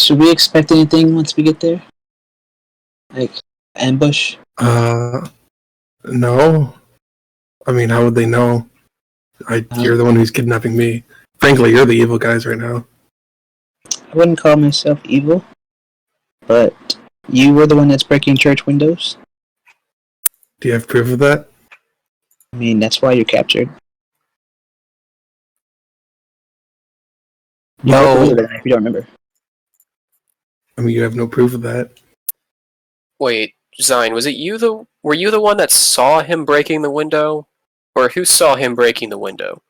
Should we expect anything once we get there? Like ambush? No. I mean, how would they know? You're the one who's kidnapping me. Frankly, you're the evil guys right now. I wouldn't call myself evil, but you were the one that's breaking church windows. Do you have proof of that? I mean, that's why you're captured. No. If you don't remember. I mean, you have no proof of that. Wait, Zine, were you the one that saw him breaking the window? Or who saw him breaking the window?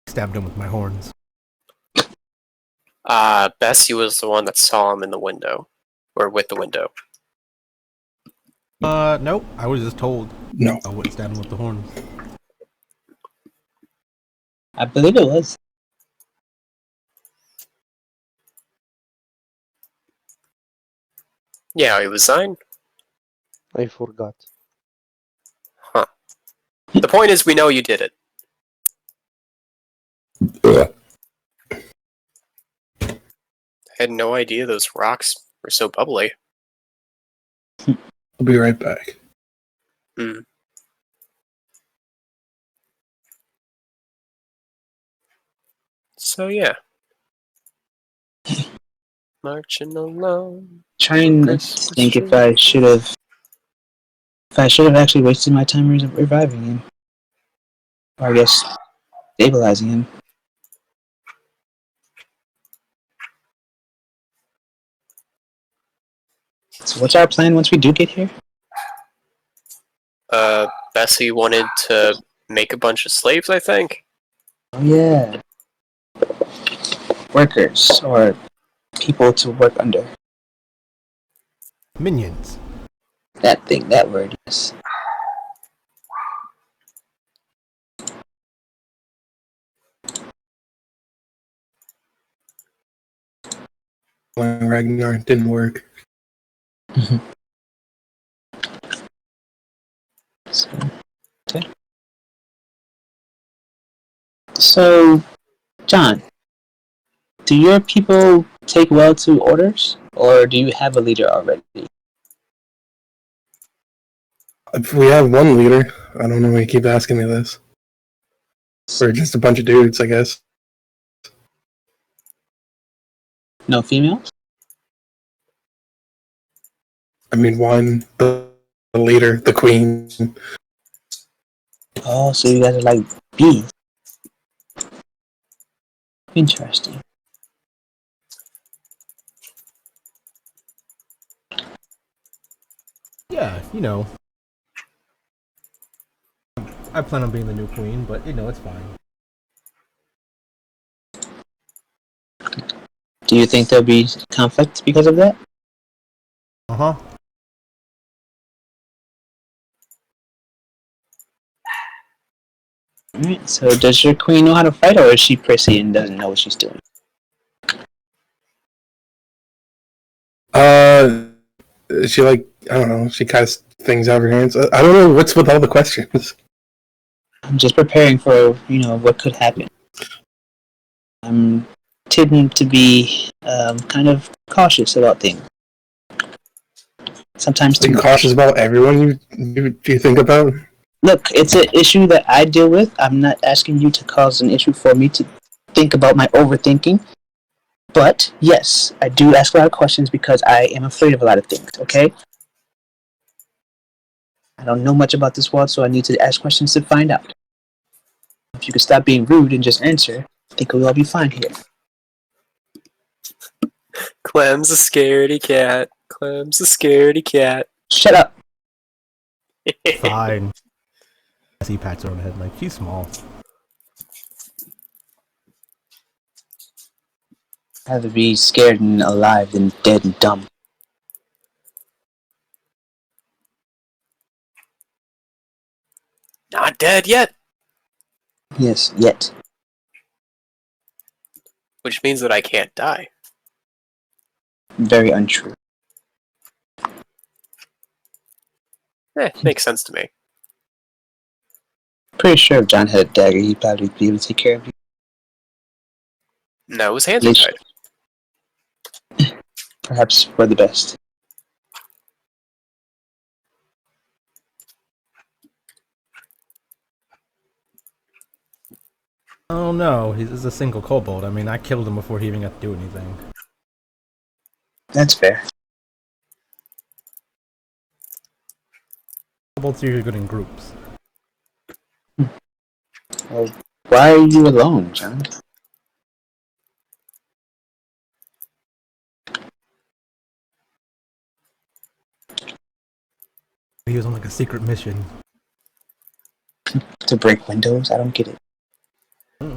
Stabbed him with my horns. Bessie was the one that saw him in the window. Or with the window. Nope. I was just told. No. I wouldn't stab him with the horns. I believe it was. Yeah, it was Zine. I forgot. Huh. The point is, we know you did it. I had no idea those rocks were so bubbly. I'll be right back. So yeah. Marching along. Trying to think if I should have actually wasted my time reviving him. Or I guess stabilizing him. So what's our plan once we do get here? Bessie wanted to make a bunch of slaves, I think. Oh yeah. Workers, or people to work under. Minions. That thing, that word, yes. When Ragnar didn't work. Okay. So, John, do your people take well to orders, or do you have a leader already? If we have one leader, I don't know why you keep asking me this. We're just a bunch of dudes, I guess. No females? I mean, one, the leader, the queen. Oh, so you guys are like bees. Interesting. Yeah, you know. I plan on being the new queen, but you know, it's fine. Do you think there'll be conflict because of that? Uh-huh. Alright, so does your queen know how to fight, or is she prissy and doesn't know what she's doing? She I don't know, she casts things out of her hands. I don't know what's with all the questions. I'm just preparing for, what could happen. I'm tending to be kind of cautious about things. Sometimes Are you cautious about everyone you think about? Look, it's an issue that I deal with. I'm not asking you to cause an issue for me to think about my overthinking. But, yes, I do ask a lot of questions because I am afraid of a lot of things, okay? I don't know much about this world, so I need to ask questions to find out. If you could stop being rude and just answer, I think we'll all be fine here. Clem's a scaredy cat. Clem's a scaredy cat. Shut up! Fine. He pats her on the head like, she's small. I'd rather be scared and alive than dead and dumb. Not dead yet. Yes, yet. Which means that I can't die. Very untrue. Makes sense to me. Pretty sure if John had a dagger, he'd probably be able to take care of No, his hands are tied. Perhaps for the best. Oh no, he's a single kobold. I mean, I killed him before he even got to do anything. That's fair. Kobolds are usually good in groups. Well, why are you alone, John? He was on like a secret mission. To break windows? I don't get it.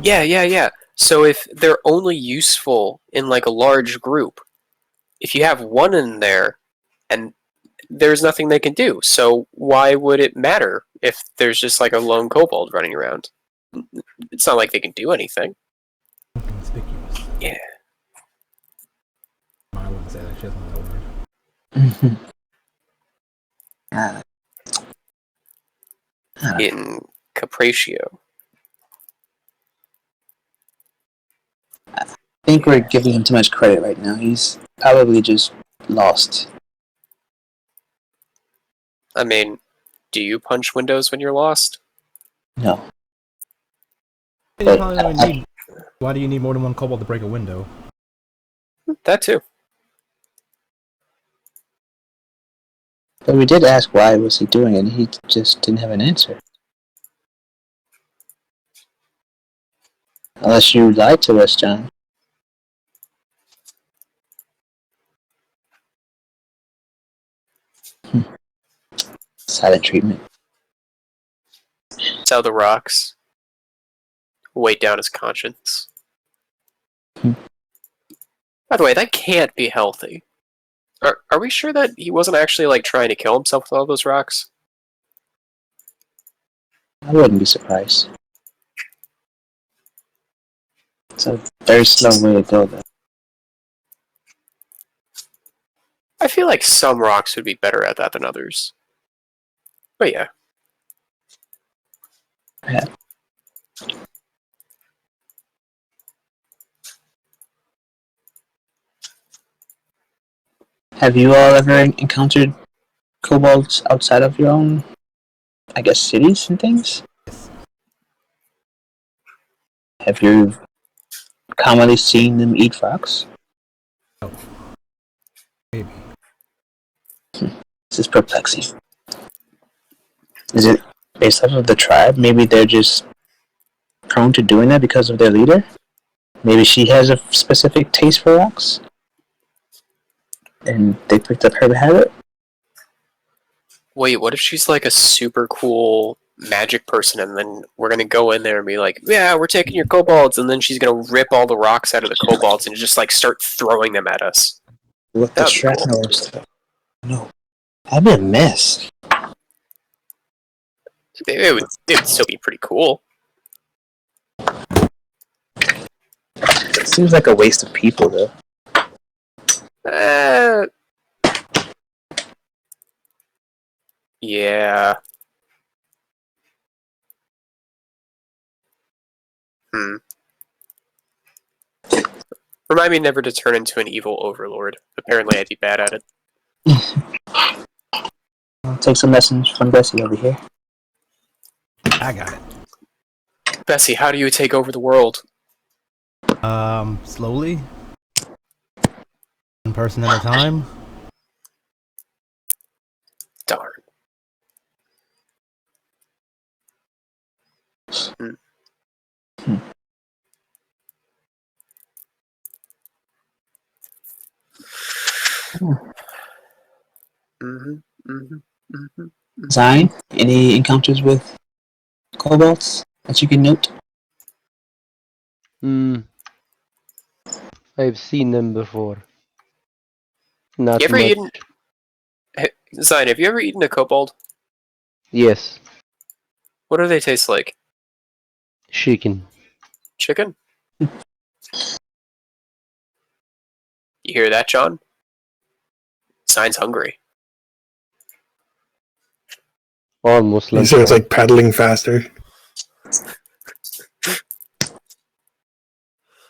Yeah. So if they're only useful in like a large group, if you have one in there, and there's nothing they can do, so why would it matter if there's just like a lone kobold running around? It's not like they can do anything. Conspicuous. Yeah. I wouldn't say that. She doesn't know that word. Ah, In Capratio. I think we're giving him too much credit right now. He's probably just lost. I mean, do you punch windows when you're lost? No. You But probably don't need. Why do you need more than one kobold to break a window? That too. But we did ask why was he doing it, and he just didn't have an answer. Unless you lied to us, John. Silent treatment. That's how the rocks weighed down his conscience. By the way, that can't be healthy. Are we sure that he wasn't actually like trying to kill himself with all those rocks? I wouldn't be surprised. It's a very slow way to go, though. I feel like some rocks would be better at that than others. But yeah. Yeah. Have you all ever encountered kobolds outside of your own, I guess, cities and things? Yes. Have you commonly seen them eat rocks? Oh. Maybe. This is perplexing. Is it based off of the tribe? Maybe they're just prone to doing that because of their leader? Maybe she has a specific taste for rocks? And they picked up her habit? Wait, what if she's like a super cool magic person and then we're gonna go in there and be like, yeah, we're taking your kobolds, and then she's gonna rip all the rocks out of the kobolds and just like start throwing them at us. With the That'd be cool. shrapnel stuff. No. That'd be a mess. It would still be pretty cool. It seems like a waste of people, though. Yeah. Remind me never to turn into an evil overlord. Apparently I'd be bad at it. I'll take some lessons from Bessie over here. I got it. Bessie, how do you take over the world? Slowly. One person at a time. Darn. Zion, any encounters with kobolds that you can note? I've seen them before. Not You ever much. eaten... Zion, have you ever eaten a kobold? Yes, What do they taste like? chicken. Chicken? You hear that, John? Zion's hungry. Almost He like starts that. like paddling faster.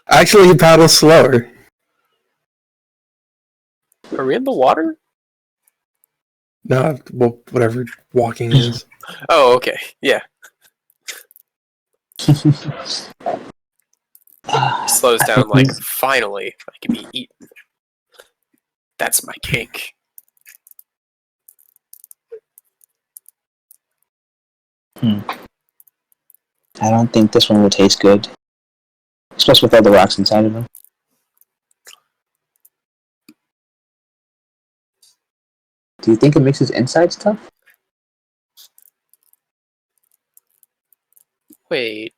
Actually, he paddles slower. Are we in the water? No, well, whatever walking is. Oh, okay. Yeah. Slows I down think like, he's- finally, I can be eaten. That's my kink. I don't think this one will taste good, especially with all the rocks inside of them. Do you think it makes his insides tough? Wait.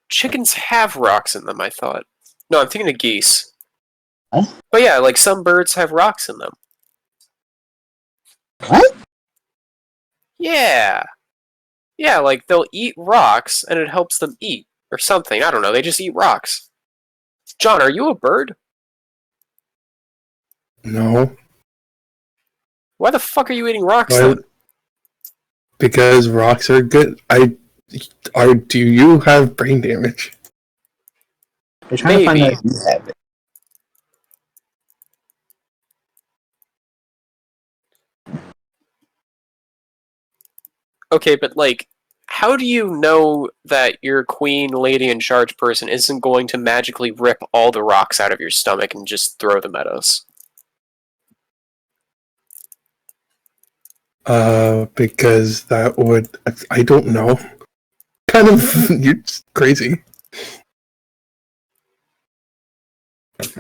Chickens have rocks in them, I thought. No, I'm thinking of geese. Huh? But yeah, like some birds have rocks in them. What? Yeah. Yeah, like they'll eat rocks and it helps them eat. Or something. I don't know. They just eat rocks. John, are you a bird? No. Why the fuck are you eating rocks Why? then? Because rocks are good. Do you have brain damage? They're trying to find out Maybe. if you have it. Okay, but like, how do you know that your queen, lady in charge person isn't going to magically rip all the rocks out of your stomach and just throw them at us? Because that would. I don't know. Kind of. You're just crazy.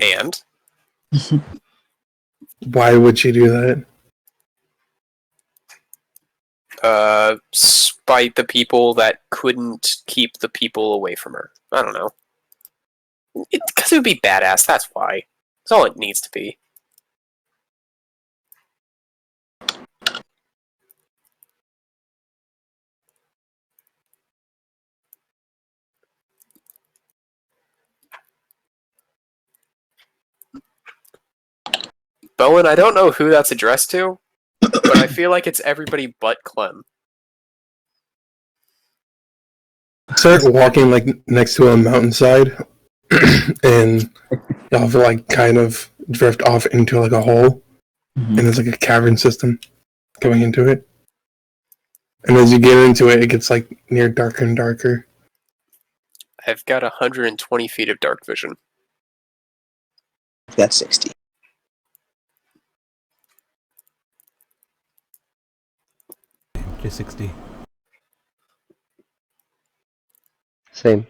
And? Why would she do that? Spite the people that couldn't keep the people away from her. I don't know. Because it would be badass, that's why. That's all it needs to be. Bowen, I don't know who that's addressed to, but I feel like it's everybody but Clem. Start walking like next to a mountainside, and you'll have to like kind of drift off into like a hole, and there's like a cavern system going into it. And as you get into it, it gets like near darker and darker. I've got 120 feet of dark vision. That's 60. Just 60. Same.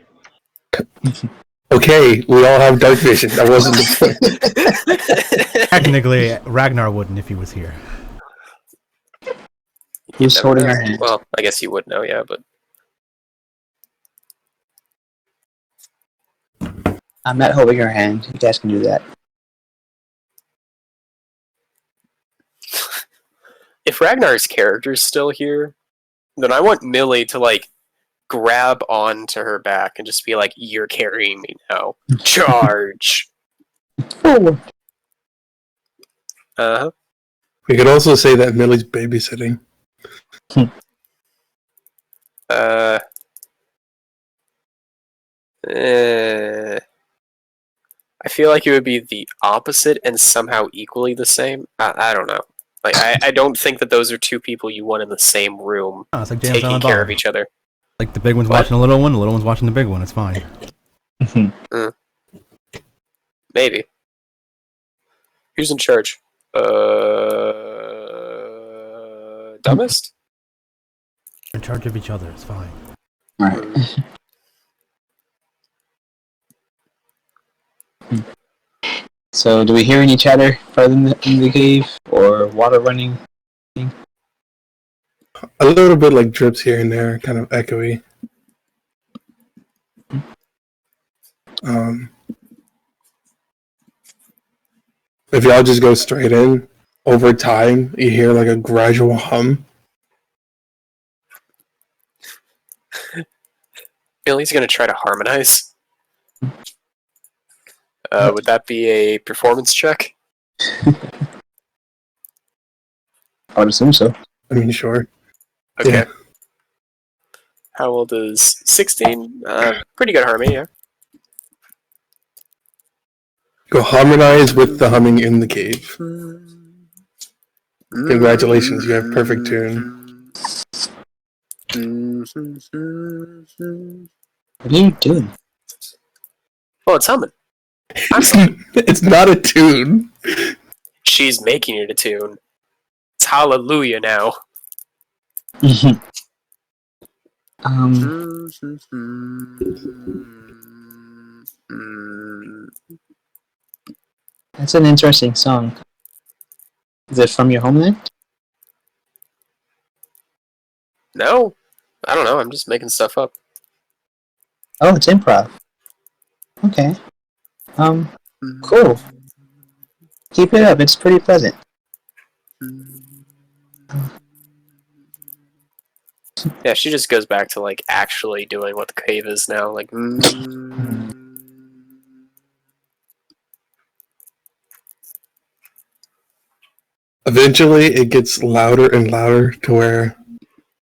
Okay, we all have dark vision. That wasn't the point. Technically, Ragnar wouldn't if he was here. Who's Never holding know. our hand? Well, I guess you would know, yeah, but... I'm not holding her hand. You guys can do that. If Ragnar's character's still here, then I want Millie to, like, grab onto her back and just be like, "You're carrying me now. Charge!" Forward. Uh-huh. We could also say that Millie's babysitting. Uh... I feel like it would be the opposite and somehow equally the same. I don't know. Like, I don't think that those are two people you want in the same room Oh, it's like James taking Allen care Bob. of each other. Like the big one's What? watching the little one's watching the big one. It's fine. Maybe. Who's in charge? Dumbest? They're in charge of each other. It's fine. Alright. So, do we hear any chatter further in the cave? Or water running? A little bit like drips here and there, kind of echoey. If y'all just go straight in, over time, you hear like a gradual hum. Millie's gonna try to harmonize. Would that be a performance check? I would assume so. I mean, sure. Okay. Yeah. How old is 16? Pretty good harmony, yeah. Go harmonize with the humming in the cave. Congratulations, you have perfect tune. What are you doing? Oh, it's humming. It's not a tune. She's making it a tune. It's hallelujah now. That's an interesting song. Is it from your homeland? No, I don't know. I'm just making stuff up. Oh, it's improv. Okay. Cool. Keep it up. It's pretty pleasant. Yeah, she just goes back to like actually doing what the cave is now. Like, Eventually, it gets louder and louder to where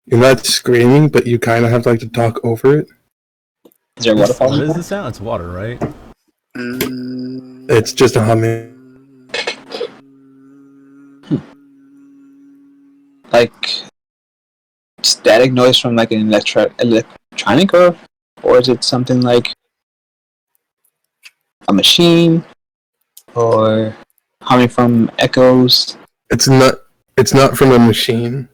you're not screaming, but you kind of have to talk over it. Is there a waterfall? What is the sound? It's water, right? It's just a humming. Like static noise from like an electronic, or is it something like a machine, or humming from echoes? It's not from a machine.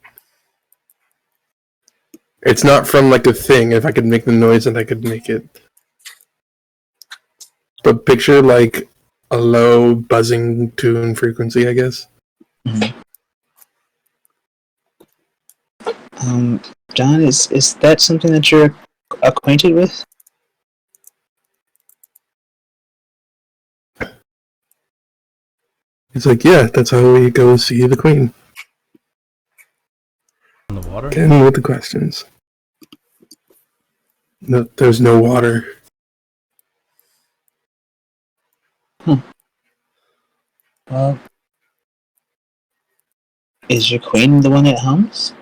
It's not from like a thing. If I could make the noise, then I could make it. But picture like a low buzzing tune frequency, I guess. John, is that something that you're acquainted with? It's like, yeah, that's how we go see the queen. In the water? Again with the questions. No, there's no water. Well, is your queen the one that hums?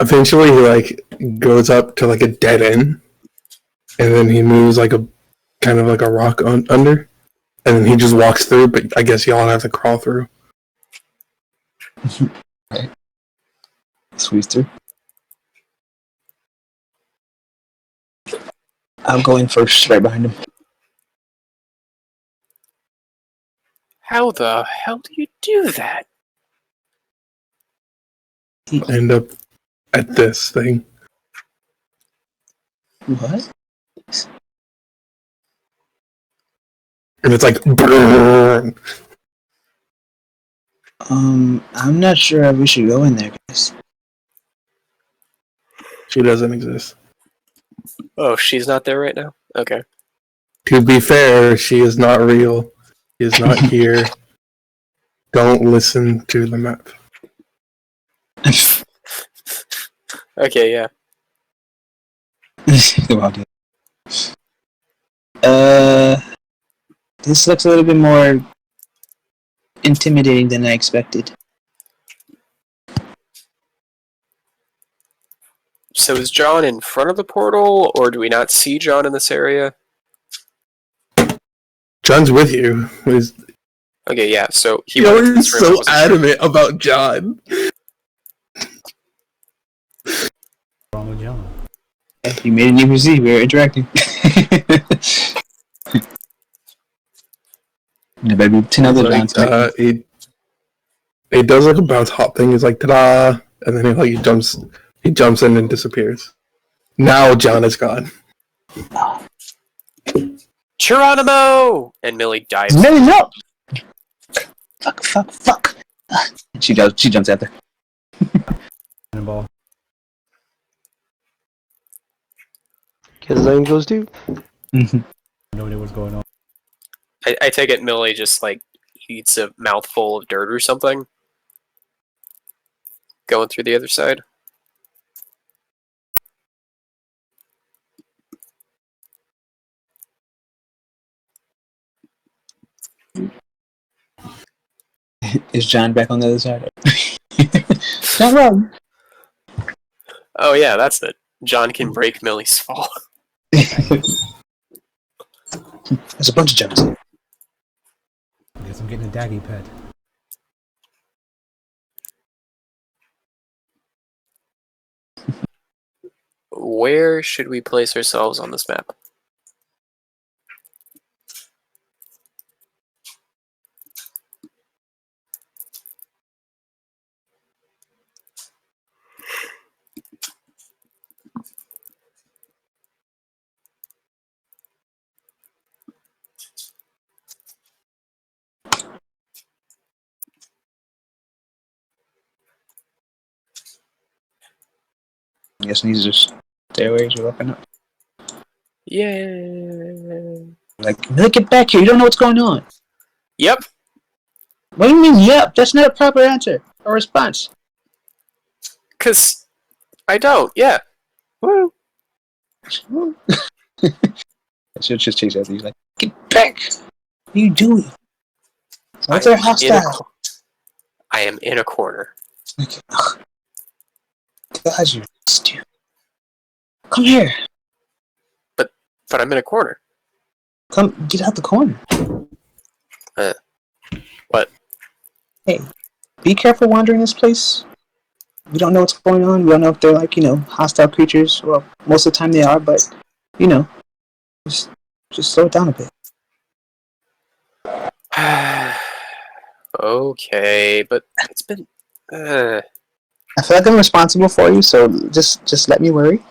Eventually, he like goes up to like a dead end, and then he moves like a kind of like a rock under, and then he just walks through. But I guess y'all have to crawl through. Right. Squeeze through. I'll go in first, right behind him. how the hell do you do that? End up at this thing. What? And it's like, brrr. I'm not sure we should go in there, guys. She doesn't exist. Oh, she's not there right now? Okay. To be fair, she is not real. She is not here. Don't listen to the map. Okay, yeah. Come on, dude. This looks a little bit more intimidating than I expected. So is John in front of the portal, or do we not see John in this area? John's with you. Okay, yeah, so he You're went into this room, so wasn't adamant about John. What's wrong with John? You made an NPC. We're interacting. Yeah, baby, 10 other Like, Johns. he does like a bounce hop thing. He's like, ta-da! And then he jumps in and disappears. Now John is gone. Geronimo! And Millie dies. No, no! Fuck. She jumps out there. Cannonball. Because angels do. No idea what's going on. I take it Millie just, like, eats a mouthful of dirt or something. Going through the other side. Is John back on the other side? Not wrong. Oh yeah, that's it. John can break Millie's fall. There's a bunch of gems. I guess I'm getting a daggy pet. Where should we place ourselves on this map? I guess these are stairways you're looking up. Yeah. Like, get back here. You don't know what's going on. Yep. What do you mean, yep? That's not a proper answer or response. Because I don't. Yeah. Woo. I should just chase after you. Like, get back. What are you doing? What's our hostile? I am in a corner. Like, God, you stupid. Come here. But I'm in a corner. Come, get out the corner. What? Hey, be careful wandering this place. We don't know what's going on. We don't know if they're like, hostile creatures. Well, most of the time they are, but, just slow it down a bit. Okay, but it's been. I feel like I'm responsible for you, so just let me worry.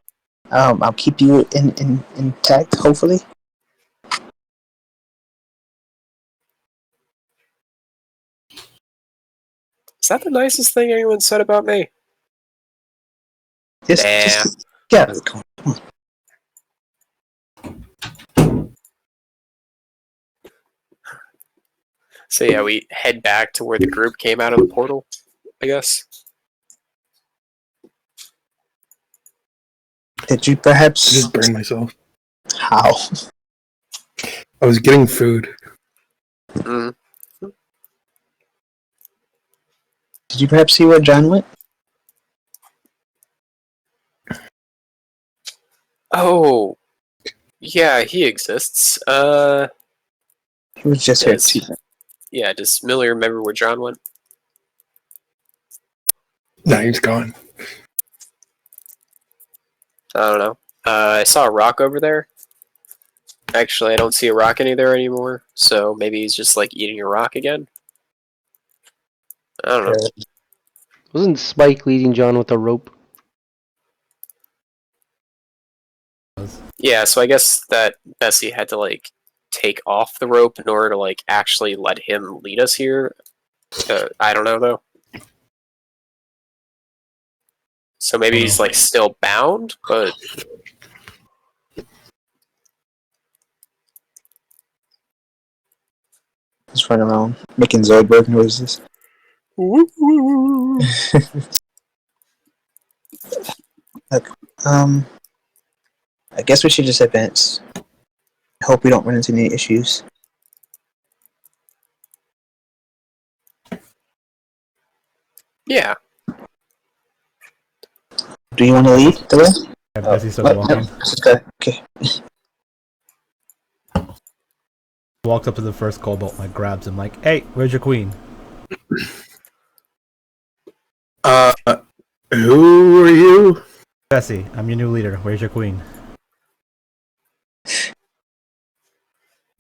I'll keep you intact, hopefully. Is that the nicest thing anyone said about me? Just get out of the corner. Come on. So yeah, we head back to where the group came out of the portal, I guess. Did you I perhaps... just burned myself. How? I was getting food. Mm. Did you perhaps see where John went? Oh, yeah, he exists. He was just here Yes. too. Yeah, does Millie remember where John went? Nah, he's gone. I don't know. I saw a rock over there. Actually, I don't see a rock any there anymore, so maybe he's just like eating a rock again. I don't know. Wasn't Spike leading John with a rope? Yeah, so I guess that Bessie had to like take off the rope in order to like actually let him lead us here. I don't know though. So maybe he's like still bound, but Just running around making Zoidberg noises. Look, I guess we should just advance. I hope we don't run into any issues. yeah. Do you want to lead the way? Yeah, Bessie's still walking. No. Okay. Walks up to the first cobalt, like grabs him, like, "Hey, where's your queen?" Who are you? Bessie, I'm your new leader. Where's your queen?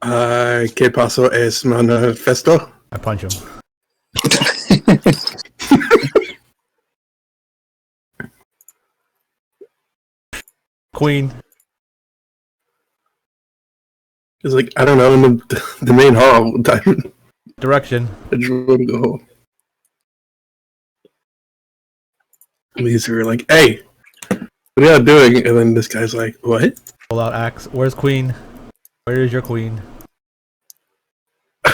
¿Qué pasó es manifesto? I punch him. Queen. It's like, I don't know, in the main hall. Direction. I just want to go home. These were like, hey, what are y'all doing? And then this guy's like, what? Pull out axe. Where's queen? Where is your queen?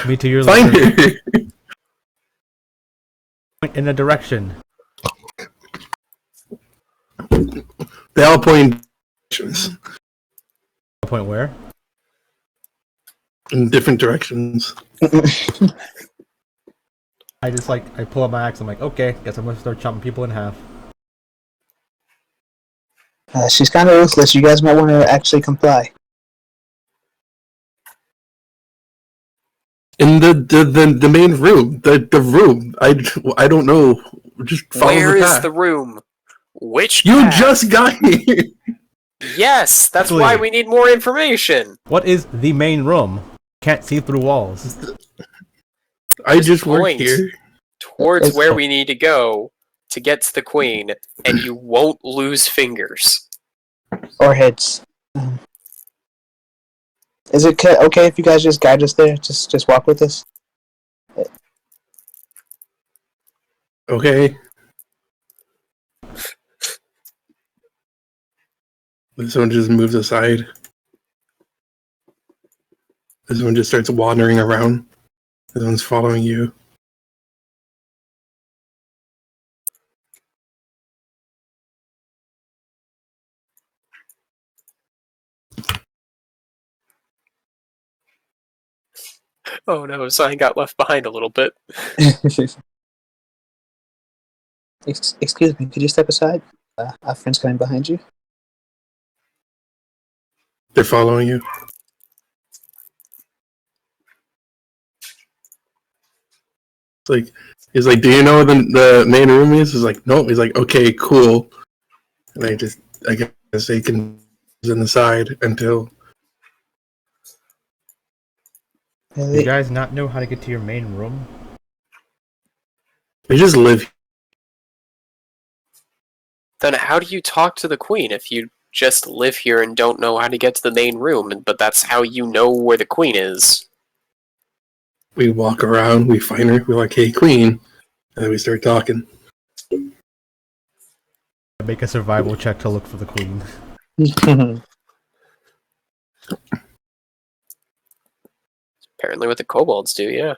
Me to your Find leader. her. Point in a direction. They all point in directions. Point where? In different directions. I pull up my axe. I'm like, okay, guess I'm gonna start chopping people in half. She's kind of ruthless. You guys might want to actually comply. In the main room. The room. I don't know. Just follow Where the is path. the room? Which You path? just got here. Yes, that's Actually- why we need more information. What is the main room? Can't see through walls. I just work point. here. Towards It's- where we need to go to get to the queen, and you won't lose fingers. Or heads. Is it okay if you guys just guide us there? Just walk with us? Okay. This one just moves aside. This one just starts wandering around. This one's following you. Oh no, Zion got left behind a little bit. Excuse me, could you step aside? Our friend's coming behind you. They're following you. He's like, do you know where the main room is? He's like, no. He's like, okay, cool. And I guess they can in the side until Do you guys not know how to get to your main room? they just live. Then how do you talk to the queen if you just live here and don't know how to get to the main room, but that's how you know where the queen is? We walk around, we find her, we're like, hey, queen. And then we start talking. Make a survival check to look for the queen. Apparently what the kobolds do, yeah.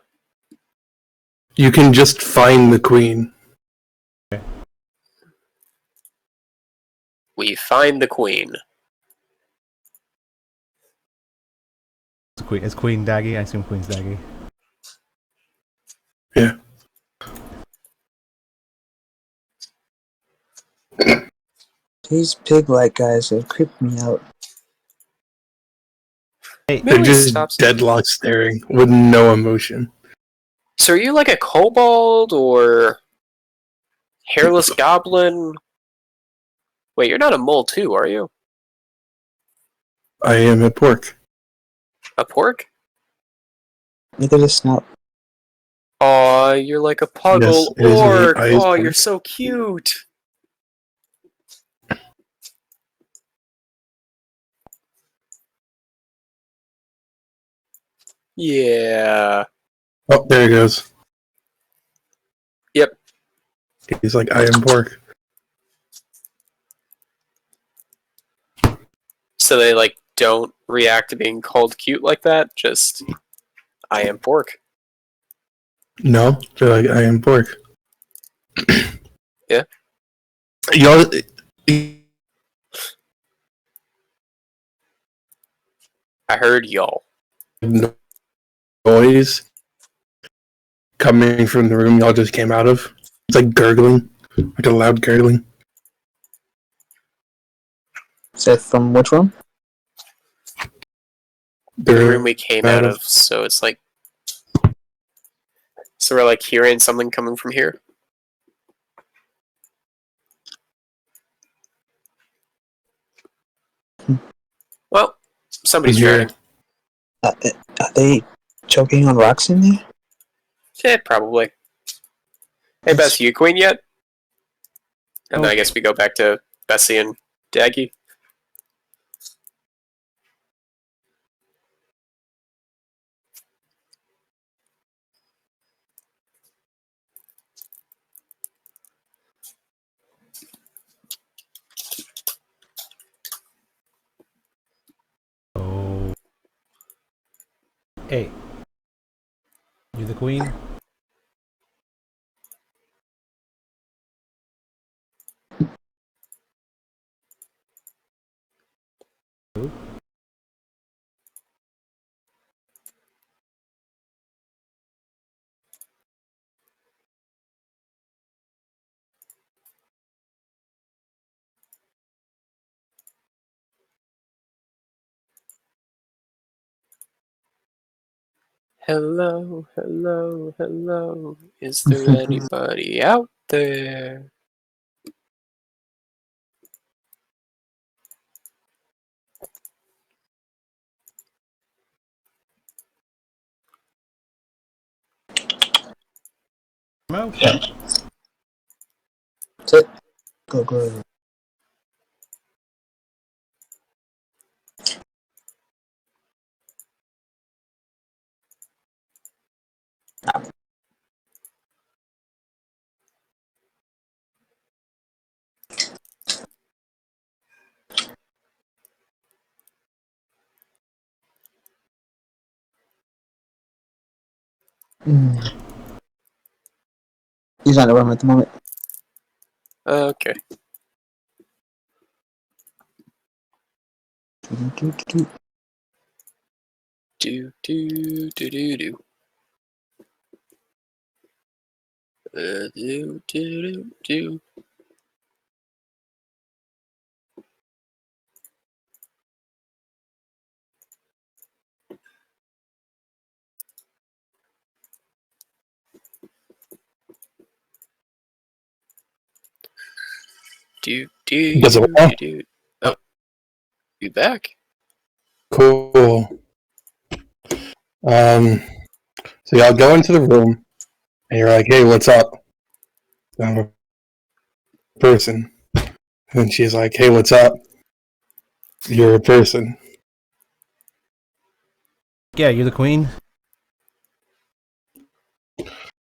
You can just find the queen. We find the queen. Is Queen Daggy? I assume Queen's Daggy. Yeah. These pig-like guys have creeped me out. Hey, They're Millie just stops. deadlocked staring with no emotion. So are you like a kobold or hairless goblin? Wait, you're not a mole too, are you? I am a pork. A pork? Look at his snout. Aw, you're like a puggle Yes, it is an orc. eight-eyed Oh, you're pork. so cute. Yeah. Oh, there he goes. Yep. He's like, I am pork. So they like don't react to being called cute like that. Just, I am pork. No, they're like, I am pork. Yeah. Y'all, I heard y'all. noise coming from the room y'all just came out of. It's like gurgling, like a loud gurgling. Is that from which room? The room we came out of. So it's like, so we're like hearing something coming from here. Well, somebody's From here. drowning. Are they choking on rocks in there? Yeah, probably. Hey, Bessie, you queen yet? And then I guess we go back to Bessie and Daggy. Oh. Hey. You the queen? Who? Hello, hello, hello. Is there anybody out there? Okay. That's it. Go. He's not in the room at the moment. Okay. Do do do do do. Do do do. Do do Does it do work? do. Oh, you back? Cool. So y'all go into the room, and you're like, "Hey, what's up?" I'm a person, and she's like, "Hey, what's up?" You're a person. Yeah, you're the queen.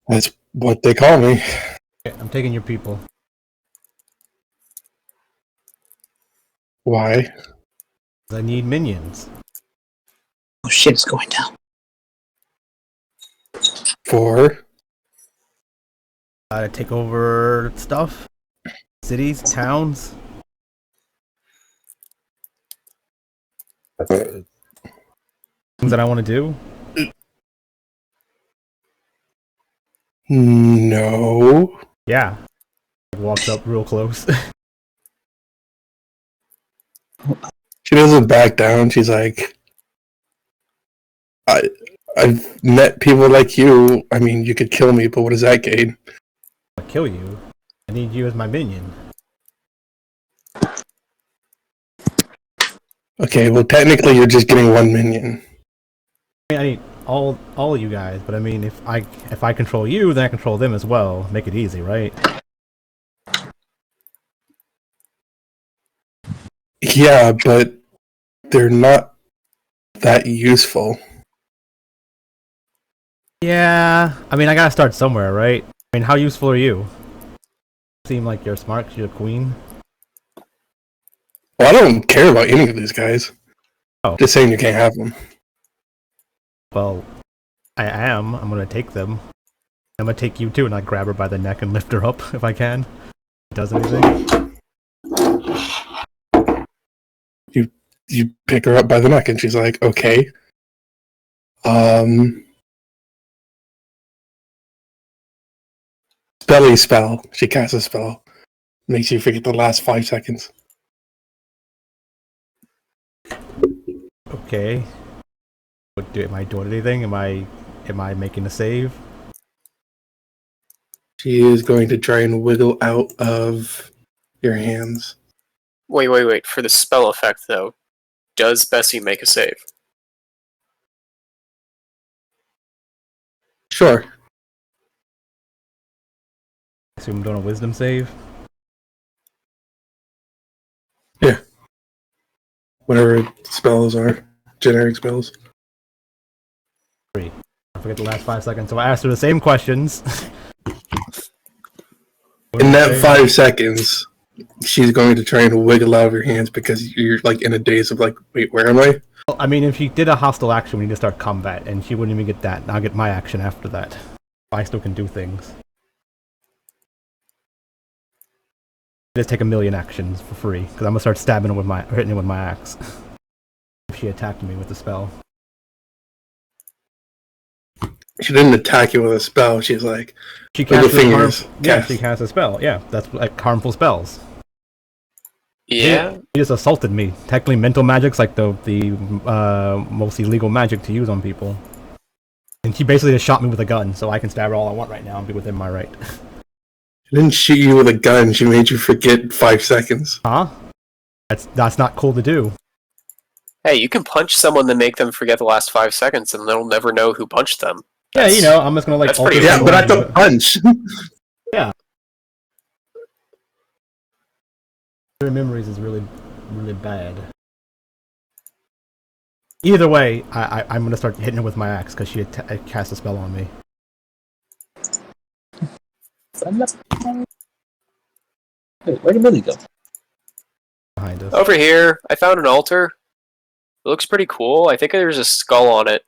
That's what they call me. Okay, I'm taking your people. Why? 'Cause I need minions. Oh shit, it's going down. For? To take over stuff, cities, towns. Things that I want to do. No. Yeah. Walks up real close. She doesn't back down. She's like, I've met people like you. I mean, you could kill me, but what does that gain? I'll kill you. I need you as my minion. Okay, well, technically, you're just getting one minion. I need all of you guys, but I mean, if I control you, then I control them as well. Make it easy, right? Yeah, but they're not that useful. Yeah. I mean, I gotta start somewhere, right? I mean, how useful are you? Seem like you're smart 'cause you're a queen. Well, I don't care about any of these guys. Oh. Just saying you can't have them. Well, I am. I'm gonna take them. I'm gonna take you too, and I grab her by the neck and lift her up if I can. Does anything? You pick her up by the neck, and she's like, okay. Spelly spell. She casts a spell. Makes you forget the last 5 seconds. Okay. Am I doing anything? Am I making a save? She is going to try and wiggle out of your hands. Wait. For the spell effect, though, does Bessie make a save? Sure. Assume I'm doing a wisdom save. Yeah. Whatever spells are. Generic spells. 3. I forget the last 5 seconds, so I asked her the same questions. In that 5 seconds, she's going to try and wiggle out of your hands because you're like in a daze of like, wait, where am I? Well, I mean, if she did a hostile action, we need to start combat, and she wouldn't even get that. And I'll get my action after that. I still can do things. Just take a million actions for free, because I'm gonna start stabbing her hitting her with my axe. If she attacked me with the spell. She didn't attack you with a spell. She's like, She wiggle cast fingers. yeah, she cast a spell. Yeah, that's like harmful spells. Yeah. He just assaulted me. Technically, mental magic's like the most illegal magic to use on people. And he basically just shot me with a gun, so I can stab her all I want right now and be within my right. She didn't shoot you with a gun. She made you forget 5 seconds. Huh? That's not cool to do. Hey, you can punch someone to make them forget the last 5 seconds, and they'll never know who punched them. Yeah, you know, I'm just gonna like. That's pretty Yeah, but I the don't punch. Yeah. Memories is really, really bad. Either way, I'm gonna start hitting her with my axe because she cast a spell on me. Wait, where did Billy go? Behind us. Over here, I found an altar. It looks pretty cool. I think there's a skull on it.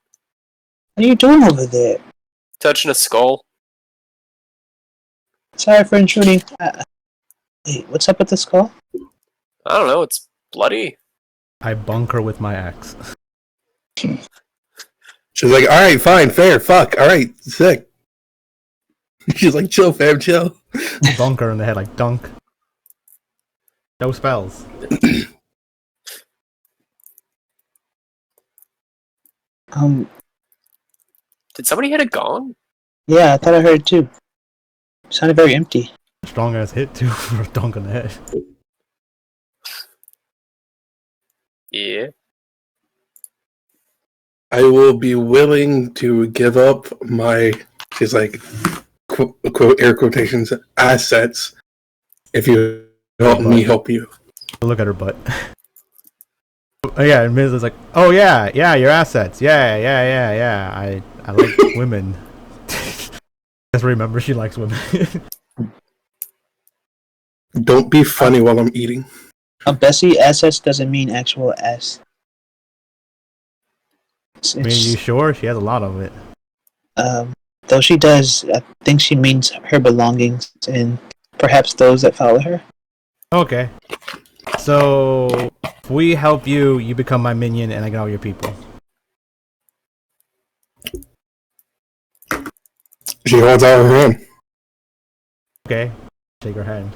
What are you doing over there? Touching a skull. Sorry for intruding. Wait, what's up with the skull? I don't know, it's bloody. I bunk her with my axe. She's like, alright, fine, fair, fuck, alright, sick. She's like, chill, fam, chill. Bunk her in the head, like dunk. No spells. Did somebody hit a gong? Yeah, I thought I heard it too. It sounded very empty. Strong ass hit too for a dunk on the head. Yeah. I will be willing to give up my, she's like, quote, air quotations, assets if you help me help you. Look at her butt. Oh, yeah, and Miz is like, oh yeah, your assets. Yeah. I like women. Just remember she likes women. Don't be funny while I'm eating. Bessie, assets doesn't mean actual ass. I mean, you sure? She has a lot of it. Though she does, I think she means her belongings and perhaps those that follow her. Okay. So, if we help you, you become my minion and I get all your people. She holds out her hand. Okay. Shake her hand.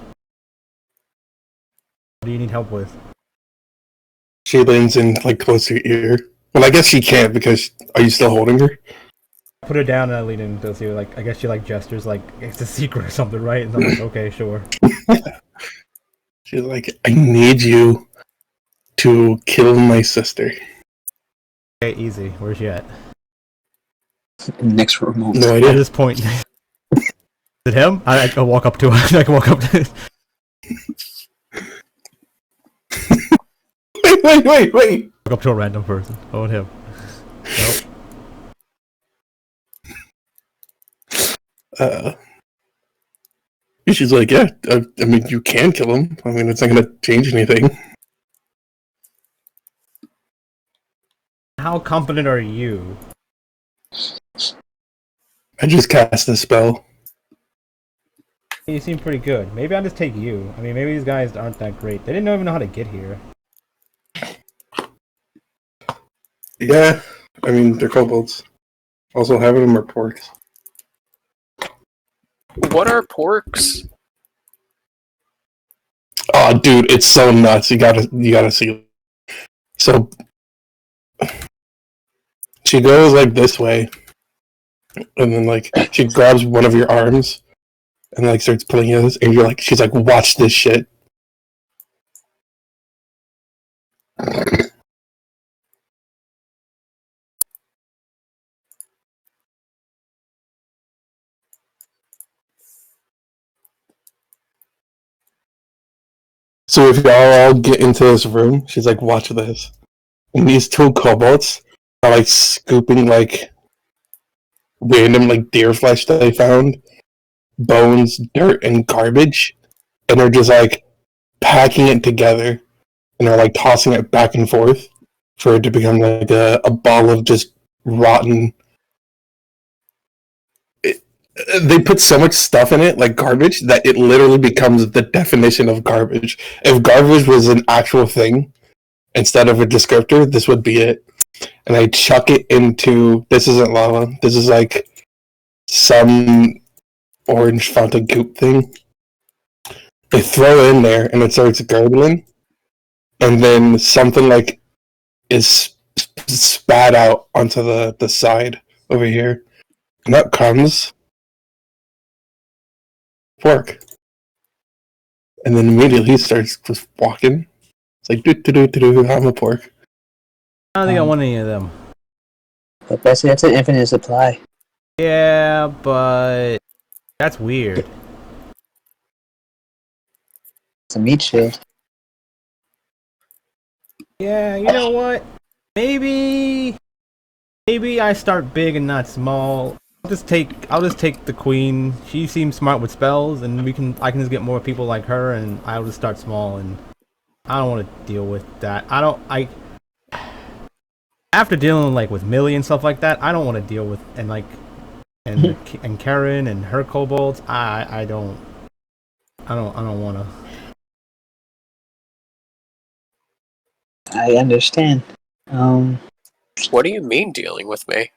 What do you need help with? She leans in like close to your ear. Well, I guess she can't because are you still holding her? I put her down and I lean in to see her, like, I guess she like gestures like it's a secret or something, right? And I'm like, okay, sure. She's like, I need you to kill my sister. Okay, easy. Where's she at? Next room over. No At idea. this point. Is it him? I can walk up to her. I can walk up to Wait. walk up to a random person. Oh, him. Nope. She's like, yeah, I mean, you can kill him. I mean, it's not going to change anything. How competent are you? I just cast a spell. You seem pretty good. Maybe I'll just take you. I mean, maybe these guys aren't that great. They didn't even know how to get here. Yeah, I mean, they're kobolds. Also, having them are porks. What are porks? Oh, dude, it's so nuts. You gotta see it. So, she goes like this way, and then like she grabs one of your arms, and like starts pulling you, and you're like, she's like, watch this shit. So if y'all all get into this room, she's like, watch this. And these two kobolds are like scooping like random like deer flesh that they found, bones, dirt, and garbage, and they're just like packing it together and they're like tossing it back and forth for it to become like a ball of just rotten. They put so much stuff in it, like garbage, that it literally becomes the definition of garbage. If garbage was an actual thing instead of a descriptor, this would be it. And I chuck it into, this isn't lava, this is like some orange fountain goop thing. They throw it in there and it starts gurgling, and then something like is spat out onto the side over here. And up comes pork. And then immediately he starts just walking. It's like, do, I'm a pork. I don't think I want any of them. But basically, that's an infinite supply. Yeah, but that's weird. It's a meat shield. Yeah, you know what? Maybe I start big and not small. I'll just take the queen. She seems smart with spells, and I can just get more people like her, and I'll just start small. And I don't want to deal with that. After dealing like with Millie and stuff like that, I don't want to deal with and Karen and her kobolds. I don't want to. I understand. What do you mean dealing with me?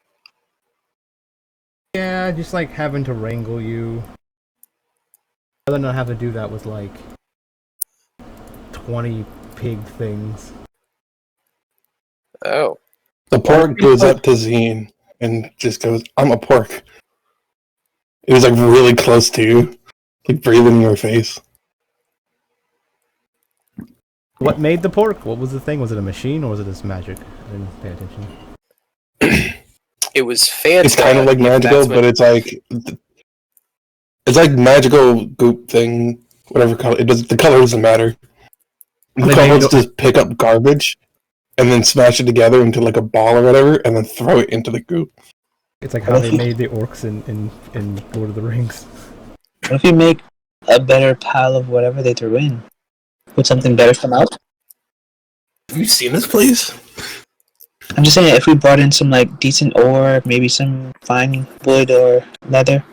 Yeah, just like having to wrangle you. I'd rather not have to do that with like 20 pig things. Oh. The pork goes up to Zine and just goes, I'm a pork. It was like really close to you, like breathing in your face. What made the pork? What was the thing? Was it a machine or was it just magic? I didn't pay attention. It was Fanta. It's kind of like magical, but it's like magical goop thing, whatever color. The color doesn't matter. The colors just pick up garbage and then smash it together into like a ball or whatever, and then throw it into the goop. It's like how they made the orcs in Lord of the Rings. What if you make a better pile of whatever they threw in? Would something better come out? Have you seen this place? I'm just saying, if we brought in some like decent ore, maybe some fine wood or leather,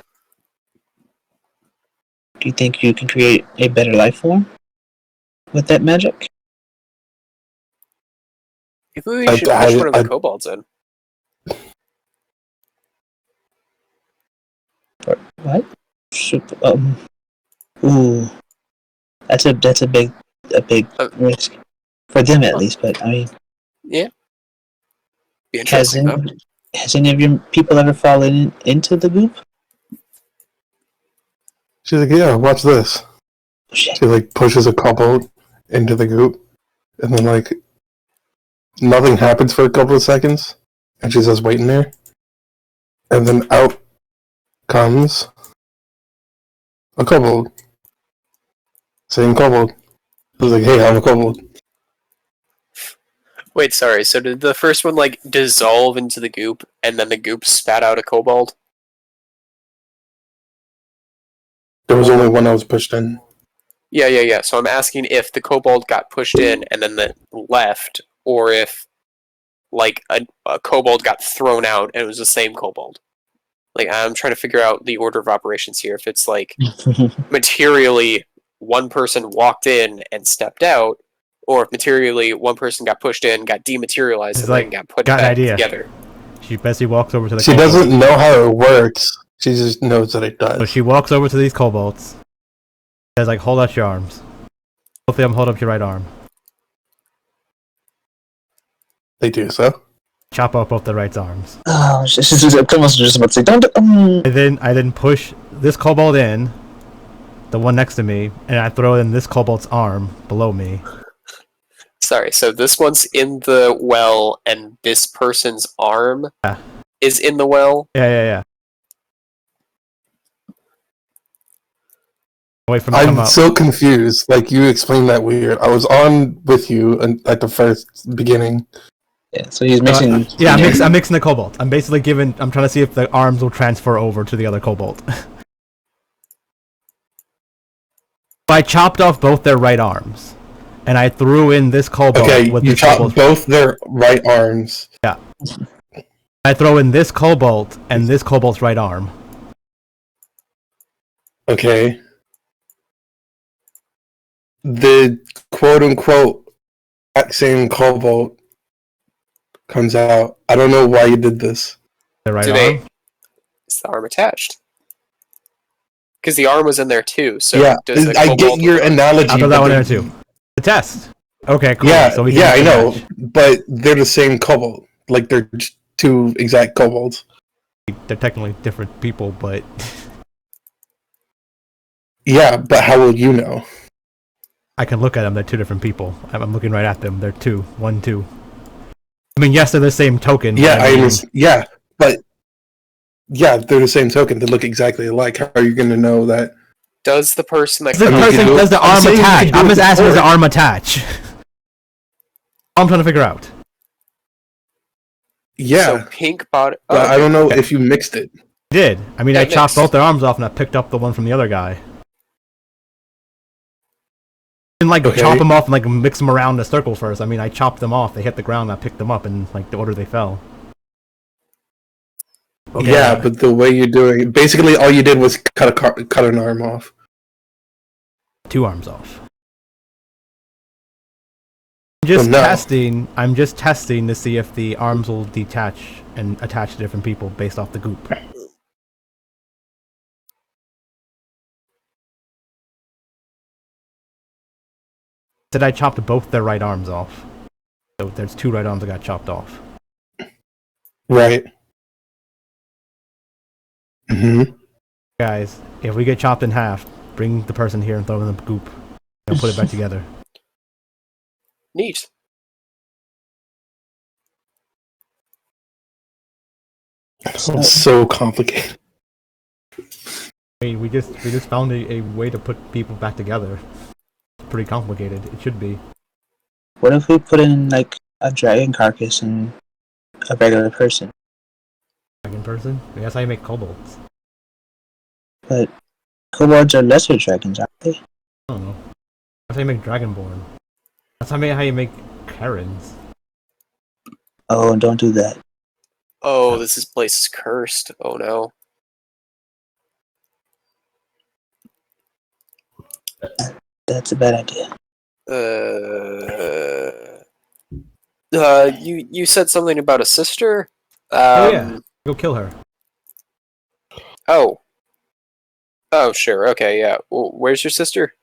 do you think you can create a better life form with that magic? Maybe we should push one of the kobolds in. What? Ooh, that's a big risk for them at least. But I mean, yeah, be interesting. Has any of your people ever fallen into the goop? She's like, yeah, watch this. Oh, shit. She like pushes a kobold into the goop, and then like nothing happens for a couple of seconds, and she's just waiting there, and then out comes a kobold. Same kobold. I was like, hey, I'm a kobold. Wait, sorry. So did the first one like dissolve into the goop, and then the goop spat out a kobold? There was only one that was pushed in. Yeah. So I'm asking if the kobold got pushed in and then left, or if like a kobold got thrown out and it was the same kobold. Like, I'm trying to figure out the order of operations here. If it's like materially one person walked in and stepped out, or if materially one person got pushed in, got dematerialized, and then got put back together. She basically walks over to the She kobolds. doesn't know how it works. She just knows that it does. So she walks over to these kobolds. Says like, hold out your arms. Both of them hold up your right arm. They do so. Chop up both the right arms. Oh, I'm almost just about to say, don't. I then push this kobold in, the one next to me, and I throw in this kobold's arm below me. Sorry, so this one's in the well, and this person's arm is in the well? Yeah. Wait for me to come I'm up. so confused. Like, you explained that weird. I was on with you at the first beginning. Yeah, so he's mixing. I'm mixing the kobold. I'm basically I'm trying to see if the arms will transfer over to the other kobold. I chopped off both their right arms, and I threw in this kobold. Okay, with you this chopped both their right arms. Yeah. I throw in this kobold and this kobold's right arm. Okay. The quote-unquote same kobold comes out. I don't know why you did this. The right arm? Is the arm attached? Because the arm was in there too. So yeah, does the I get your analogy. I'll throw that one in there too. The test. Okay, cool. Yeah, so I know, but they're the same kobold. Like, they're two exact kobolds. They're technically different people, but Yeah, but how will you know? I can look at them. They're two different people. I'm looking right at them. They're two. 1, 2. I mean, yes, they're the same token. Yeah, but I mean, yeah, but yeah, they're the same token. They look exactly alike. How are you going to know that? Does the person that the person does the arm attach? I'm just asking, does the arm attach? I'm trying to figure out. Yeah, So pink body. but I don't know if you mixed it. Did I mean Yeah, I chopped mixed. both their arms off and I picked up the one from the other guy. And like Okay. chop them off and like mix them around in a circle first. I mean, I chopped them off. They hit the ground. And I picked them up in like the order they fell. Okay. Yeah, but the way you're doing it, basically all you did was cut an arm off. 2 arms off. I'm just testing to see if the arms will detach and attach to different people based off the goop. Did I chopped both their right arms off? So there's 2 right arms that got chopped off. Right. Mm-hmm. Guys, if we get chopped in half, bring the person here and throw them in the goop. And put it back together. Neat. It's so complicated. I mean, we just found a way to put people back together. It's pretty complicated. It should be. What if we put in like a dragon carcass and a regular person? Dragon person? I mean, that's how you make kobolds. But kobolds are lesser dragons, aren't they? I don't know. That's how you make dragonborn. That's how you make Karens. Oh, don't do that. Oh, this place is cursed. Oh no. That's a bad idea. You said something about a sister? Oh yeah, go kill her. Oh. Oh, sure. Okay, yeah. Well, where's your sister?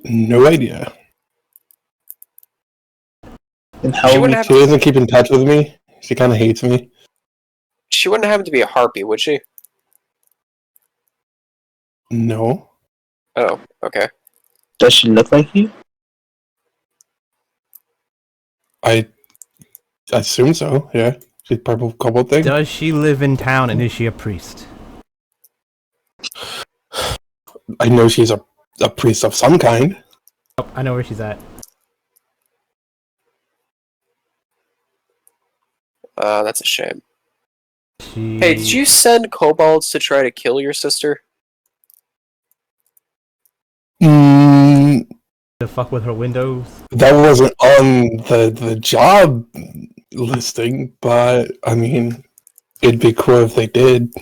No idea. And how She we wouldn't have She doesn't keep in touch with me. She kind of hates me. She wouldn't happen to be a harpy, would she? No. Oh, okay. does she look like you? I assume so, yeah. She's purple kobold thing. Does she live in town and is she a priest? I know she's a priest of some kind. Oh, I know where she's at. That's a shame. She... Hey, did you send kobolds to try to kill your sister? to fuck with her windows? That wasn't on the job listing, but I mean, it'd be cool if they did.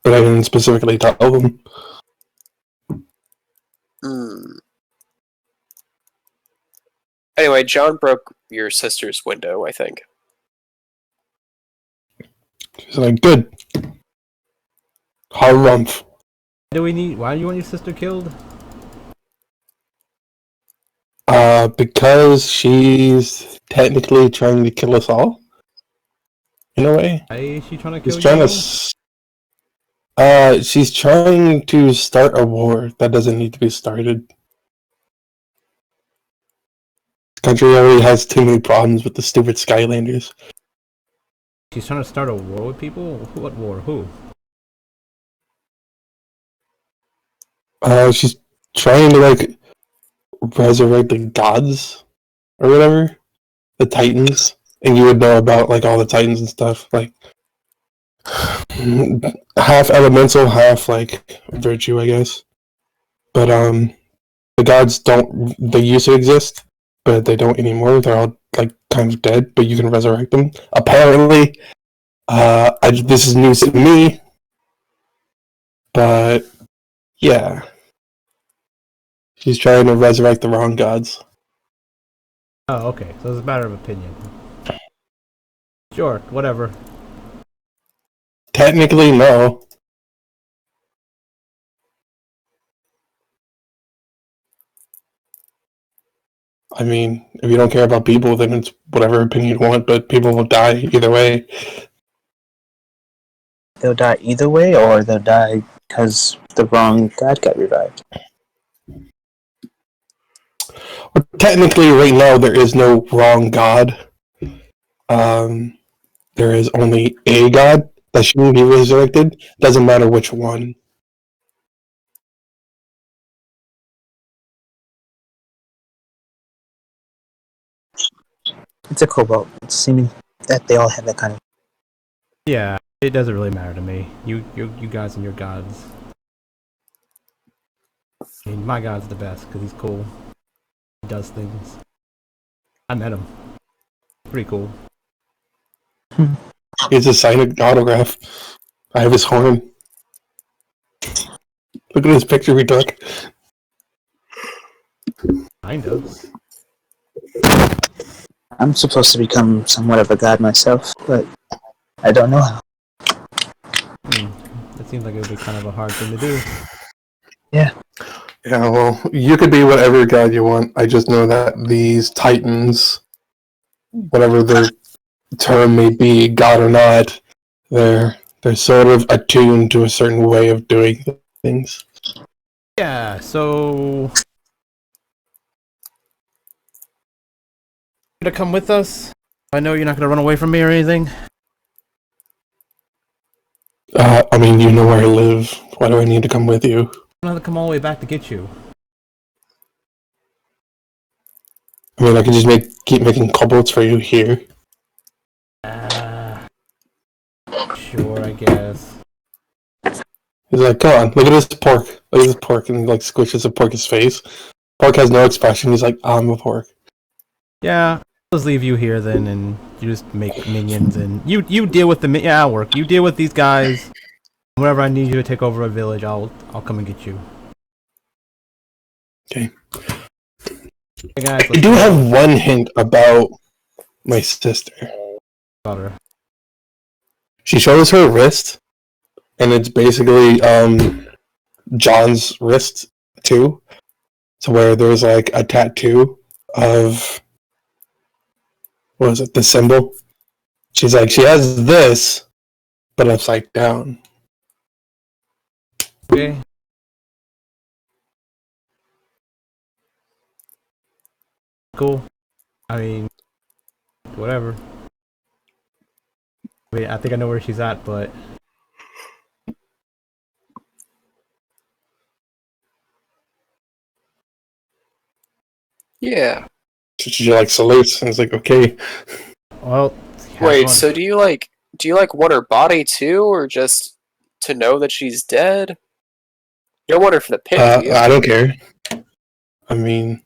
But I didn't specifically tell them. Anyway, John broke your sister's window, I think. She's like, good. Harumph. Why do you want your sister killed? Because she's technically trying to kill us all. In a way. Why is she trying to kill She's trying you? she's trying to start a war that doesn't need to be started. This country already has too many problems with the stupid Skylanders. She's trying to start a war with people? What war? Who? She's trying to, like, resurrect the gods, or whatever. The Titans. And you would know about, like, all the Titans and stuff. Like, half elemental, half, like, virtue, I guess. But, the gods they used to exist, but they don't anymore. They're all, like, kind of dead, but you can resurrect them. Apparently, this is news to me, but, yeah. She's trying to resurrect the wrong gods. Oh, okay. So it's a matter of opinion. Sure, whatever. Technically, no. I mean, if you don't care about people, then it's whatever opinion you want, but people will die either way. they'll die either way, or they'll die because the wrong god got revived? Well, technically, right now, there is no wrong god. There is only a god that shouldn't be resurrected. Doesn't matter which one. It's a cobalt. It's seeming that they all have that kind of. Yeah, it doesn't really matter to me. You guys and your gods. I mean, my god's the best because he's cool. He does things. I met him. Pretty cool. He's a signed autograph. I have his horn. Look at this picture we took. Kind of. I'm supposed to become somewhat of a god myself, but I don't know how. That seems like it would be kind of a hard thing to do. Yeah, well, you could be whatever god you want. I just know that these titans, whatever their term may be, god or not, they're sort of attuned to a certain way of doing things. Yeah, so you gonna come with us? I know you're not gonna run away from me or anything. I mean, you know where I live. Why do I need to come with you? I don't have to come all the way back to get you. I mean, I could just keep making cobalts for you here. Sure, I guess. He's like, come on, look at this pork. Look at this pork, and he like squishes a pork's face. Pork has no expression. He's like, I'm a pork. Yeah, I'll just leave you here then, and you just make minions, and you deal with the yeah, I'll work. You deal with these guys. Whenever I need you to take over a village, I'll come and get you. Okay. Hey guys, I do have one hint about my sister. about her. She shows her wrist, and it's basically John's wrist too. So where there's like a tattoo of what is it, the symbol? She's like, she has this, but upside down. Okay. Cool. I mean, whatever. Wait, I think I know where she's at, but Yeah. So she like salutes, and it's like, okay. well. Wait, so do you like want her body too, or just to know that she's dead? You don't want her for the pic, do you? I don't care. I mean,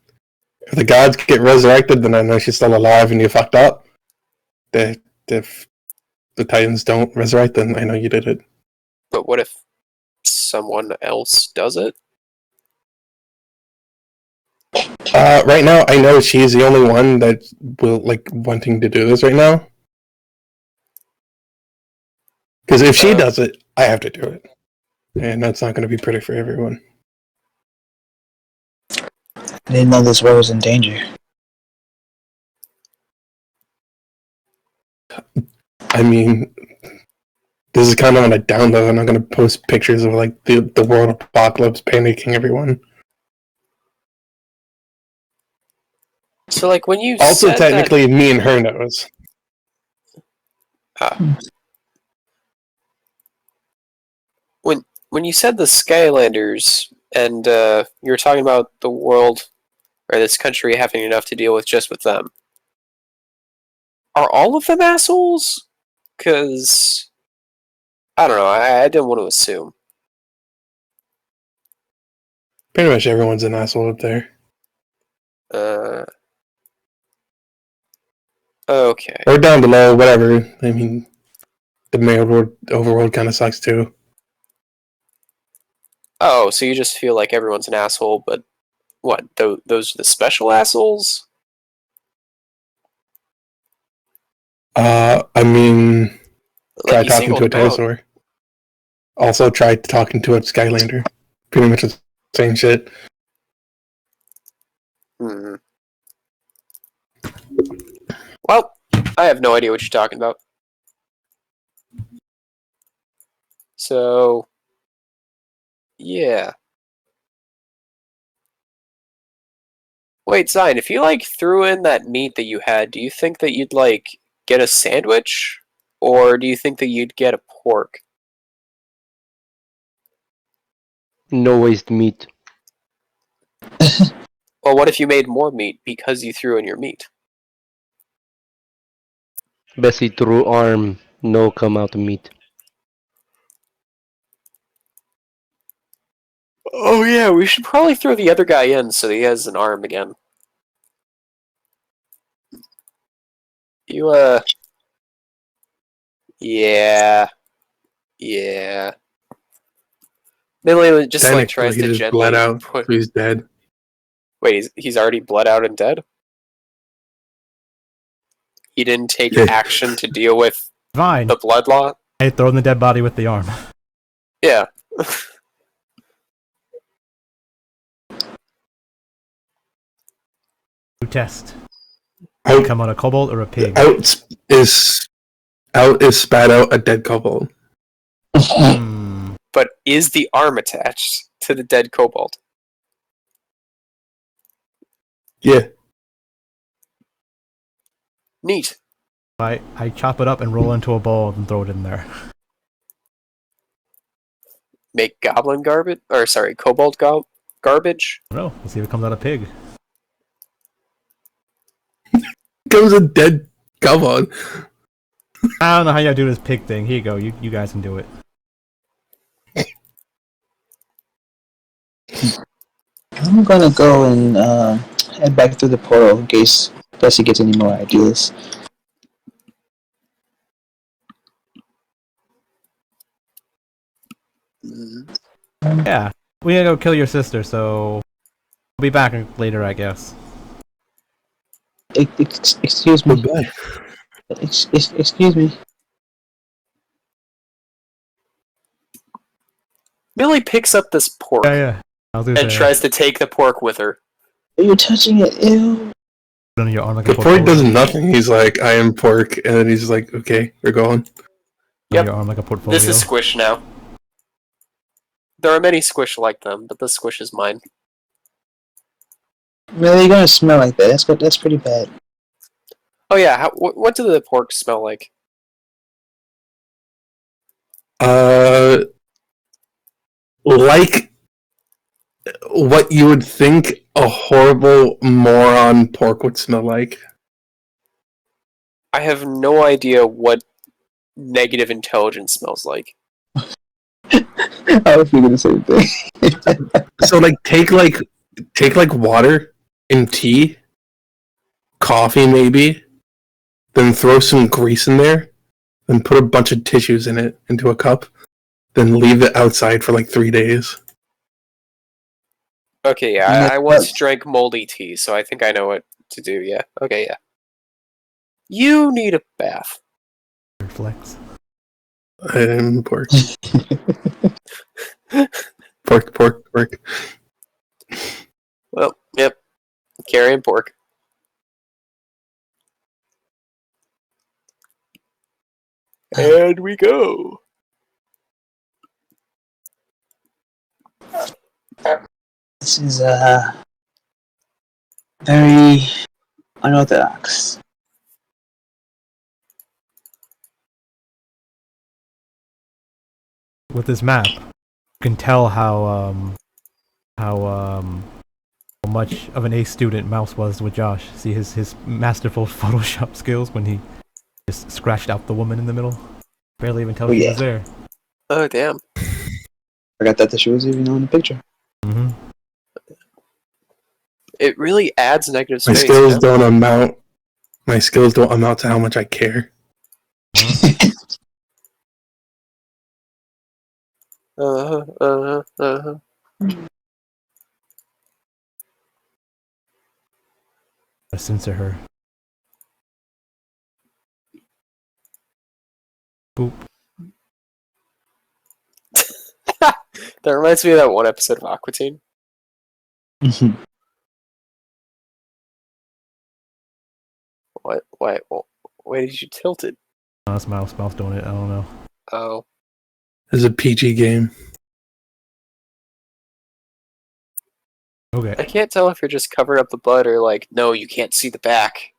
if the gods get resurrected, then I know she's still alive and you fucked up. If the Titans don't resurrect, then I know you did it. But what if someone else does it? Right now, I know she's the only one that will like wanting to do this right now. Because if she does it, I have to do it, and that's not going to be pretty for everyone. I didn't know this world was in danger. I mean, this is kind of on a down low. I'm not going to post pictures of like the world apocalypse panicking everyone. So, like, when you Also, said technically, me and her knows. When you said the Skylanders, and you were talking about the world or this country having enough to deal with just with them, are all of them assholes? Because I don't know. I didn't want to assume. Pretty much everyone's an asshole up there. Okay. Or down below, whatever. I mean, the mail world, overworld kind of sucks too. Oh, so you just feel like everyone's an asshole, but what? Those are the special assholes? I mean, try Like, you talking to a singled them out. dinosaur. Also, try talking to a Skylander. Pretty much the same shit. Hmm. Well, I have no idea what you're talking about. So, yeah. Wait, Zion, if you like threw in that meat that you had, do you think that you'd like get a sandwich, or do you think that you'd get a pork? No waste meat. Well, what if you made more meat because you threw in your meat? Bessie through arm. No come out meat. Oh yeah, we should probably throw the other guy in so he has an arm again. You, yeah. Yeah. Millie just like Technically, tries he to just bled gently out, put. so he's dead. Wait, he's already bled out and dead? He didn't take Yeah. action to deal with Fine. the blood loss? I throw in the dead body with the arm. Yeah. New test. Out, Come out a kobold or a pig? out is spat out a dead couple. Hmm. But is the arm attached to the dead kobold? Yeah. Neat. I chop it up and roll into a ball and throw it in there. Make goblin garbage? Or sorry, kobold garbage? I don't know. We'll see if it comes out a pig. Comes a dead couple. I don't know how you do this pig thing. Here you go. You guys can do it. I'm gonna go and head back through the portal in case Bessie gets any more ideas. Yeah. We gotta go kill your sister, so we'll be back later, I guess. Excuse me. Goodbye. Excuse me. Millie picks up this pork Yeah. I was gonna and say, tries to take the pork with her. Are you touching it? Ew. put it on your arm like The a pork portfolio. does nothing. He's like, I am pork, and then he's like, okay, you're going. On Yep. your arm like a portfolio. This is Squish now. There are many Squish like them, but this Squish is mine. Really, you're gonna smell like that? That's pretty bad. Oh yeah, what do the pork smell like? Like what you would think a horrible moron pork would smell like. I have no idea what negative intelligence smells like. I was thinking the same thing. So like take water and tea, coffee maybe, then throw some grease in there, then put a bunch of tissues in it into a cup, then leave it outside for like 3 days. Okay, yeah, I once drank moldy tea, so I think I know what to do, yeah. Okay, yeah. You need a bath. Flex. I'm pork. Pork. Well, yep. Carrying pork. And we go. This is very unorthodox. With this map, you can tell how much of an A student Mouse was with Josh. See his masterful Photoshop skills when he just scratched out the woman in the middle. Barely even tell Oh, she yeah. was there. Oh, damn. Forgot that she was even on the picture. Mm-hmm. It really adds negative My space. skills man. don't amount. My skills don't amount to how much I care. Uh-huh. Censor her. Boop. That reminds me of that one episode of Aqua Teen. What? Why did you tilt it? Oh, that's Mouse doing it. I don't know. Oh. It's a PG game. Okay. I can't tell if you're just covering up the blood or like, no, you can't see the back.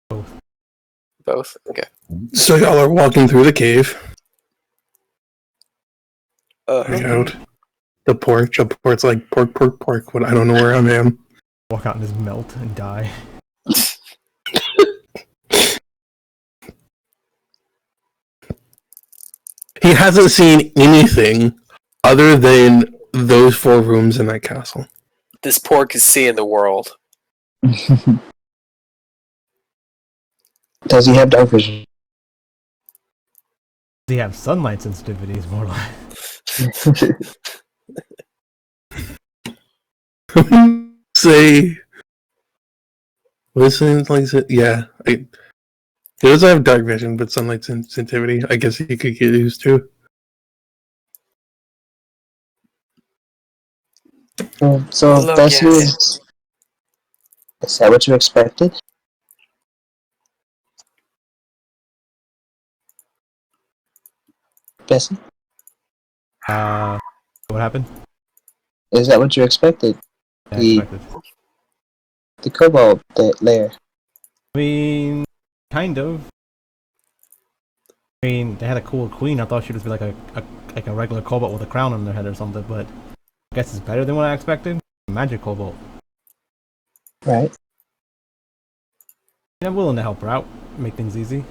Both. Both? Okay. So y'all are walking through the cave. Hang Uh, out. The porch. The porch like pork. What I don't know where I am. Walk out and just melt and die. He hasn't seen anything other than those 4 rooms in that castle. this pork is seeing the world. Does he have dark vision? Does he have sunlight sensitivity? Is more like. Say, listen, like, yeah. He doesn't have dark vision, but sunlight sensitivity. I guess he could get used to. So Look Bessie, at is that what you expected? Bessie, What happened? is that what you expected? I The expected. the cobalt layer. I mean, kind of. I mean, they had a cool queen. I thought she'd just be like a regular cobalt with a crown on their head or something, but I guess it's better than what I expected. Magic cobalt. Right. I'm willing to help her out, make things easy.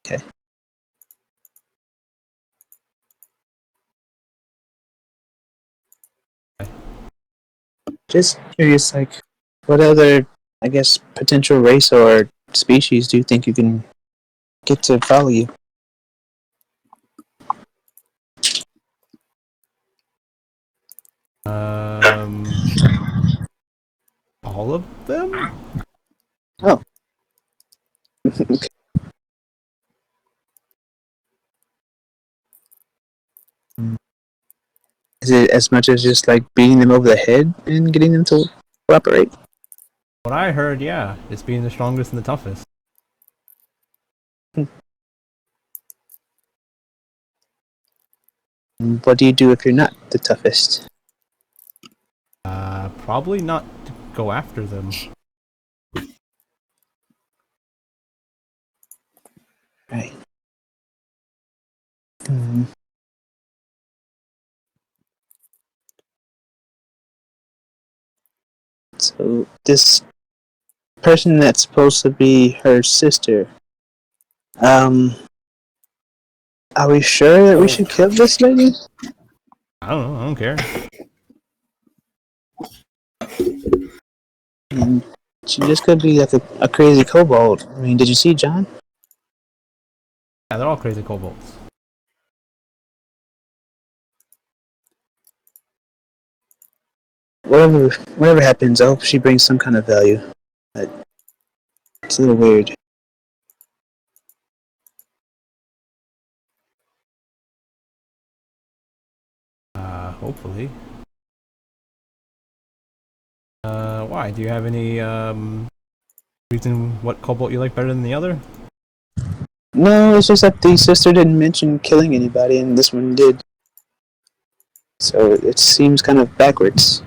Okay. Just curious, like, what other, I guess, potential race or species do you think you can get to follow you? All of them? Oh. Is it as much as just like beating them over the head and getting them to cooperate? What I heard, yeah, it's being the strongest and the toughest. And what do you do if you're not the toughest? Probably not to go after them. Right. Hmm. So this person that's supposed to be her sister, are we sure that we should kill this lady? I don't know, I don't care. She just could be like a crazy kobold. I mean, did you see John? Yeah, they're all crazy kobolds. Whatever happens, I hope she brings some kind of value. But it's a little weird. Hopefully. Why? Do you have any, reason what kobold you like better than the other? No, it's just that the sister didn't mention killing anybody, and this one did. So it seems kind of backwards.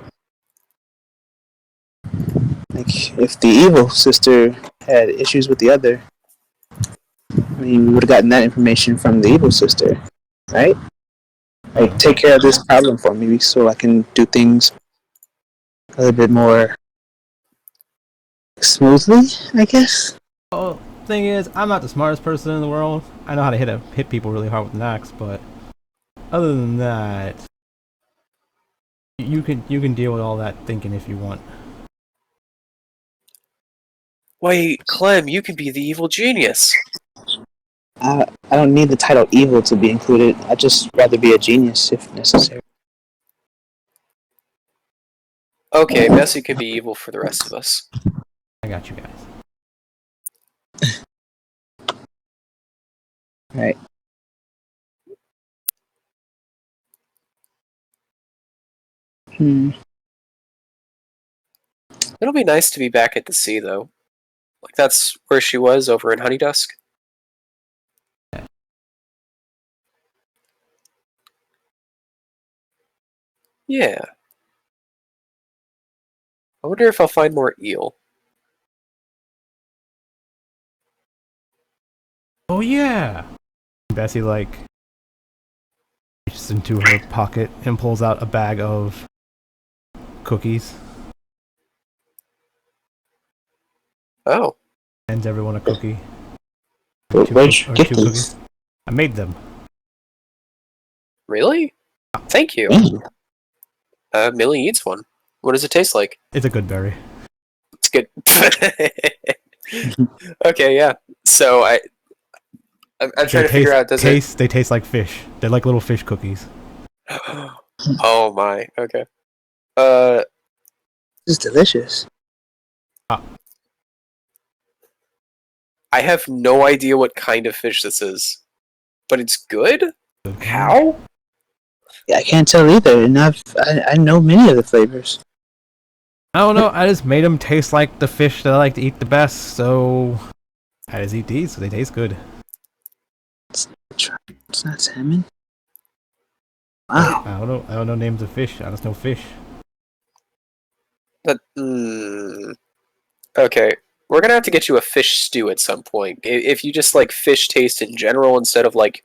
Like, if the evil sister had issues with the other, I mean, we would have gotten that information from the evil sister, right? Like, take care of this problem for me so I can do things a little bit more smoothly, I guess. Oh, thing is, I'm not the smartest person in the world. I know how to hit people really hard with an axe, but other than that, you can deal with all that thinking if you want. Wait, Clem, you can be the evil genius. I don't need the title evil to be included. I'd just rather be a genius if necessary. Okay, Bessie can be evil for the rest of us. I got you guys. Right. Hmm. It'll be nice to be back at the sea, though. Like, that's where she was over in Honeydusk. Yeah. I wonder if I'll find more eel. Oh yeah. Bessie like reaches into her pocket and pulls out a bag of cookies. Oh. Hands everyone a cookie. Where'd you get Two these? cookies. I made them. Really? Thank you. Millie eats one. What does it taste like? It's a good berry. It's good. Okay, yeah. So I'm trying to figure out. They taste like fish. They're like little fish cookies. Oh my. Okay. This is delicious. I have no idea what kind of fish this is, but it's good. Good. How? Yeah, I can't tell either, and I know many of the flavors. I don't know. I just made them taste like the fish that I like to eat the best. So I just eat these. So they taste good. It's not salmon. Wow. I don't know. I don't know names of fish. I just know fish. But okay, we're gonna have to get you a fish stew at some point. If you just like fish taste in general instead of like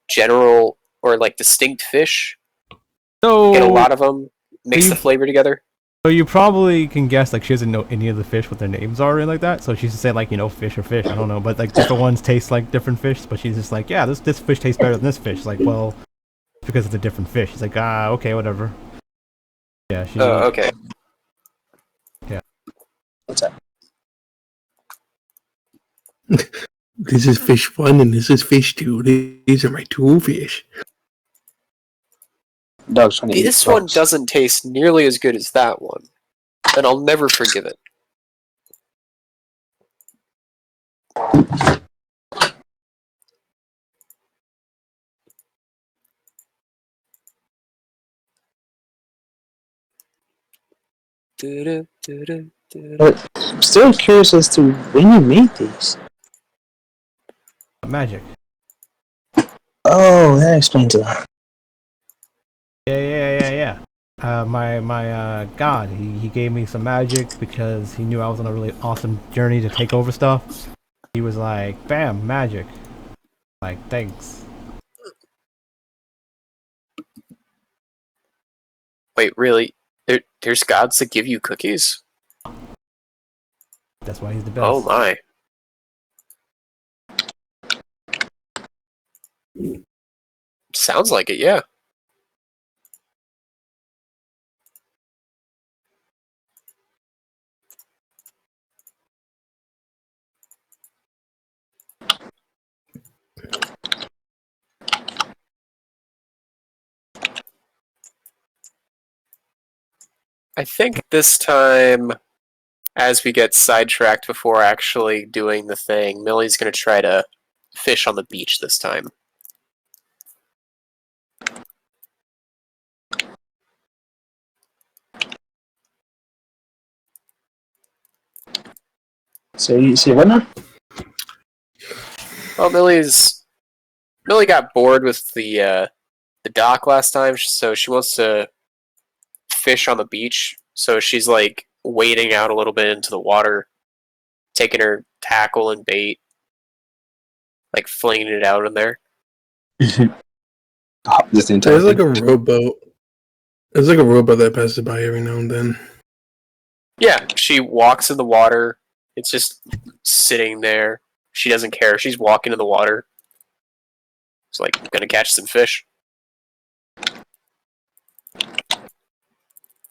general or like distinct fish, So get a lot of them, mix the flavor together. So you probably can guess like she doesn't know any of the fish what their names are or like that. So she's just say like fish or fish. I don't know, but like different ones taste like different fish. But she's just like yeah, this fish tastes better than this fish. It's like well, it's because it's a different fish. She's like okay, whatever. Yeah. Oh, okay. Yeah. What's up? This is fish 1 and this is fish 2. These are my 2 fish. Dog's trying to eat This one frogs. doesn't taste nearly as good as that one, and I'll never forgive it. But I'm still curious as to when you made these. Magic. Oh, that explains a lot. Yeah. My god, he gave me some magic because he knew I was on a really awesome journey to take over stuff. He was like, bam, magic. Like, thanks. Wait, really? There's gods that give you cookies? That's why he's the best. Oh my. Sounds like it, yeah. I think this time, as we get sidetracked before actually doing the thing, Millie's going to try to fish on the beach this time. So you see what now? Well, Millie got bored with the dock last time, so she wants to fish on the beach. So she's like wading out a little bit into the water, taking her tackle and bait, like flinging it out in there. Just the entire There's like thing. a rowboat. There's like a rowboat that passes by every now and then. Yeah, she walks in the water. It's just sitting there. She doesn't care. She's walking in the water. It's like gonna catch some fish.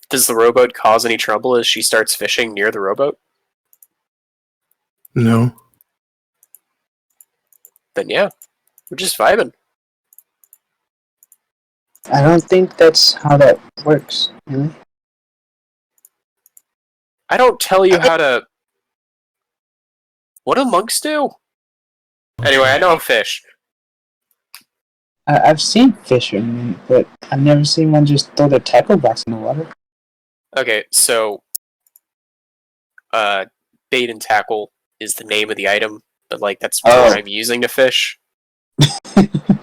Does the rowboat cause any trouble as she starts fishing near the rowboat? No. Then yeah, we're just vibing. I don't think that's how that works, really. I don't tell you how to... What do monks do? Anyway, I know fish. I've seen fishermen, but I've never seen one just throw their tackle box in the water. Okay, so... bait and tackle is the name of the item, but like that's what I'm using to fish.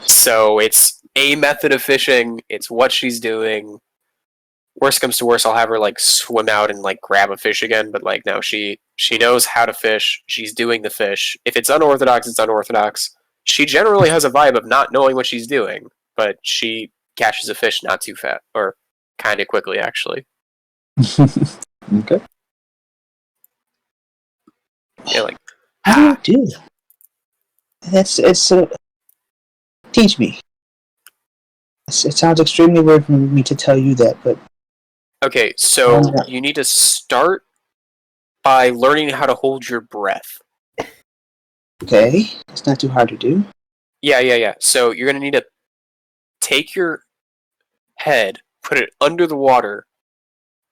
So it's a method of fishing, it's what she's doing. worst comes to worst, I'll have her like swim out and like grab a fish again. But like no, she knows how to fish. She's doing the fish. If it's unorthodox, it's unorthodox. She generally has a vibe of not knowing what she's doing, but she catches a fish not too fat or kind of quickly actually. Okay. Yeah, like How do you do that? It's so. Teach me. It sounds extremely weird for me to tell you that, but okay, so you need to start by learning how to hold your breath. okay, it's not too hard to do. Yeah. So you're gonna need to take your head, put it under the water,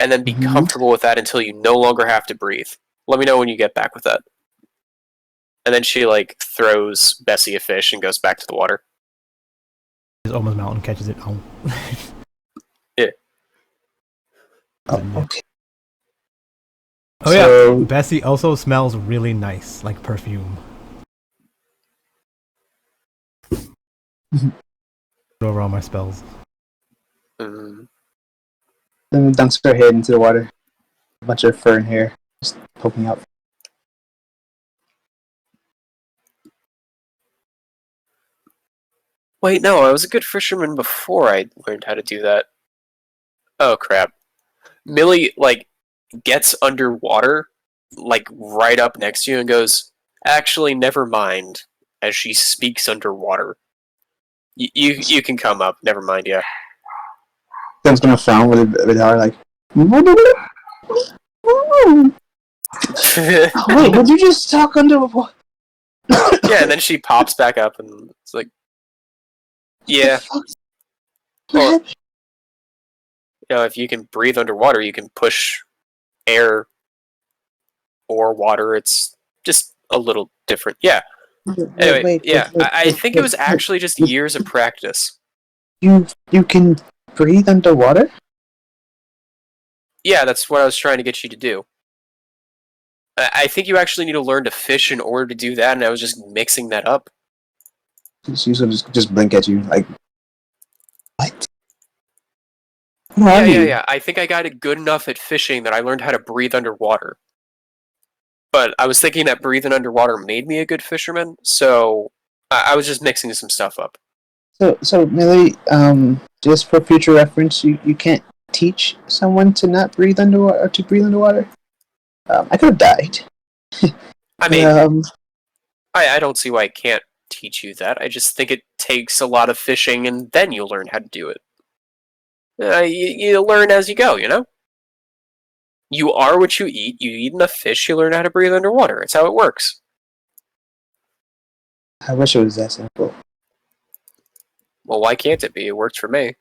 and then be comfortable with that until you no longer have to breathe. Let me know when you get back with that. And then she like throws Bessie a fish and goes back to the water. Just almost mountain catches it. Oh. Yeah. Oh, okay. Oh So- yeah, Bessie also smells really nice, like perfume. Go over all my spells. Mm. Then dunks her head into the water. A bunch of fur and hair just poking out. Wait, no, I was a good fisherman before I learned how to do that. Oh crap. Millie like gets underwater, like right up next to you and goes, "Actually, never mind," as she speaks underwater. You can come up, never mind, yeah. Dunks gonna frown with her like. Oh, wait, would you just talk underwater? Yeah, and then she pops back up and it's like, yeah. Well, you know, if you can breathe underwater, you can push air or water. It's just a little different. Yeah. Anyway, I think it was actually just years of practice. You can breathe underwater? Yeah, that's what I was trying to get you to do. I think you actually need to learn to fish in order to do that, and I was just mixing that up. She's gonna just blink at you like, what? Yeah. I think I got it good enough at fishing that I learned how to breathe underwater. But I was thinking that breathing underwater made me a good fisherman, so I was just mixing some stuff up. So Millie, just for future reference, you can't teach someone to not breathe underwater or to breathe underwater. I could have died. I mean, I don't see why I can't teach you that. I just think it takes a lot of fishing, and then you'll learn how to do it. You learn as you go, you know? You are what you eat. You eat enough fish, you learn how to breathe underwater. It's how it works. I wish it was that simple. Well, why can't it be? It worked for me.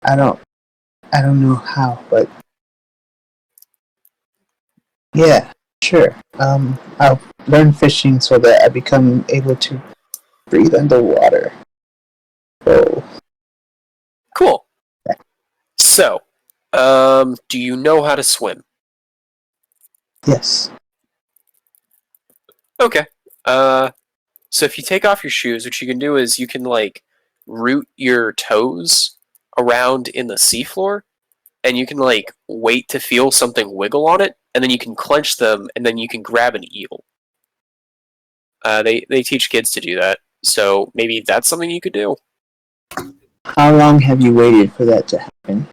I don't know how, but yeah, sure. I'll learn fishing so that I become able to breathe underwater. Oh, Cool. So, do you know how to swim? yes. Okay. So if you take off your shoes, what you can do is you can like root your toes around in the seafloor, and you can like wait to feel something wiggle on it, and then you can clench them, and then you can grab an eel. They teach kids to do that, so maybe that's something you could do. How long have you waited for that to happen?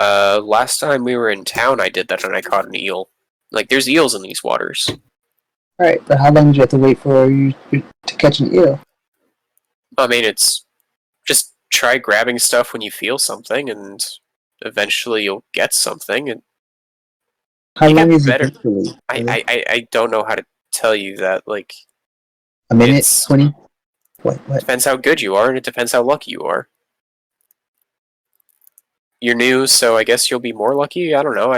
Last time we were in town, I did that, and I caught an eel. Like, there's eels in these waters. Alright, but how long did you have to wait for you to catch an eel? I mean, it's just try grabbing stuff when you feel something, and eventually you'll get something. And How you long get is it better. usually? I don't know how to tell you that. Like, A minute? it's- 20? What? depends how good you are, and it depends how lucky you are. You're new, so I guess you'll be more lucky. I don't know.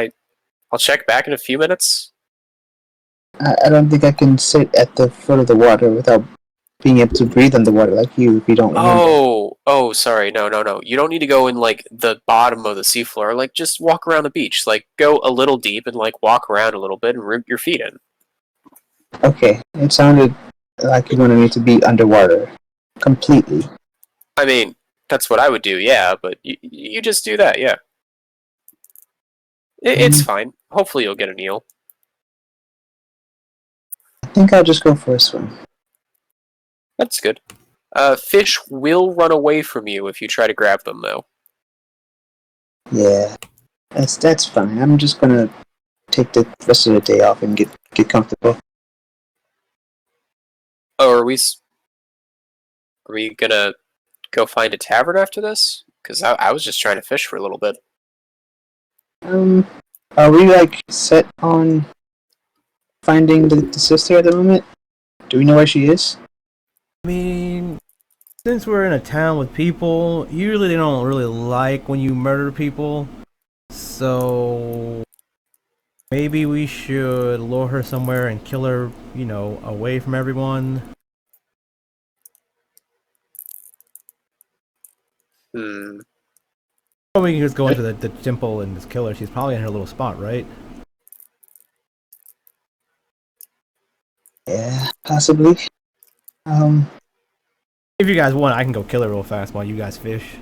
I'll check back in a few minutes. I don't think I can sit at the foot of the water without being able to breathe underwater like you if you don't remember. Oh, sorry. No. You don't need to go in like the bottom of the seafloor. Like, just walk around the beach. Like, go a little deep and like walk around a little bit and root your feet in. Okay, it sounded like you wanted me to be underwater. Completely. I mean, That's what I would do, yeah, but you just do that, yeah. It's fine. Hopefully you'll get an eel. I think I'll just go for a swim. That's good. Fish will run away from you if you try to grab them, though. Yeah, that's fine. I'm just gonna take the rest of the day off and get comfortable. Oh, are we gonna go find a tavern after this? Because I was just trying to fish for a little bit. Are we like set on finding the sister at the moment? Do we know where she is? I mean, since we're in a town with people, usually they don't really like when you murder people. So maybe we should lure her somewhere and kill her, away from everyone. Or we can just go into the temple and just kill her. She's probably in her little spot, right? Yeah, possibly. If you guys want, I can go kill her real fast while you guys fish.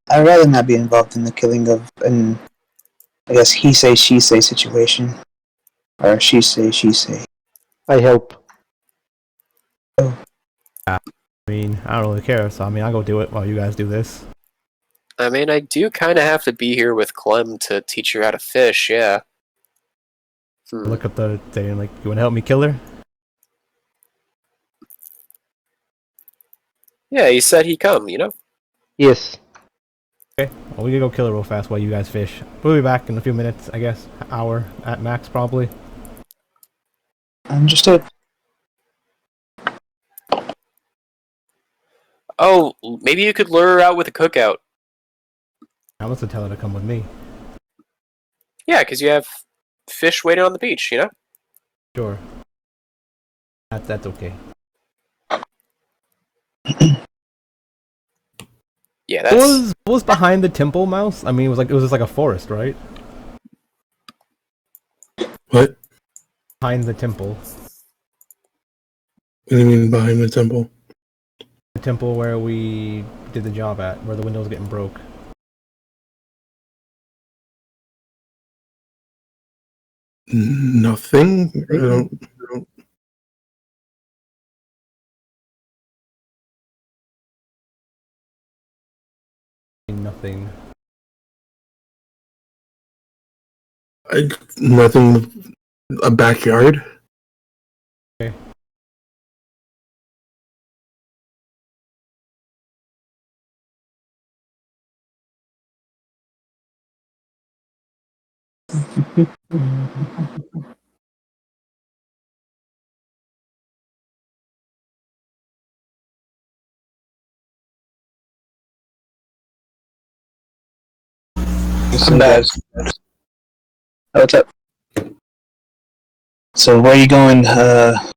I'd rather not be involved in the killing of an, I guess, he say, she say situation. Or she say, she say. I help. I mean, I don't really care, so I'll go do it while you guys do this. I mean, I do kind of have to be here with Clem to teach her how to fish, yeah. Look up the thing, like, you want to help me kill her? Yeah, he said he'd come, Yes. Okay, well, we can go kill her real fast while you guys fish. We'll be back in a few minutes, I guess. Hour at max, probably. Understood. Oh, maybe you could lure her out with a cookout. I must tell her to come with me. Yeah, because you have fish waiting on the beach, Sure. That's okay. Yeah, that's... What was behind the temple, Mouse? I mean, it was just like a forest, right? What? Behind the temple. What do you mean behind the temple? The temple where we did the job at, where the window was getting broke. Nothing? I don't... Nothing. Nothing. A backyard? Okay. I'm back. What's up? So where are you going? I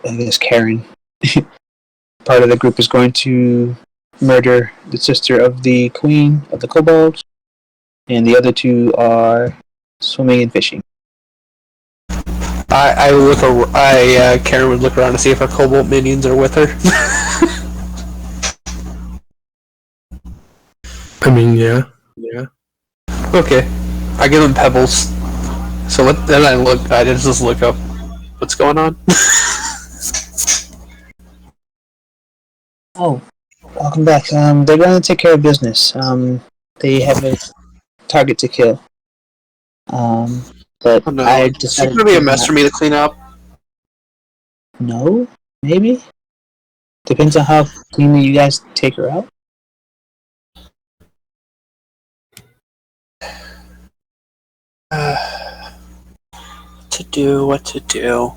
guess Karen. Part of the group is going to murder the sister of the queen of the kobolds, and the other two are swimming and fishing. Karen would look around to see if our cobalt minions are with her. I mean, yeah. Yeah. Okay. I give them pebbles. So then I just look up what's going on. Oh, welcome back. They're going to take care of business. They have a target to kill. But Oh no, I it's decided gonna be a mess for me to clean up. No, maybe. Depends on how cleanly you guys take her out. What to do?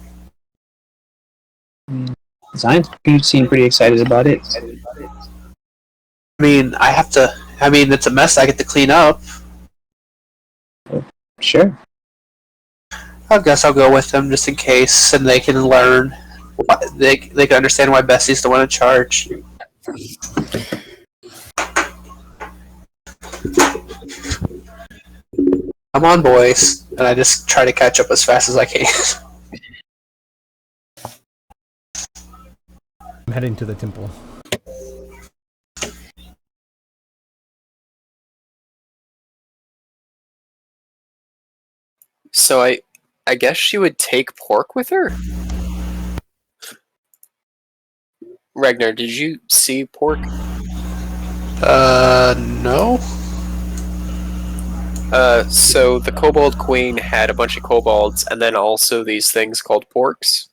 Zion seemed pretty excited about it. I mean, it's a mess I get to clean up. Sure. I guess I'll go with them just in case, and they can learn. They can understand why Bessie's the one in charge. Come on, boys. And I just try to catch up as fast as I can. I'm heading to the temple. So I guess she would take pork with her? Ragnar, did you see pork? No. So the Kobold Queen had a bunch of kobolds, and then also these things called porks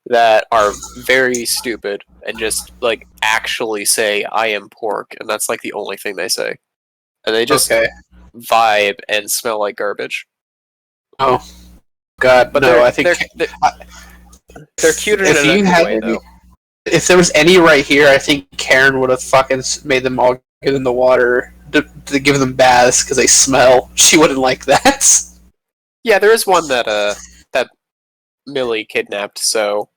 that are very stupid and just like actually say "I am pork," and that's like the only thing they say, and they just Okay. vibe and smell like garbage. Oh, God, But no. I think they're cute in if a you good had way, though. if there was any right here, I think Karen would have fucking made them all get in the water to give them baths because they smell. She wouldn't like that. Yeah, there is one that Millie kidnapped, so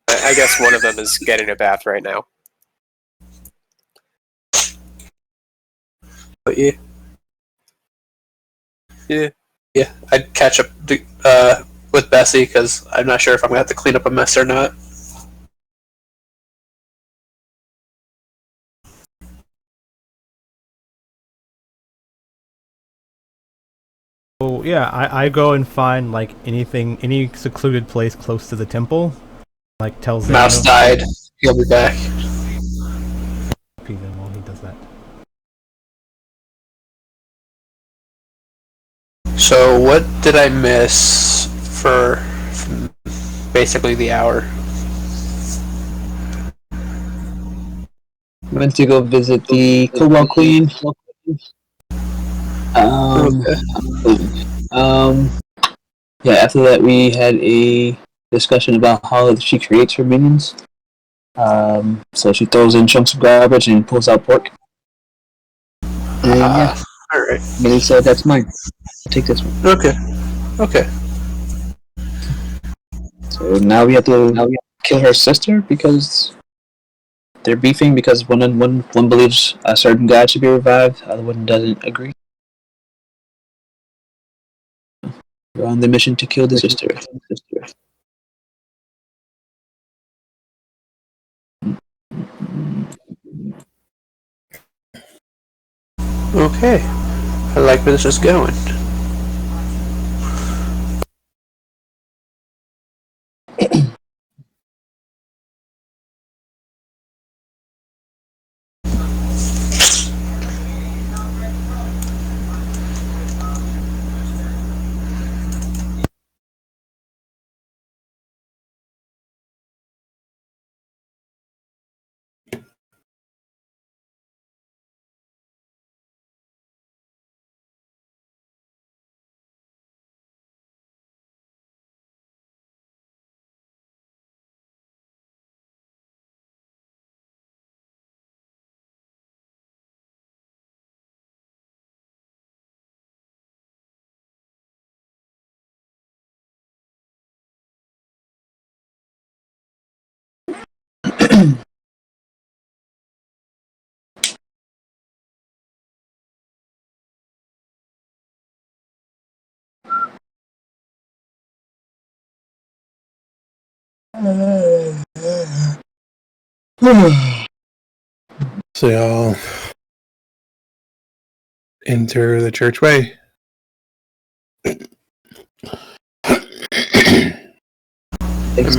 I guess one of them is getting a bath right now. But yeah. Yeah. Yeah, I'd catch up with Bessie because I'm not sure if I'm gonna have to clean up a mess or not. So yeah, I go and find like any secluded place close to the temple. Like tell Zeno. Mouse died. He'll be back. Then while he does that. So what did I miss for basically the hour? Went to go visit the Cobalt Queen. Um, yeah, after that we had a discussion about how she creates her minions. So she throws in chunks of garbage and pulls out pork. And yeah, Alright. Millie said that's mine. I'll take this one. Okay. So now we have to kill her sister because they're beefing because one believes a certain god should be revived, the other one doesn't agree. We're on the mission to kill the sister. Okay. I like where this is going. So y'all enter the churchway. Thanks,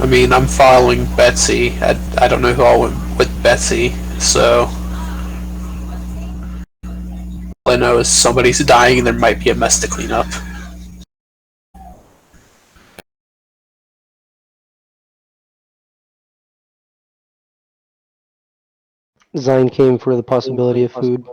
I mean, I'm following Betsy. I don't know who all went with Betsy, so all I know is somebody's dying and there might be a mess to clean up. Zine came for the possibility of food.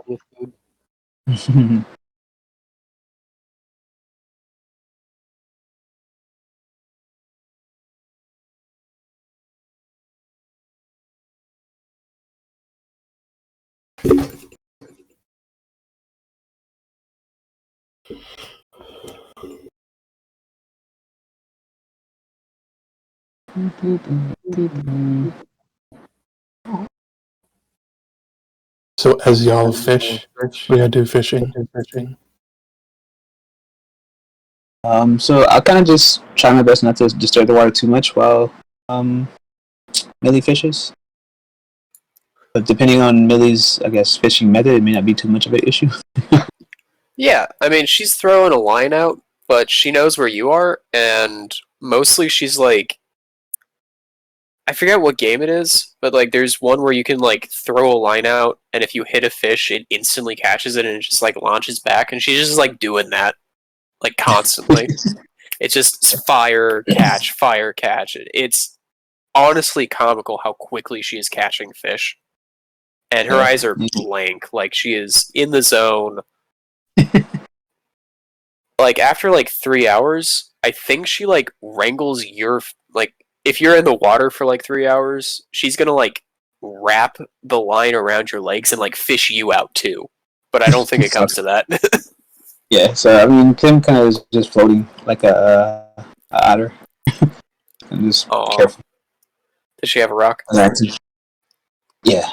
So as y'all fish, we gotta do fishing. So I'll kind of just try my best not to disturb the water too much while Millie fishes. But depending on Millie's, I guess, fishing method, it may not be too much of an issue. Yeah, I mean, she's throwing a line out, but she knows where you are, and mostly she's like, I forget what game it is, but like, there's one where you can like throw a line out, and if you hit a fish, it instantly catches it, and it just like launches back, and she's just like doing that like constantly. It's just fire catch, fire catch. It's honestly comical how quickly she is catching fish, and her eyes are blank, like she is in the zone. Like after like 3 hours, I think she like wrangles your like if you're in the water for like 3 hours, she's gonna like wrap the line around your legs and like fish you out too. But I don't think it comes to that. Yeah, so I mean, Kim kind of is just floating like a otter. I'm just careful. Does she have a rock? Yeah.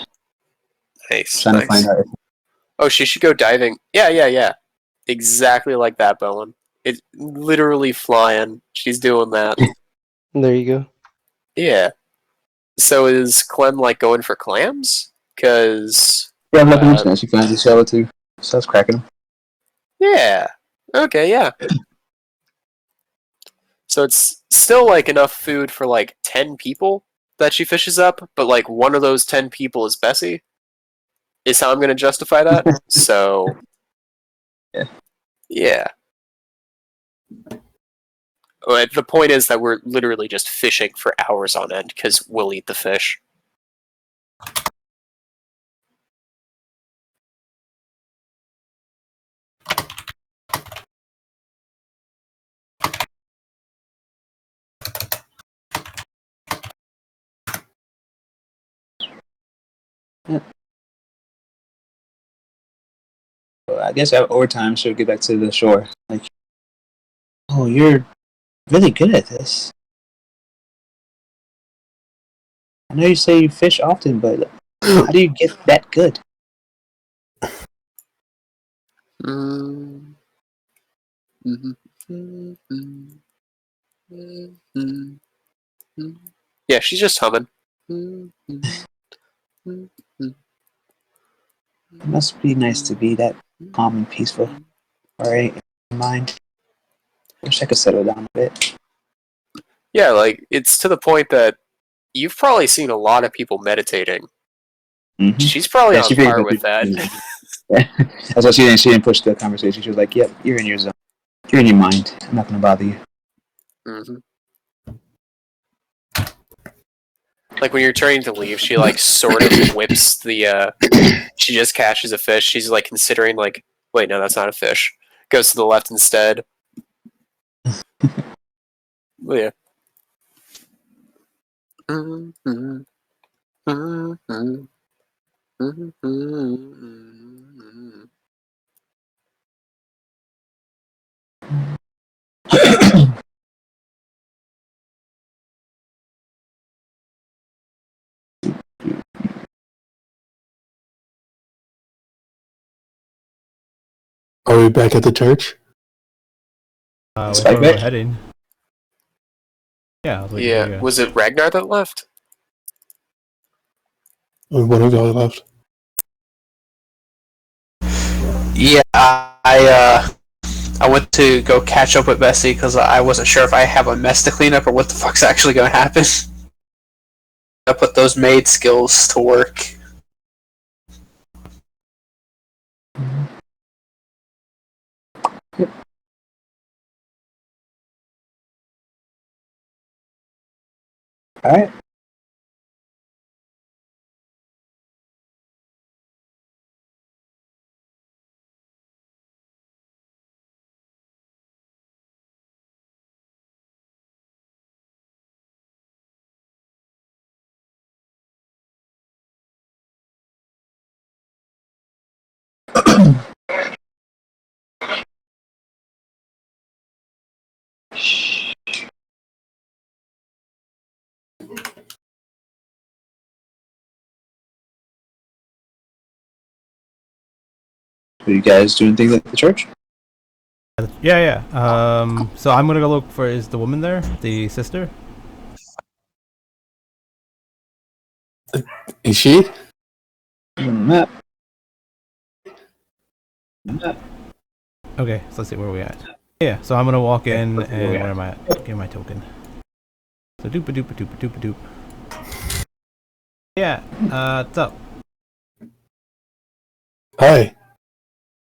Nice. Trying to find out. Oh, she should go diving. Yeah. Exactly like that, Bowen. It's literally flying. She's doing that. There you go. Yeah. So is Clem like going for clams? Cause Yeah, I'm looking at she finds a shell or two. Starts cracking them. yeah. Okay, yeah. So it's still like enough food for like 10 people that she fishes up, but like one of those 10 people is Bessie. Is how I'm gonna justify that. So yeah. But the point is that we're literally just fishing for hours on end because we'll eat the fish. Yeah. Well, I guess over time she'll get back to the shore. Like, oh, you're really good at this. I know you say you fish often, but how do you get that good? Yeah, she's just humming. It must be nice to be that calm and peaceful. Alright, mind. Wish I could settle down a bit. Yeah, like it's to the point that you've probably seen a lot of people meditating. Mm-hmm. She's probably on par with that. Yeah. That's why she didn't push the conversation. She was like, "Yep, you're in your zone. You're in your mind. I'm not gonna bother you." Mm-hmm. Like when you're turning to leave, she like sort of whips the. She just catches a fish. She's like considering like, wait, no, that's not a fish. Goes to the left instead. Well, yeah. Are we back at the church? That's where we're heading. Yeah. I was like, Yeah. Was it Ragnar that left? One of y'all left. Yeah, I went to go catch up with Bessie because I wasn't sure if I have a mess to clean up or what the fuck's actually going to happen. I put those maid skills to work. Alright. Are you guys doing things at the church? Yeah. So I'm gonna go look for. Is the woman there? The sister? Is she? Map. Map. Okay, so let's see where we at. Yeah, so I'm gonna walk in and where am I at? Get my token. So doop a doop a doop a doop a doop. Yeah, what's up? Hi.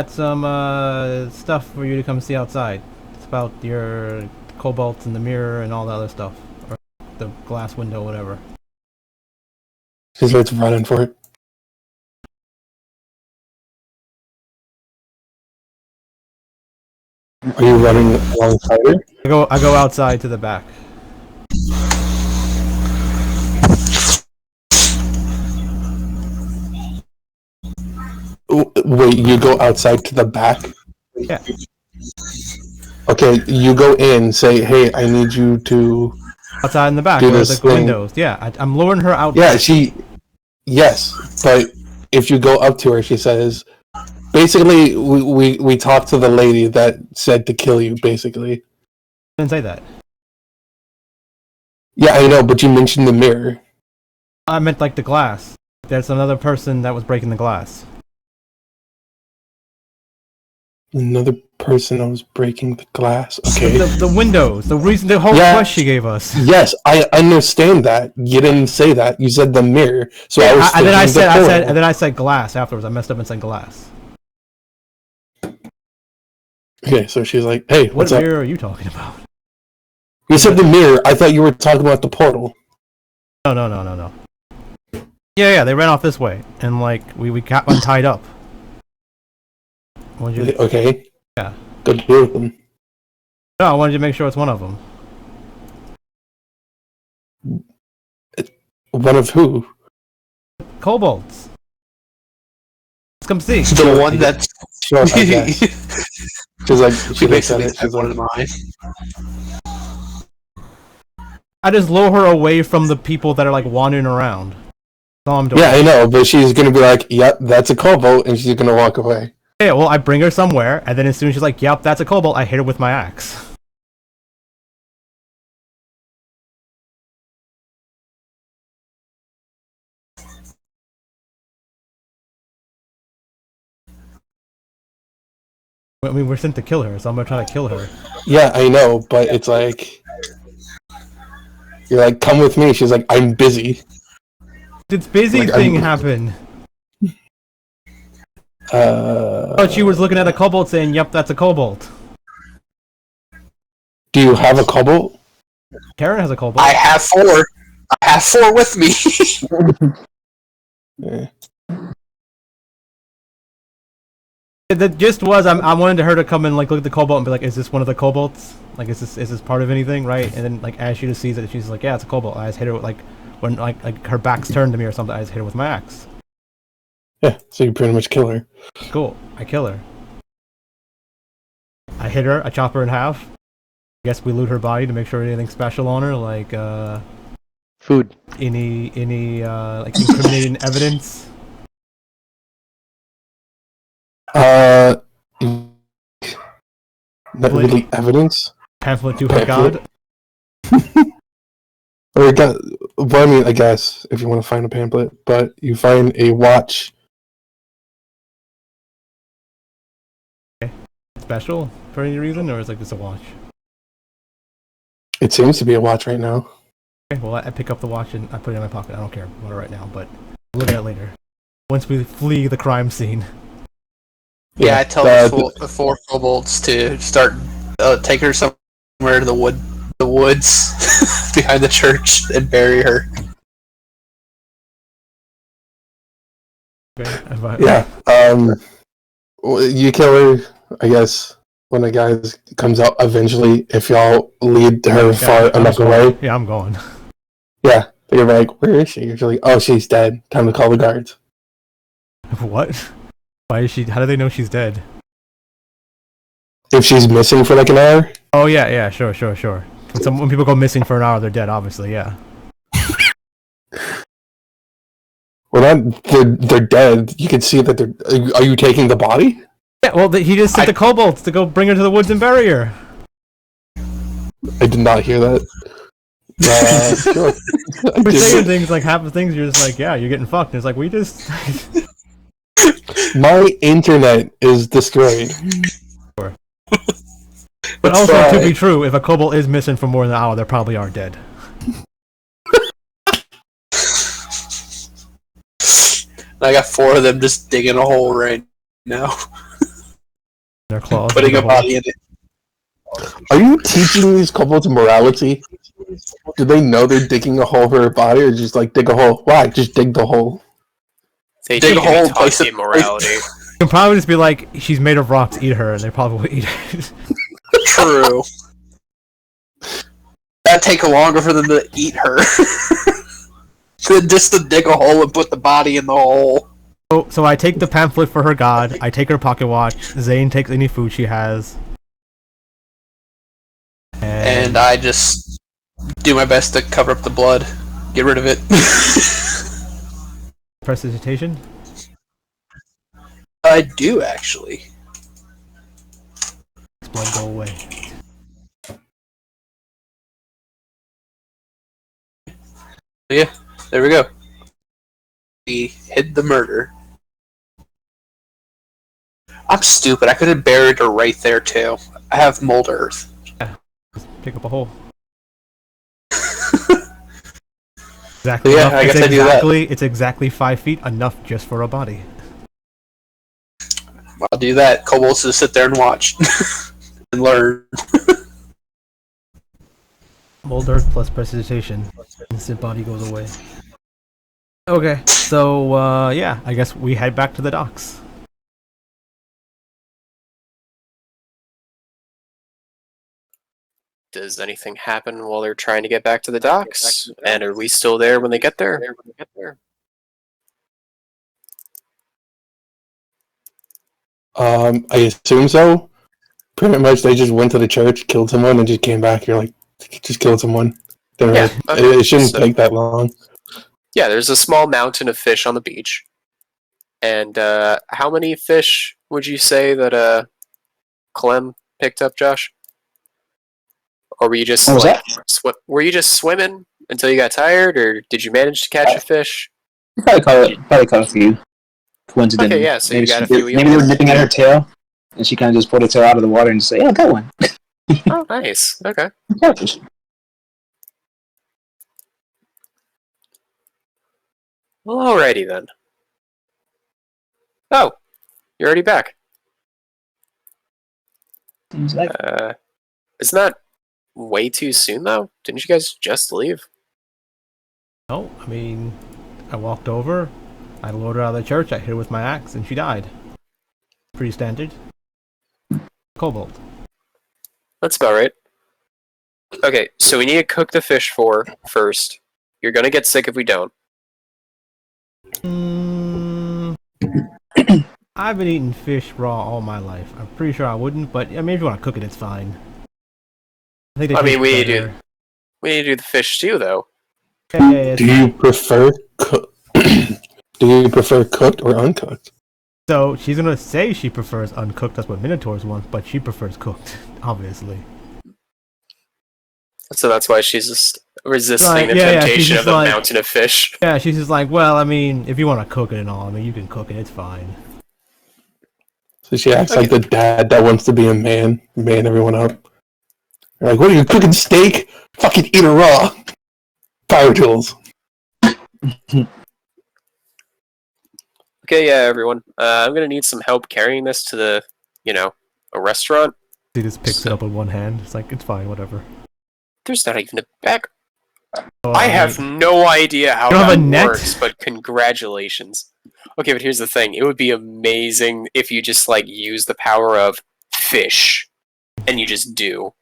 Got some stuff for you to come see outside. It's about your cobalt and the mirror and all the other stuff. Or the glass window, whatever. She starts running for it. Are you running alongside her? I go outside to the back. Wait, you go outside to the back? Yeah. Okay, you go in, say, hey, I need you to... Outside in the back, Do where this the thing. windows. Yeah, I'm luring her out. Yeah, yes, but if you go up to her, she says, basically, we talked to the lady that said to kill you, basically. I didn't say that. Yeah, I know, but you mentioned the mirror. I meant like the glass. There's another person that was breaking the glass. Another person that was breaking the glass. Okay. The windows. The whole quest she gave us. Yes, I understand that. You didn't say that. You said the mirror. So I was And then thinking I said glass afterwards. I messed up and said glass. Okay, so she's like, hey, What what's up? mirror are you talking about? You said the mirror. I thought you were talking about the portal. No. Yeah, they ran off this way, and like we got one tied up. Okay. Yeah. Good deal with them. No, I wanted to make sure it's one of them. One of who? Kobolds. Let's come see. The one that's Sure, I guess. She's like, she looks at basically it, said she's one like, of mine. I just lure her away from the people that are like wandering around. That's all I'm doing. yeah, I know, but she's gonna be like, yep, that's a cobalt, and she's gonna walk away. Yeah, well, I bring her somewhere, and then as soon as she's like, yep, that's a kobold, I hit her with my axe. I mean, we're sent to kill her, so I'm gonna try to kill her. Yeah, I know, but it's like, you're like, come with me. She's like, I'm busy. This busy Like, thing happened. Oh, she was looking at a kobold saying, yep, that's a kobold. Do you have a cobalt? Karen has a kobold. I have 4. I have 4 with me. Yeah. The gist was I wanted her to come and like look at the kobold and be like, is this one of the kobolds? Like, is this part of anything, right? And then like as she just sees it, she's like, yeah, it's a kobold. I just hit her with, like when like her back's turned to me or something. I just hit her with my axe. Yeah, so you pretty much kill her. Cool. I kill her. I hit her. I chop her in half. I guess we loot her body to make sure anything special on her, like Food. any like incriminating evidence. Not really evidence. Pamphlet to her god. Or you got, well, I mean, I guess if you want to find a pamphlet, but you find a watch. Special for any reason, or is it like just a watch? It seems to be a watch right now. Okay, well I pick up the watch and I put it in my pocket. I don't care about it right now, but I'll look at it later. Once we flee the crime scene. Yeah, I tell the 4 kobolds to start take her somewhere to the woods behind the church and bury her. Okay, Yeah. You kill her, I guess, when the guy comes out eventually, if y'all lead her far enough away. Yeah, I'm going. Yeah. They're like, where is she? You're like, oh, she's dead. Time to call the guards. What? Why is she? How do they know she's dead? If she's missing for like an hour? Oh yeah, sure. When people go missing for an hour, they're dead. Obviously, yeah. Well, they're dead. You can see that they're... Are you taking the body? Yeah, well, he just sent the kobolds to go bring her to the woods and bury her. I did not hear that. Sure. We're saying things like half the things you're just like, yeah, you're getting fucked. And it's like, we just... My internet is destroyed. Sure. But also, to be true, if a kobold is missing for more than an hour, they probably are dead. I got 4 of them just digging a hole right now. Their claws. Putting a body in it. Are you teaching these kobolds morality? Do they know they're digging a hole for a body, or just like dig a hole? Why? Just dig the hole. They Dig a hole, place taught it- immorality. You can probably just be like, she's made of rocks, eat her, and they probably will eat it. True. That'd take longer for them to eat her. Than just to dig a hole and put the body in the hole. So I take the pamphlet for her god, I take her pocket watch, Zane takes any food she has. And I just do my best to cover up the blood. Get rid of it. Prestidigitation? I do, actually. Blood go away. Yeah, there we go. We hid the murder. I'm stupid. I could have buried her right there, too. I have mold earth. Just pick up a hole. Exactly. Yeah, I guess I do that. It's exactly 5 feet, enough just for a body. I'll do that. Kobolds just sit there and watch. And learn. Mold earth plus prestidigitation. Instant body goes away. Okay, so yeah, I guess we head back to the docks. Does anything happen while they're trying to get back to the docks? And are we still there when they get there? I assume so. Pretty much, they just went to the church, killed someone, and just came back. You're like, just killed someone. Yeah, okay. It shouldn't take that long. Yeah, there's a small mountain of fish on the beach. And how many fish would you say that Clem picked up, Josh? Or were you just were you just swimming until you got tired, or did you manage to catch a fish? Probably caught a few. Coincidentally. Okay, yeah, so maybe you got a she few did- Maybe they were nipping at her tail, and she kind of just pulled her tail out of the water and just said, "Yeah, I got one." Oh, nice. Okay. Catfish. Well, alrighty then. Oh, you're already back. Seems like Isn't that way too soon, though? Didn't you guys just leave? No, I mean, I walked over, I lured her out of the church, I hit her with my axe, and she died. Pretty standard. Kobold. That's about right. Okay, so we need to cook the fish first. You're gonna get sick if we don't. I've been eating fish raw all my life. I'm pretty sure I wouldn't, but I mean, if you want to cook it, it's fine. I think I mean, we need better. to do the fish stew, though. Yeah, Do you prefer Do you prefer cooked or uncooked? so she's gonna say she prefers uncooked. That's what Minotaurs want, but she prefers cooked, obviously. So that's why she's just resisting Right, the yeah, she's temptation just of the like- mountain of fish. Yeah, she's just like, well, I mean, if you want to cook it and all, I mean, you can cook it. It's fine. So she acts like the dad that wants to be a man everyone up. They're like, what are you cooking steak? Fucking eat it raw. Power tools. Okay, yeah, everyone. I'm gonna need some help carrying this to the, a restaurant. She just picks it up with one hand. It's like, it's fine, whatever. There's not even a back. Oh, I have no idea how You don't have that a net? works, but congratulations. Okay, but here's the thing. It would be amazing if you just, use the power of fish. And you just do.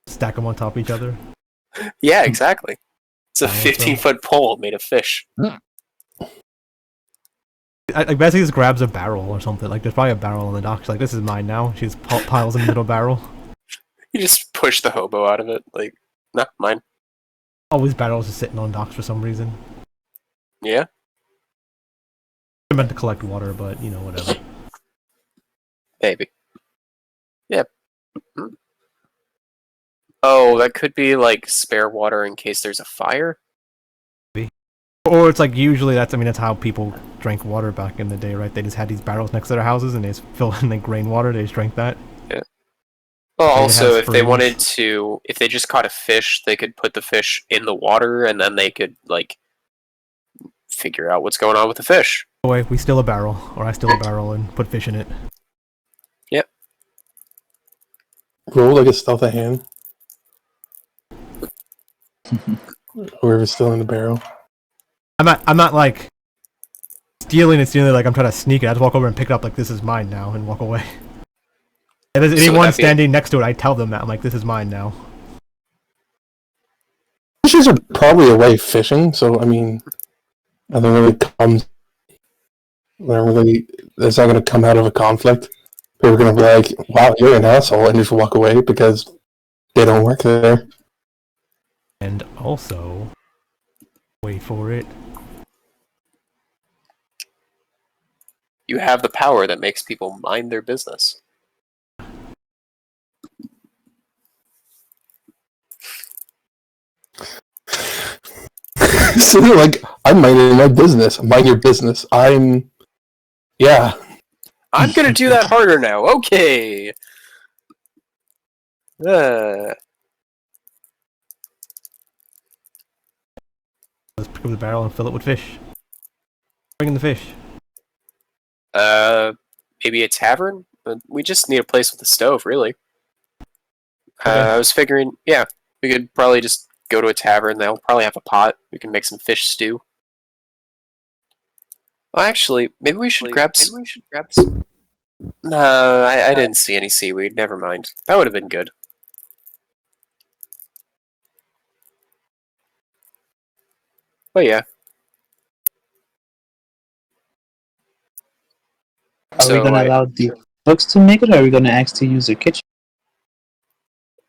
stack them on top of each other. Yeah, exactly. It's a Wow, 15-foot pole made of fish. I basically just grabs a barrel or something. Like, there's probably a barrel on the dock. She's like, this is mine now. She just piles in the middle barrel. You just push the hobo out of it. Nah, mine. Always barrels just sitting on docks for some reason. Yeah? I meant to collect water, but, whatever. Maybe. Oh, that could be like spare water in case there's a fire. Or it's like usually that's how people drank water back in the day, right? They just had these barrels next to their houses and they just fill in like rainwater. They just drank that. Yeah. Well, Like, it also, has if they springs. wanted to, if they just caught a fish, they could put the fish in the water, and then they could like figure out what's going on with the fish. Oh, wait, we steal a barrel, or I steal a barrel and put fish in it. Yep. Roll like a stealth a hand. Whoever's still in the barrel. I'm not like stealing like I'm trying to sneak it. I just walk over and pick it up like this is mine now and walk away. If there's anyone standing next to it, I tell them that. I'm like, this is mine now. Fishes are probably away fishing, so I mean, I don't really comes. It's not going to come out of a conflict. People are going to be like, "Wow, you're an asshole," and just walk away because they don't work there. And also, wait for it. You have the power that makes people mind their business. So like, I'm minding my business. Mind your business. Yeah. I'm gonna do that harder now. Okay. Let's pick up the barrel and fill it with fish. Bring in the fish. Maybe a tavern? We just need a place with a stove, really. Okay. I was figuring, yeah, we could probably just go to a tavern. They'll probably have a pot. We can make some fish stew. Well, actually, maybe we should grab some. No, I didn't see any seaweed. Never mind. That would have been good. But yeah. Are we going to allow the books to make it, or are we going to ask to use their kitchen?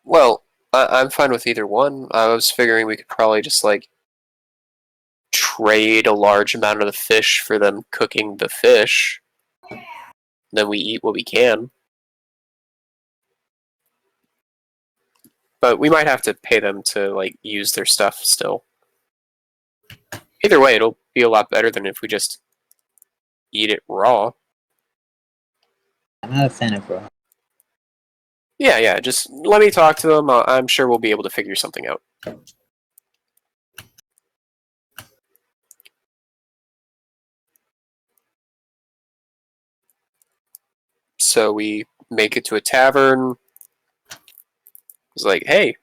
Well, I'm fine with either one. I was figuring we could probably just, like, trade a large amount of the fish for them cooking the fish. Then we eat what we can. But we might have to pay them to, like, use their stuff still. Either way, it'll be a lot better than if we just eat it raw. I'm not a fan of raw. Yeah, just let me talk to them. I'm sure we'll be able to figure something out. So we make it to a tavern. It's like, hey,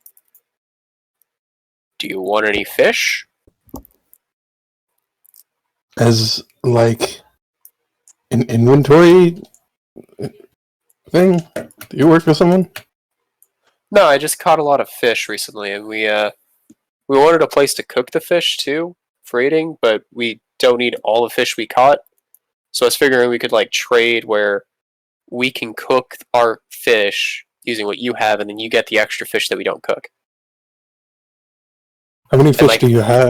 do you want any fish? As like an inventory thing? Do you work for someone? No, I just caught a lot of fish recently, and we wanted a place to cook the fish too for eating, but we don't need all the fish we caught. So I was figuring we could like trade where we can cook our fish using what you have, and then you get the extra fish that we don't cook. How many fish like- do you have?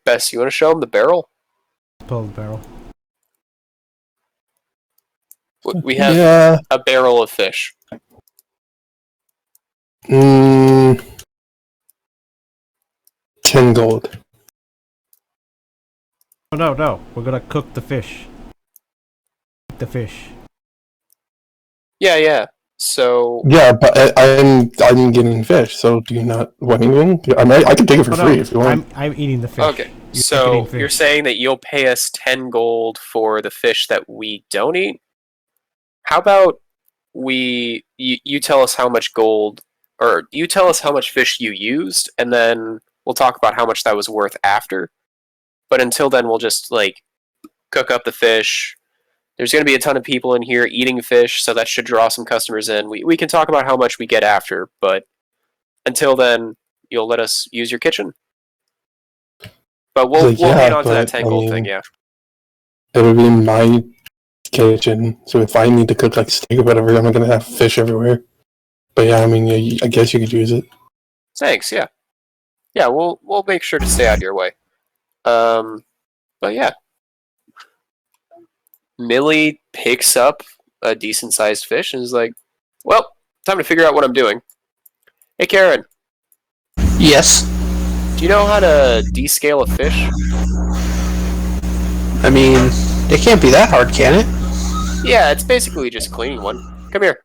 Bess, you want to show them the barrel? Pull the barrel. We have Yeah. a barrel of fish. 10 gold. Oh no, we're gonna cook the fish. The fish. Yeah. So Yeah, but I'm getting fish, so do you not want anything? I can take it for free if you want. I'm eating the fish. okay, You're so getting fish. you're saying that you'll pay us 10 gold for the fish that we don't eat? How about you tell us how much gold, or you tell us how much fish you used, and then we'll talk about how much that was worth after. But until then, we'll just like cook up the fish. There's going to be a ton of people in here eating fish, so that should draw some customers in. We can talk about how much we get after, but until then, you'll let us use your kitchen. But we'll hang on to that 10 gold thing, yeah. It'll be my kitchen, so if I need to cook like steak or whatever, I'm not gonna have fish everywhere. But yeah, I mean, yeah, I guess you could use it. Thanks, yeah. Yeah, we'll make sure to stay out of your way. But yeah. Millie picks up a decent-sized fish and is like, well, time to figure out what I'm doing. Hey, Karen, Yes. do you know how to descale a fish? I mean, it can't be that hard, can it? Yeah, it's basically just cleaning one. Come here.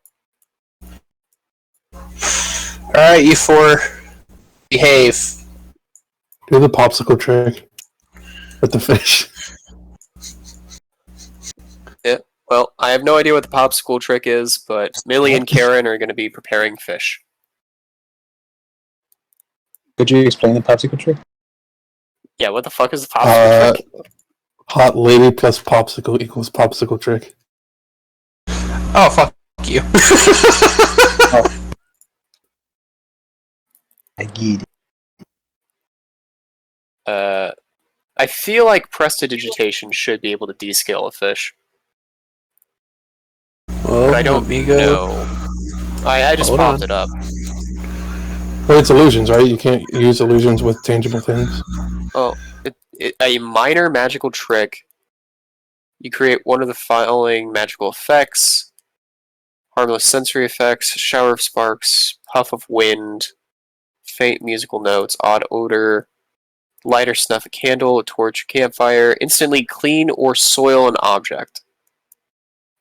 Alright, you four. Behave. Do the popsicle trick with the fish. Yeah. Well, I have no idea what the popsicle trick is, but Millie and Karen are going to be preparing fish. Could you explain the popsicle trick? Yeah, what the fuck is the popsicle trick? Hot lady plus popsicle equals popsicle trick. Oh, fuck you. I get it. I feel like prestidigitation should be able to descale a fish. Well, But I don't let me go. know. I just Hold popped on. it up. Well, it's illusions, right? You can't use illusions with tangible things. Oh, a minor magical trick. You create one of the following magical effects. Harmless sensory effects, shower of sparks, puff of wind, faint musical notes, odd odor, light or snuff a candle, a torch, a campfire, instantly clean or soil an object.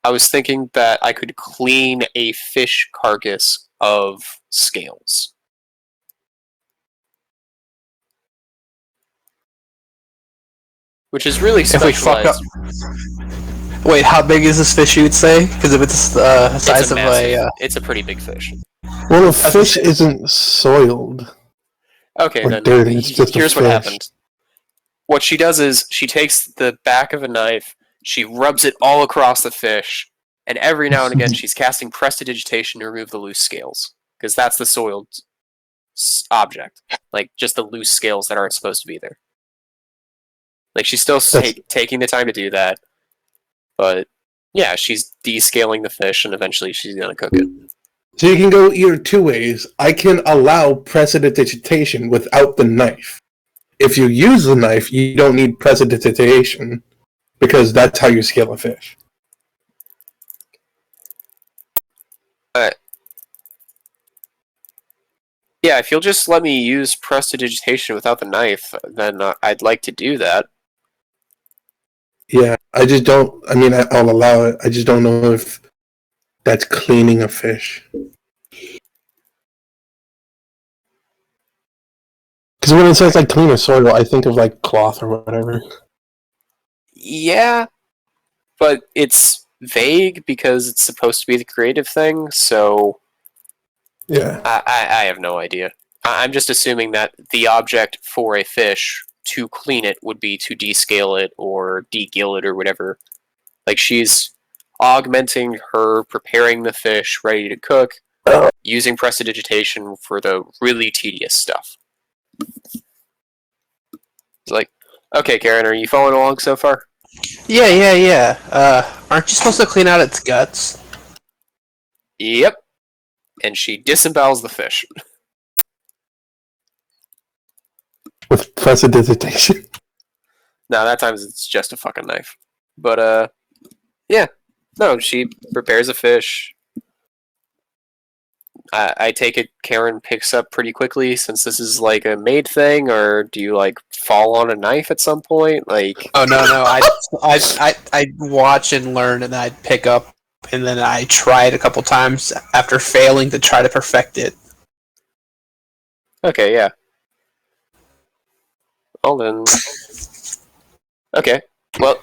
I was thinking that I could clean a fish carcass of scales. Which is really If we fuck up. specialized. Wait, how big is this fish, you would say? Because if it's the size of a. It's a pretty big fish. Well, a fish isn't soiled. Okay, Or then dirty, it's just a here's what fish. happened. What she does is she takes the back of a knife, she rubs it all across the fish, and every now and again she's casting prestidigitation to remove the loose scales, because that's the soiled object, like just the loose scales that aren't supposed to be there. Like she's still taking the time to do that, but yeah, she's descaling the fish, and eventually she's gonna cook it. So you can go either two ways. I can allow prestidigitation without the knife. If you use the knife, you don't need prestidigitation because that's how you scale a fish. Yeah, if you'll just let me use prestidigitation without the knife, then I'd like to do that. Yeah, I just don't. I mean, I'll allow it. I just don't know if that's cleaning a fish. Because when it says like clean or soil, I think of like cloth or whatever. Yeah, but it's vague because it's supposed to be the creative thing, so Yeah. I have no idea. I'm just assuming that the object for a fish to clean it would be to descale it or degill it or whatever. Like she's augmenting her preparing the fish ready to cook, using prestidigitation for the really tedious stuff. It's like, okay, Karen, are you following along so far? Yeah. Aren't you supposed to clean out its guts? Yep. And she disembowels the fish. With prestidigitation. No, that time it's just a fucking knife. But, yeah. No, she prepares a fish. I take it Karen picks up pretty quickly since this is like a made thing, or do you like fall on a knife at some point? Like, Oh no, I watch and learn, and then I'd pick up, and then I try it a couple times after failing to try to perfect it. okay, yeah. Well then, okay. Well,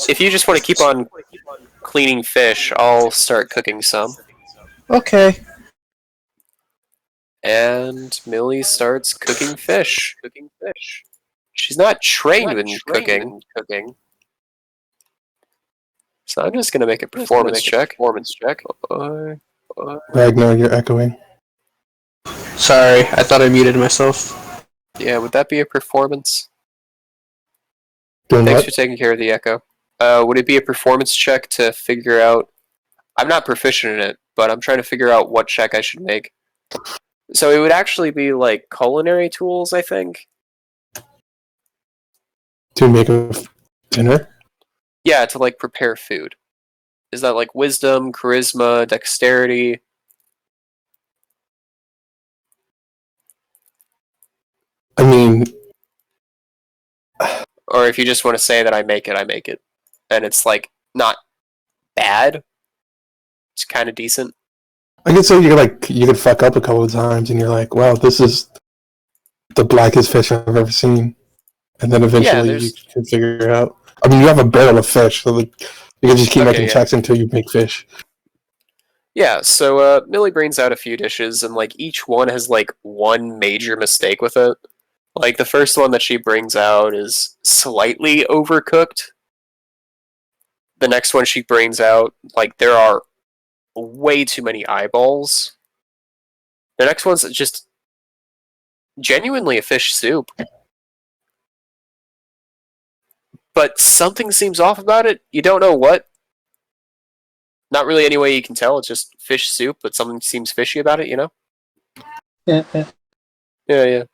if you just want to keep on cleaning fish, I'll start cooking some. Okay. And Millie starts cooking fish. She's not trained in cooking. So I'm just gonna make a performance check. Ragnar, you're echoing. Sorry, I thought I muted myself. Yeah, would that be a performance? Doing Thanks what? for taking care of the echo. Would it be a performance check to figure out... I'm not proficient in it, but I'm trying to figure out what check I should make. So it would actually be like culinary tools, I think. To make a dinner? Yeah, to like prepare food. Is that like wisdom, charisma, dexterity? I mean, Or if you just want to say that I make it, I make it. And it's like not bad. It's kind of decent. I could say you could fuck up a couple of times, and you're like, wow, this is the blackest fish I've ever seen. And then eventually you can figure it out. I mean, you have a barrel of fish, so like you can just keep making checks until you make fish. Yeah, so Millie brings out a few dishes, and like each one has like one major mistake with it. Like the first one that she brings out is slightly overcooked. The next one she brings out, like there are way too many eyeballs. The next one's just genuinely a fish soup. But something seems off about it. You don't know what. Not really any way you can tell. It's just fish soup, but something seems fishy about it, you know? Yeah. Yeah.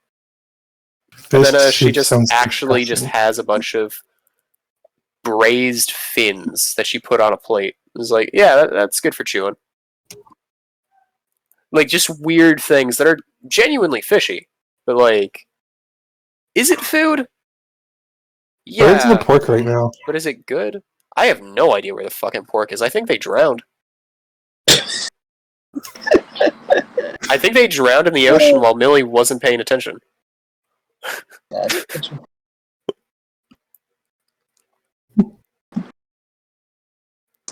And then she just actually disgusting. just has a bunch of braised fins that she put on a plate. It's like, yeah, that's good for chewing. Like, just weird things that are genuinely fishy. But, like, is it food? Where's the Yeah. pork right now? But is it good? I have no idea where the fucking pork is. I think they drowned. I think they drowned in the ocean while Millie wasn't paying attention.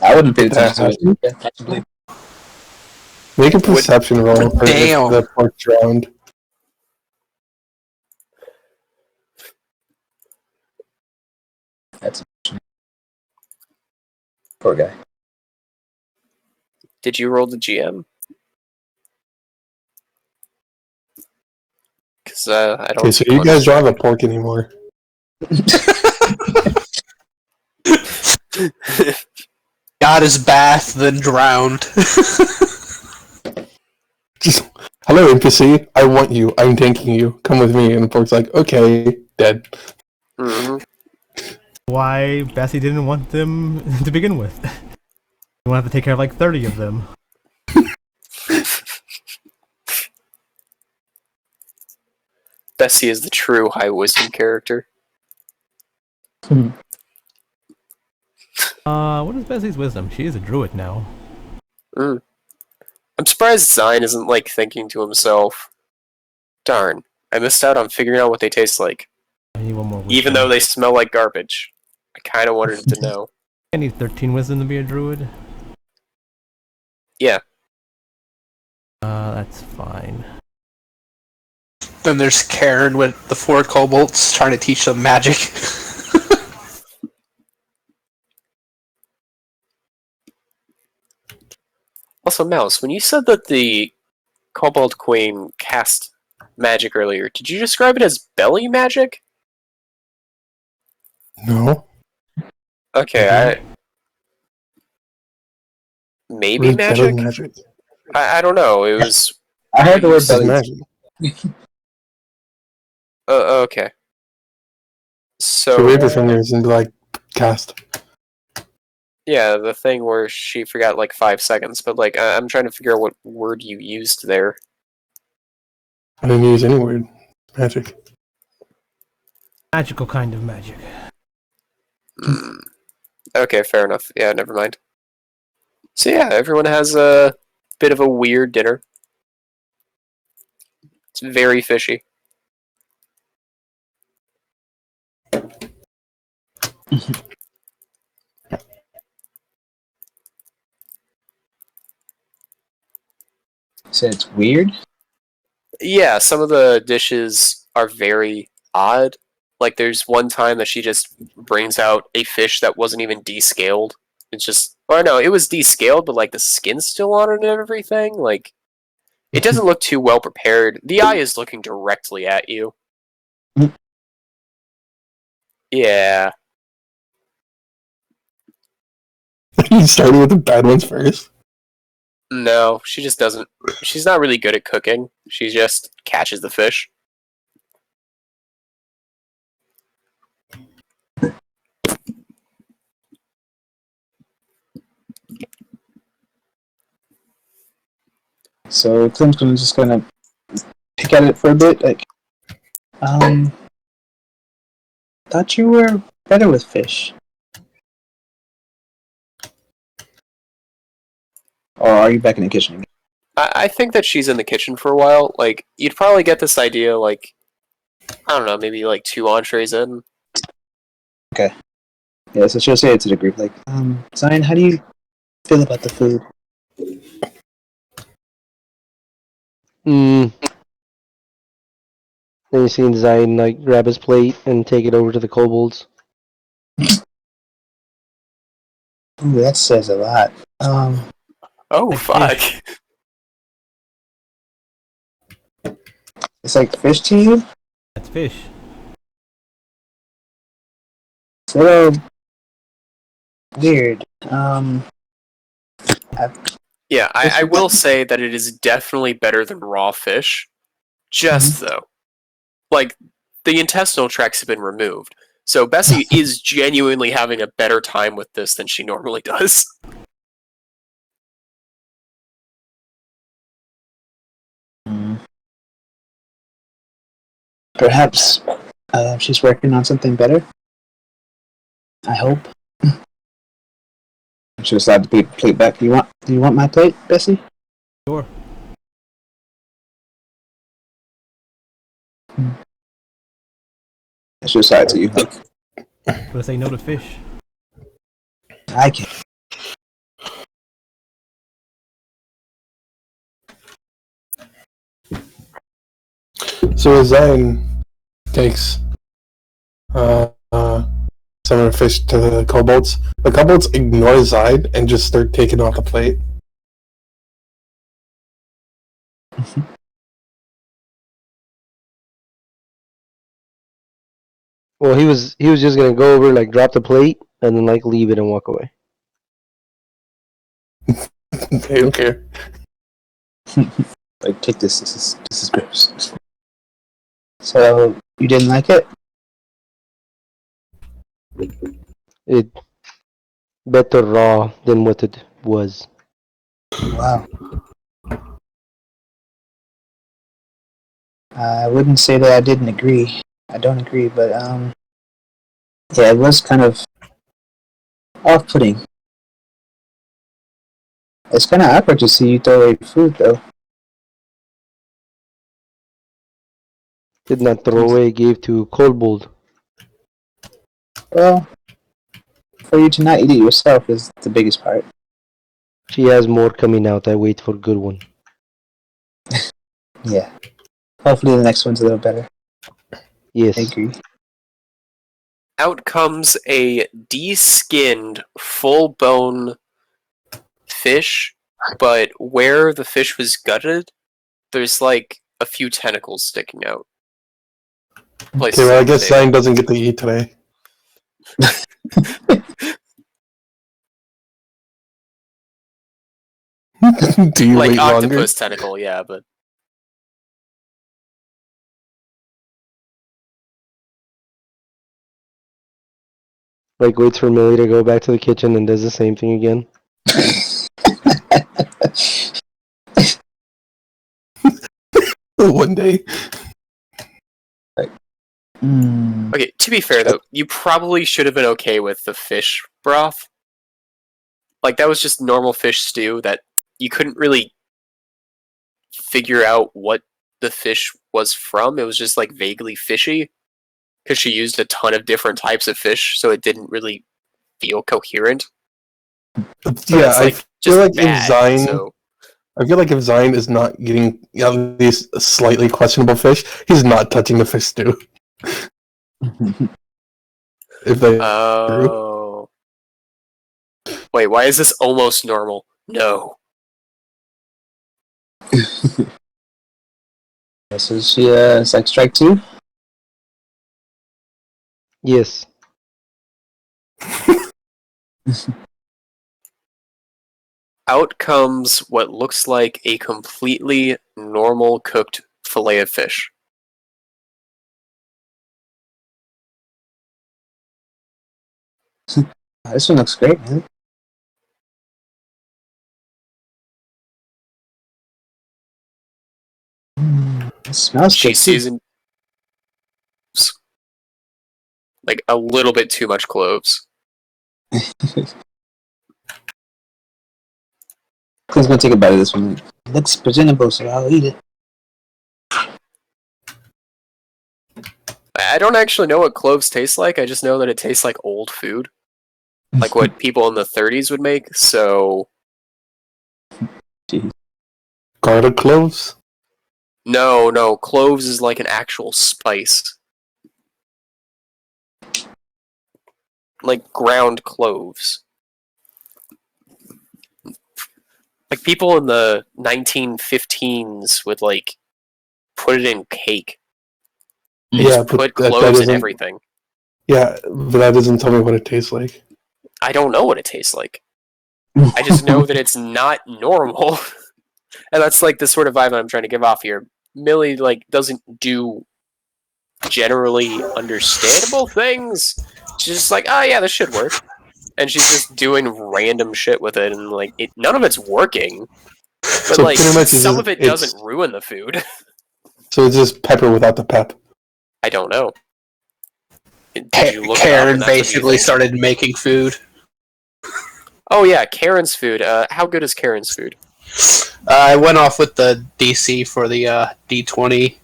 I wouldn't pay attention to it. Make a perception roll for if Damn. the pork drowned. That's poor guy. Did you roll the GM? Because I don't. Okay, so you guys don't have a pork anymore. Got his bath, then drowned. Just, hello, NPC. I want you. I'm tanking you. Come with me. And the pork's like, okay, dead. Mm-hmm. Why Bessie didn't want them to begin with. You won't have to take care of like 30 of them. Bessie is the true high wisdom character. What is Bessie's wisdom? She is a druid now. I'm surprised Zine isn't like thinking to himself, darn, I missed out on figuring out what they taste like. I need one more wisdom. Even though they smell like garbage. I kind of wanted to know. I need 13 wisdom to be a druid. Yeah. That's fine. Then there's Karen with the 4 kobolds trying to teach them magic. Also, Mouse, when you said that the Kobold Queen cast magic earlier, did you describe it as belly magic? No. Okay, maybe magic? Magic. I don't know. It was. I heard the word This is belly. magic. Okay. So So wave your fingers and be like, cast. yeah, the thing where she forgot like 5 seconds, but like I'm trying to figure out what word you used there. I didn't use any word. Magic. Magical kind of magic. Okay, fair enough. Yeah, never mind. So yeah, everyone has a bit of a weird dinner. It's very fishy. So it's weird. Yeah, some of the dishes are very odd. Like there's one time that she just brings out a fish that wasn't even descaled. It's just, or no, it was descaled, but like the skin's still on it and everything. Like it doesn't look too well prepared. The eye is looking directly at you. Yeah. You started with the bad ones first. No, she just doesn't. She's not really good at cooking. She just catches the fish. So Clem's just gonna pick at it for a bit. Like, thought you were better with fish. Or are you back in the kitchen again? I think that she's in the kitchen for a while. Like, you'd probably get this idea, like, I don't know, maybe like 2 entrees in. Okay. Yeah, so she'll say it to the group, like, Zion, how do you feel about the food? Then you see Zion like grab his plate and take it over to the kobolds. Ooh, that says a lot. Oh, Like fuck. fish. It's like fish to you? That's fish. It's a little weird. Yeah, I will say that it is definitely better than raw fish. Just though. Like, the intestinal tracts have been removed. So Bessie is genuinely having a better time with this than she normally does. Perhaps she's working on something better. I hope. She'll slide the plate back. Do you want my plate, Bessie? Sure. She'll slide to you. But say no to fish. I can't. So Zion takes some of the fish to the kobolds. The kobolds ignore Zion and just start taking off the plate. Well, he was just gonna go over, like drop the plate, and then like leave it and walk away. They don't care. Like, take this. This is gross. So you didn't like it? It better raw than what it was. Wow. I wouldn't say that I didn't agree. I don't agree, but yeah, it was kind of off-putting. It's kind of awkward to see you throw away food, though. Did not throw away, gave to kobold. Well, for you to not eat it yourself is the biggest part. She has more coming out. I wait for good one. Yeah. Hopefully the next one's a little better. Yes. I agree. Out comes a de-skinned, full-bone fish, but where the fish was gutted, there's like a few tentacles sticking out. Okay, well I guess Zion doesn't get to eat today. Do you like wait longer? octopus tentacle, yeah, but Like waits for Millie to go back to the kitchen and does the same thing again. One day. okay. To be fair though, you probably should have been okay with the fish broth. Like that was just normal fish stew that you couldn't really figure out what the fish was from. It was just like vaguely fishy because she used a ton of different types of fish, so it didn't really feel coherent. So Yeah, it's I like feel just like bad, if Zion, so I feel like if Zion is not getting at least a slightly questionable fish, he's not touching the fish stew. If they oh. Wait, why is this almost normal? No. So she, it's like strike two? Yes. Out comes what looks like a completely normal cooked fillet of fish. This one looks great, man. smells She good, too. seasoned like a little bit too much cloves. Clint's gonna take a bite of this one. It looks presentable, so I'll eat it. I don't actually know what cloves taste like. I just know that it tastes like old food, like what people in the 30s would make. So Garlic cloves? no, cloves is like an actual spice, like ground cloves. Like people in the 1915s would like put it in cake. They Yeah, just but put that cloves in doesn't. everything. Yeah, but that doesn't tell me what it tastes like. I don't know what it tastes like. I just know that it's not normal. And that's like the sort of vibe I'm trying to give off here. Millie like doesn't do generally understandable things. She's just like, oh yeah, this should work. And she's just doing random shit with it, and like none of it's working. But So like pretty much some of it it's- doesn't ruin the food. So it's just pepper without the pep. I don't know. Did you look it up Karen and that's what you basically think? started making food. Oh yeah, Karen's food. How good is Karen's food? I went off with the DC for the D20.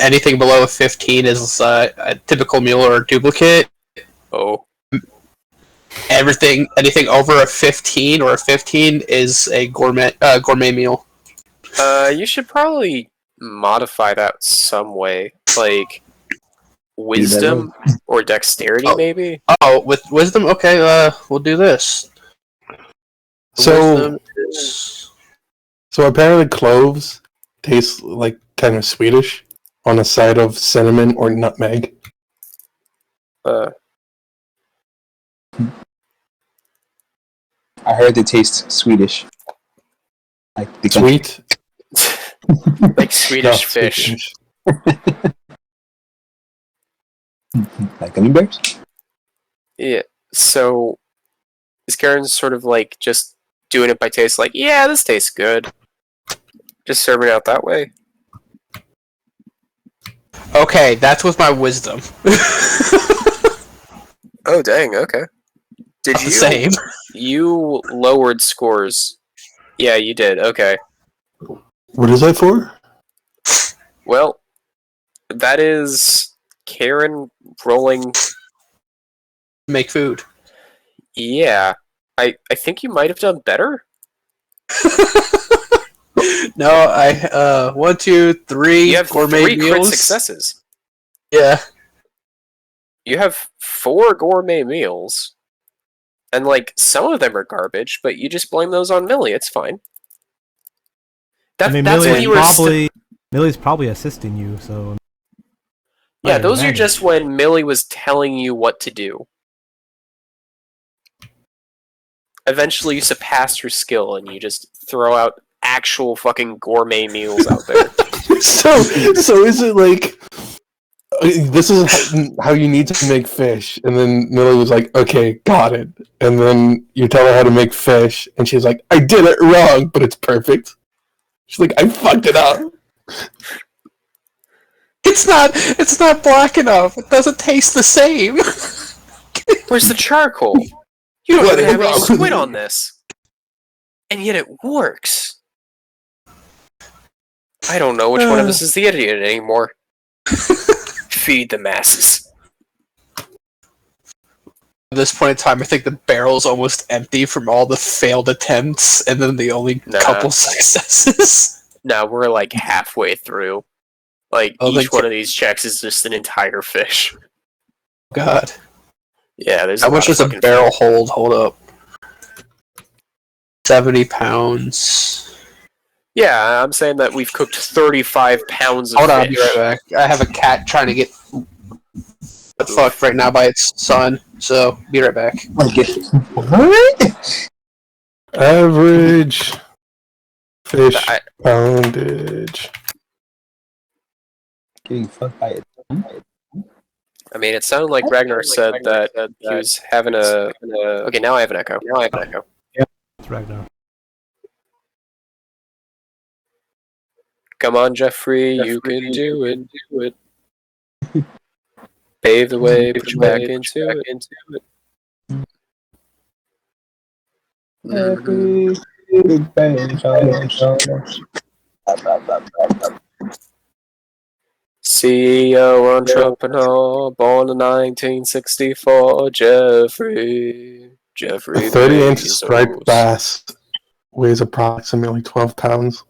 Anything below a 15 is a typical meal or a duplicate. Oh, Anything over a 15 or a 15 is a gourmet meal. you should probably modify that some way, like wisdom or dexterity, Oh. maybe. Oh, with wisdom, okay. We'll do this. So, Wisdom is... so apparently cloves taste like kind of Swedish on the side of cinnamon or nutmeg. I heard it tastes Swedish. Like the Sweet? Like Swedish No, fish. Swedish. like gummy bears? Yeah. So is Karen sort of like just doing it by taste? Like, yeah, this tastes good. Just serving it out that way. Okay, that's with my wisdom. Oh dang. Okay. Did you? Same. You lowered scores. Yeah, you did. Okay. What is that for? Well, that is Karen rolling. Make food. Yeah. I think you might have done better. No, I 1, 2, 3 You have gourmet 3 crit meals. successes. Yeah. You have 4 gourmet meals. And like some of them are garbage, but you just blame those on Millie. It's fine. I mean, That's when you were Millie's probably assisting you, so. yeah, Right, those are advantage. just when Millie was telling you what to do. Eventually, you surpass her skill and you just throw out actual fucking gourmet meals out there. So is it like this is how you need to make fish? And then Millie was like, "Okay, got it." And then you tell her how to make fish, and she's like, "I did it wrong, but it's perfect." She's like, "I fucked it up." It's not black enough. It doesn't taste the same. Where's the charcoal? You don't What even have any is- squid on this. And yet it works. I don't know which one of us is the idiot anymore. Feed the masses. At this point in time, I think the barrel's almost empty from all the failed attempts, and then the only Nah. couple successes. No, we're like halfway through. Like, Oh, each like- one of these checks is just an entire fish. God. Yeah, there's How a lot much of does a fucking barrel hold? Hold up. 70 pounds. Yeah, I'm saying that we've cooked 35 pounds of Hold on, I'll fish. be right back. I have a cat trying to get fucked right now by its son, so be right back. Okay. What? Average fish I- poundage. Getting fucked by it. I mean, it sounded like Ragnar said that he was having a... Okay, now I have an echo. It's Ragnar. Come on, Jeffrey, you can do it. Pave the way, put you back into it. Happy Big Bang CEO entrepreneur, born in 1964, Jeffrey A 30-inch Bezos. striped bass weighs approximately 12 pounds.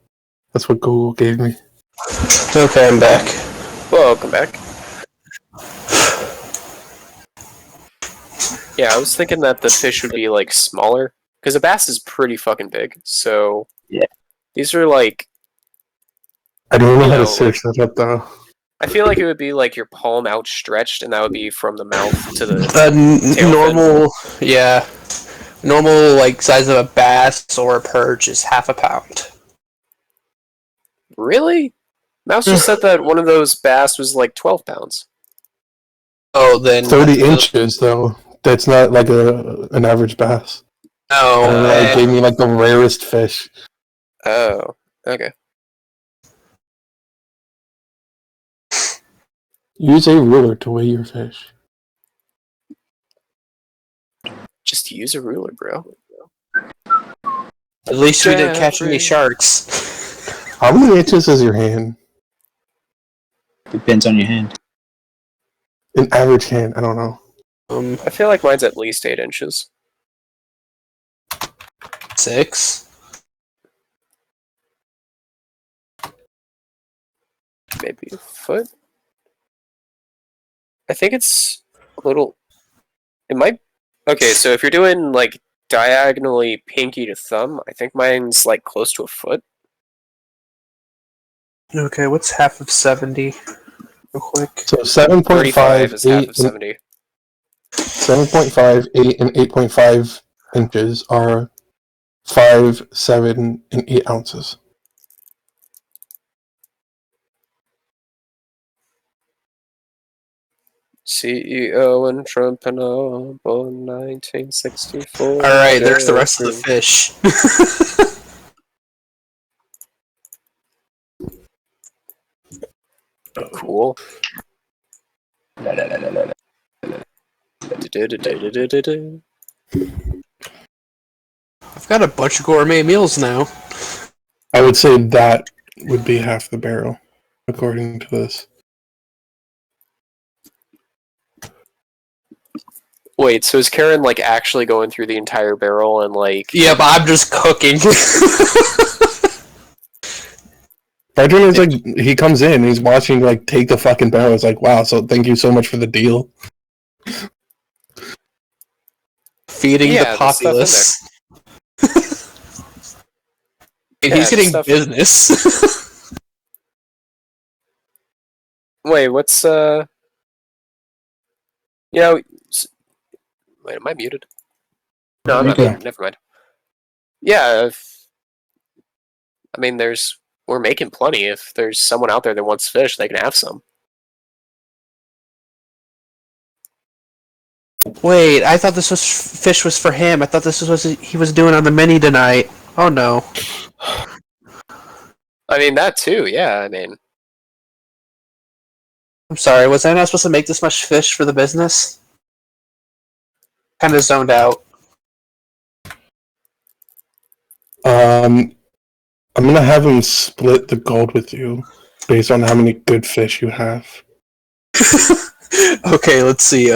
That's what Google gave me. Okay, I'm back. Welcome back. Yeah, I was thinking that the fish would be like smaller because a bass is pretty fucking big. So yeah, these are like I don't know how to like, search that up though. I feel like it would be like your palm outstretched, and that would be from the mouth to the Normal, yeah. Normal, like, size of a bass or a perch is half a pound. Really? Mouse just said that one of those bass was like 12 pounds. Oh, then 30 inches though. That's not like an average bass. No, It gave me like the rarest fish. Oh, okay. Use a ruler to weigh your fish. Just use a ruler, bro. at least we didn't catch any sharks. How many inches is your hand? depends on your hand. An average hand, I don't know. I feel like mine's at least 8 inches. 6. Maybe a foot. I think it's a little. It might. Okay, so if you're doing like diagonally pinky to thumb, I think mine's like close to a foot. Okay, what's half of 70? Real quick. So 7.5, 35 is half 8, of 70. 7.5, 8, and 8.5 inches are 5, 7, and 8 ounces. CEO entrepreneur, born 1964. Alright, there's the rest of the fish. Cool. I've got a bunch of gourmet meals now. I would say that would be half the barrel, according to this. Wait, so is Karen like actually going through the entire barrel and like? Yeah, but I'm just cooking. Frederick is like, he comes in, and he's watching like take the fucking barrel. It's like, wow, so thank you so much for the deal. Feeding the populace. And he's getting business. Wait, what's You know, wait, am I muted? No, I'm not Yeah. muted. Never mind. Yeah, I mean, we're making plenty. If there's someone out there that wants fish, they can have some. Wait, I thought this fish was for him. I thought this was what he was doing on the mini tonight. Oh no. I mean, that too, yeah, I mean. I'm sorry, was I not supposed to make this much fish for the business? Kinda zoned out. I'm gonna have him split the gold with you based on how many good fish you have. Okay, let's see.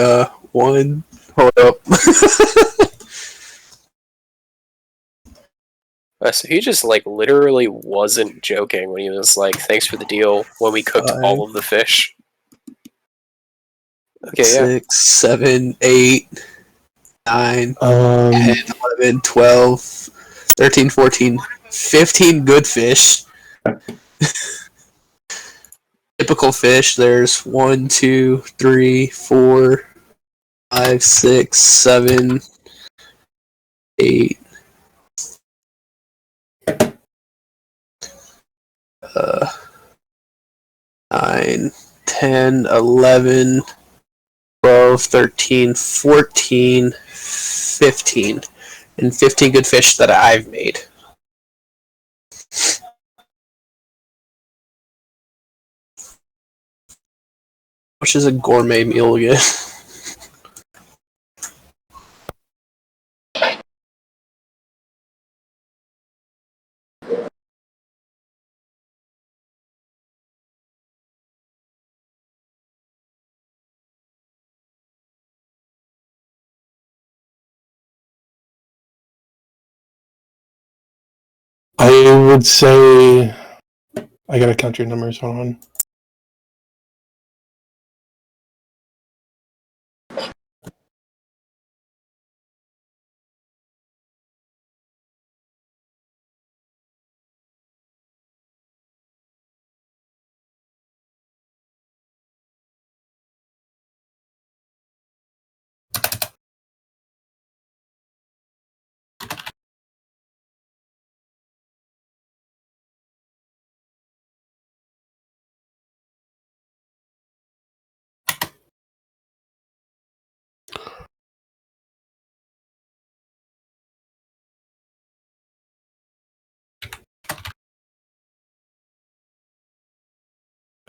One. Hold up. So he just like literally wasn't joking when he was like, "Thanks for the deal." When we cooked all of the fish. Okay, 6, 7, 8, 9, 10, 11, 12, 13, 14, 15 good fish. Typical fish, there's 1, 2, 3, 4, 5, 6, 7, 8. 9, 10, 11, 12, 13, 14, 15. And 15 good fish that I've made. Which is a gourmet meal again? I would say I gotta count your numbers. Hold on.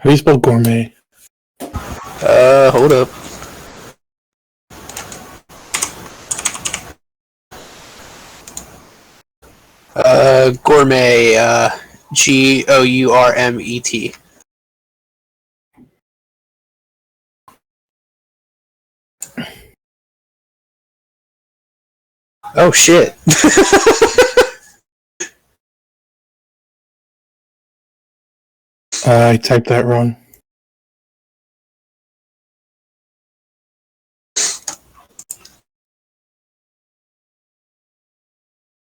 How do you spell gourmet? Hold up. Gourmet, Gourmet. Oh shit. I typed that wrong.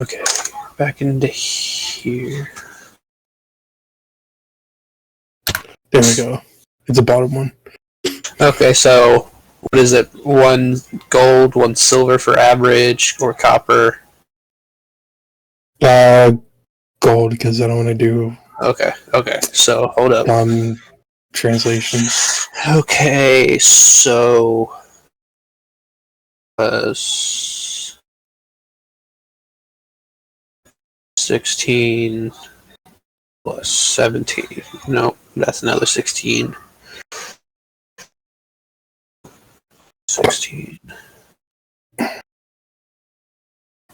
Okay, back into here. There we go. It's a bottom one. Okay, so what is it? 1 gold, 1 silver for average, or copper? Gold, because I don't want to do Okay, so hold up. translations. Okay, so was 16 plus 17. No, that's another 16. 16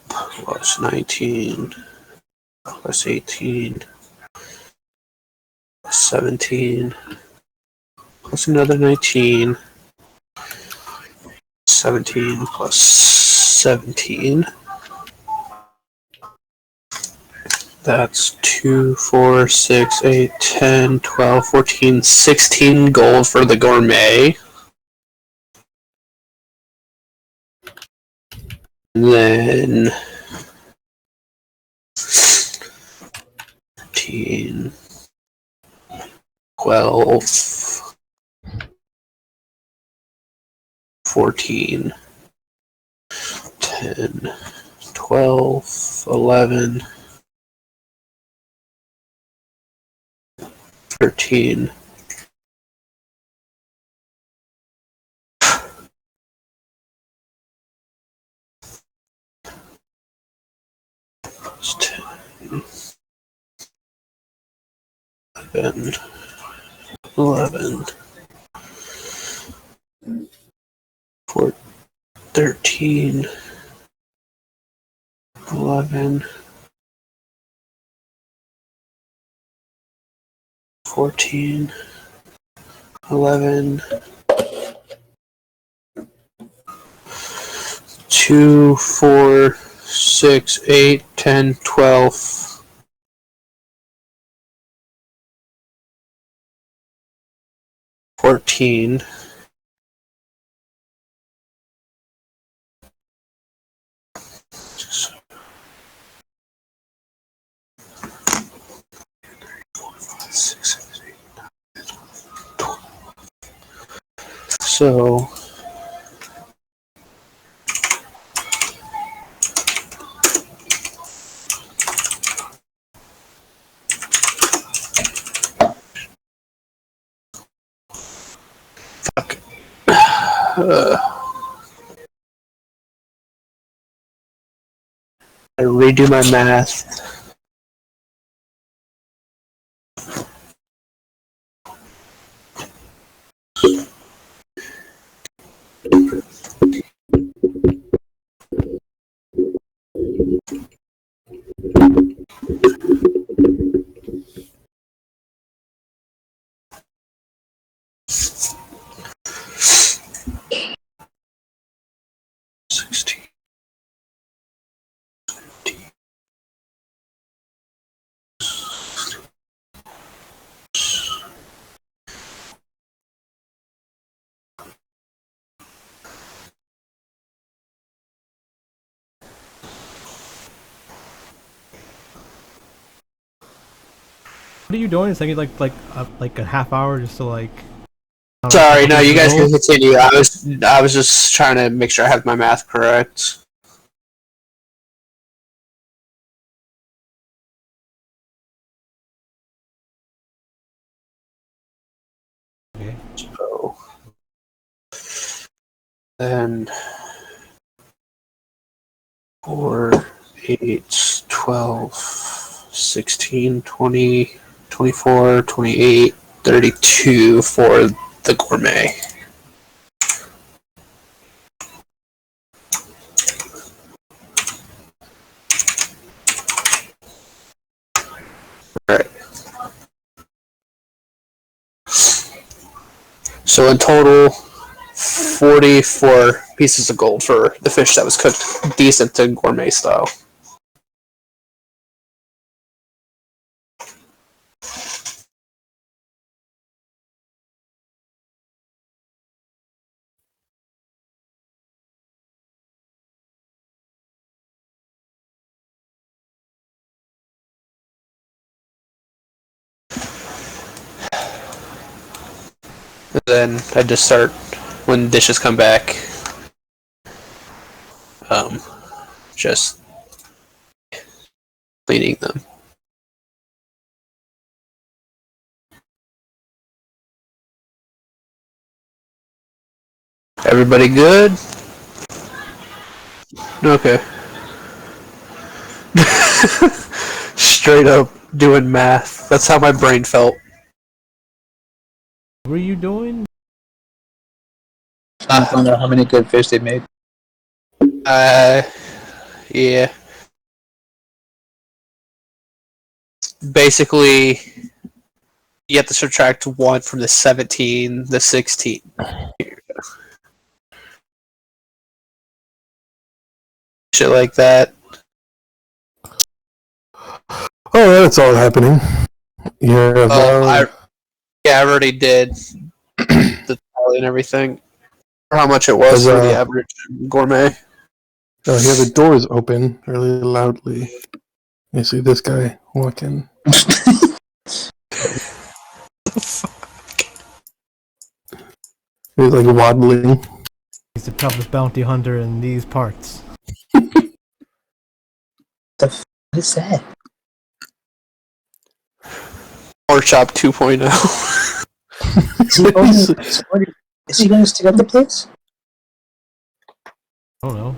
plus 19 plus 18 plus 17 plus another 19. 17 plus 17. That's 2, 4, 6, 8, 10, 12, 14, 16 gold for the gourmet. And then 13, 12, 14, 10, 12, 11, 13. It's 10, 11, 11, 14, 13, 11, 14, 11, 2, 4, 6, 8, 10, 12, 14. So fuck. I redo my math. What are you doing? It's taking like a half hour just to like. Sorry, no, you guys can continue. I was just trying to make sure I have my math correct. Okay. So, then 4, 8, 12, 16, 20, 24, 28, 32 for the gourmet. Alright. So in total, 44 pieces of gold for the fish that was cooked decent to gourmet style. And then I just start, when dishes come back, just cleaning them. Everybody good? Okay. Straight up doing math. That's how my brain felt. What were you doing? Trying to find out how many good fish they made. Yeah. Basically, you have to subtract 1 from the 17, the 16. Shit like that. Oh, that's all happening. Yeah, I already did the tally and everything. For how much it was for the average gourmet. Oh, here the doors open really loudly. You see this guy walking. He's like waddling. He's the toughest bounty hunter in these parts. What is that? Pork chop 2.0. Is he going to stick up the place? I don't know.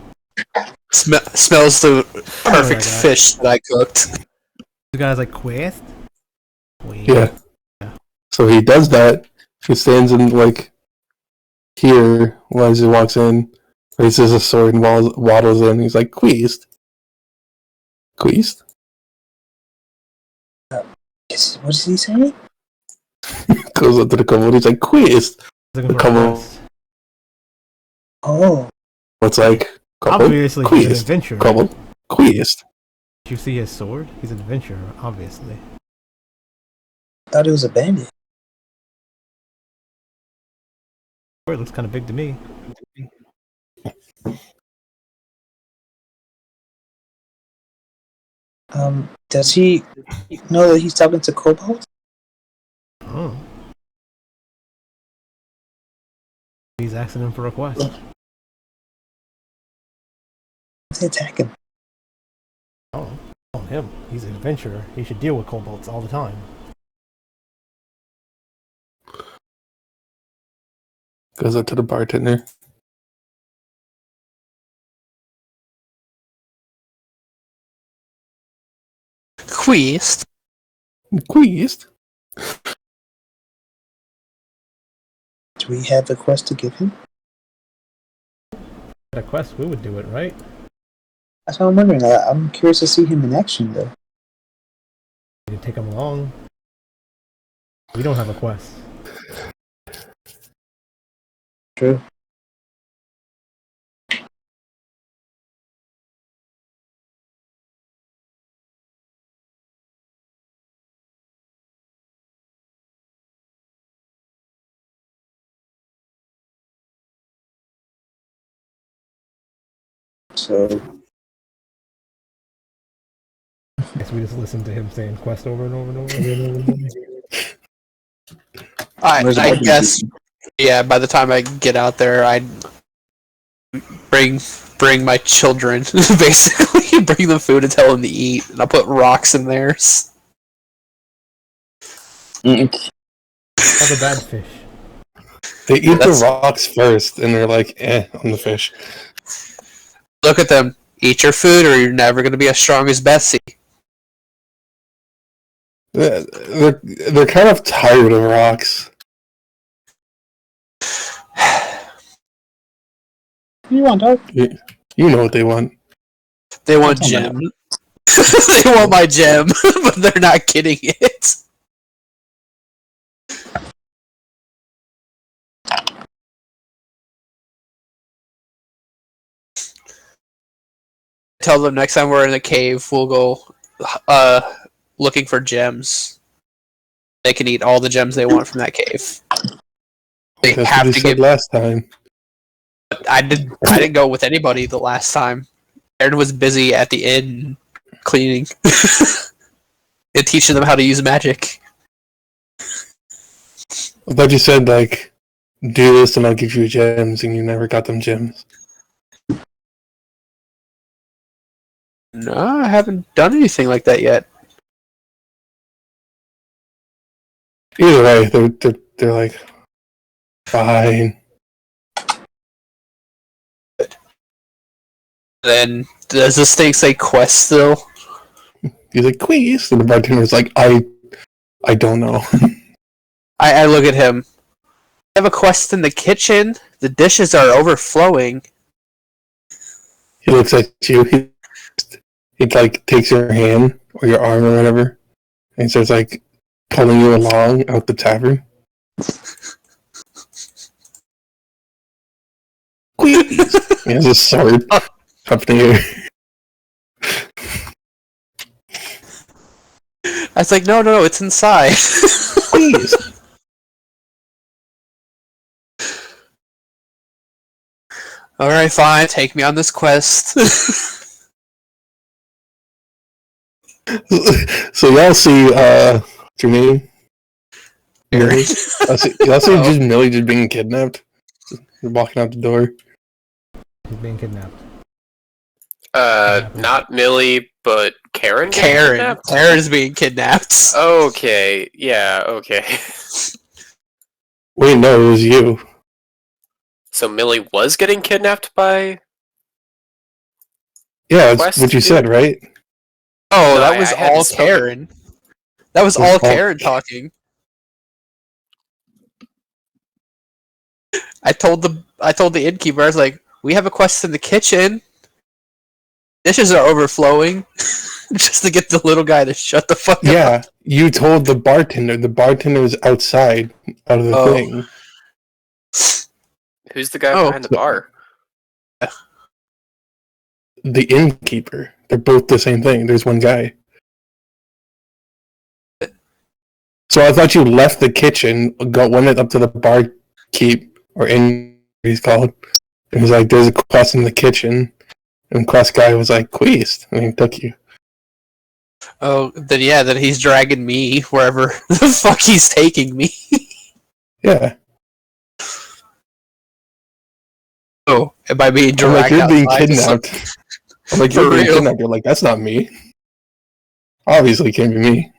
Smells the perfect fish that I cooked. The guy's like Quest. Yeah. So he does that. He stands in like here while he walks in, raises a sword and waddles in. He's like, Queast. Queast? What is he saying? Goes up to the cupboard. He's like, Queast. The cupboard. Oh. What's like, cupboard? Obviously, he's an adventurer. Cupboard. Queast. Did you see his sword? He's an adventurer, obviously. I thought it was a bandit. Sword looks kind of big to me. Does he know that he's talking to Cobalt? Oh. He's asking him for a quest. They attack him. Oh, him. He's an adventurer. He should deal with kobolds all the time. Goes up to the bartender. Queast. Queast. Do we have a quest to give him? A quest, we would do it, right? That's what I'm wondering. I'm curious to see him in action, though. We can take him along. We don't have a quest. True. So Guess we just listen to him saying quest over and over and over and over. I guess, yeah, by the time I get out there, I'd bring my children, basically, bring them food and tell them to eat, and I'll put rocks in theirs. All the bad fish. They eat the rocks first, and they're like, on the fish. Look at them. Eat your food, or you're never going to be as strong as Betsy. They're kind of tired of rocks. You want, dog? You know what they want. They want gem. They want my gem, but they're not getting it. Tell them next time we're in a cave, we'll go looking for gems. They can eat all the gems they want from that cave. They That's have what to said get. last time. I didn't go with anybody the last time. Aaron was busy at the inn cleaning and teaching them how to use magic. I thought you said, like, do this and I'll give you gems, and you never got them gems. No, I haven't done anything like that yet. Either way, they're like, fine. Then does this thing say quest still? He's like, please. And the bartender's like, I don't know. I look at him. I have a quest in the kitchen. The dishes are overflowing. He looks at you. He like takes your hand or your arm or whatever, and starts like pulling you along out the tavern. Please. He has a sword up in the air. I was like, no, it's inside. Please. Alright, fine, take me on this quest. So y'all see, what's your name? Mary. Y'all see just Millie just being kidnapped? Walking out the door. He's being kidnapped. Not Millie, but Karen? getting kidnapped? Karen's being kidnapped. Okay, yeah, okay. Wait, no, it was you. So Millie was getting kidnapped by... Yeah, that's Quest, what you dude? said, right? Oh, No, that I was hadn't all spoken. Karen. That was all Karen talking. I told the innkeeper, I was like, we have a quest in the kitchen. Dishes are overflowing. Just to get the little guy to shut the fuck up. Yeah, you told the bartender. The bartender was outside out of the thing. Who's the guy Oh, behind the bar? The innkeeper. They're both the same thing. There's one guy. So I thought you left the kitchen, went up to the barkeep, or inn, he's called, and was like, there's a quest in the kitchen. And quest guy was like, quest, and he took you. Oh, then he's dragging me wherever the fuck he's taking me. Yeah. Oh, am I being I'm dragged like, you're being outside? kidnapped. I'm like, For you're being real? kidnapped. You're like, that's not me. Obviously, it can't be me.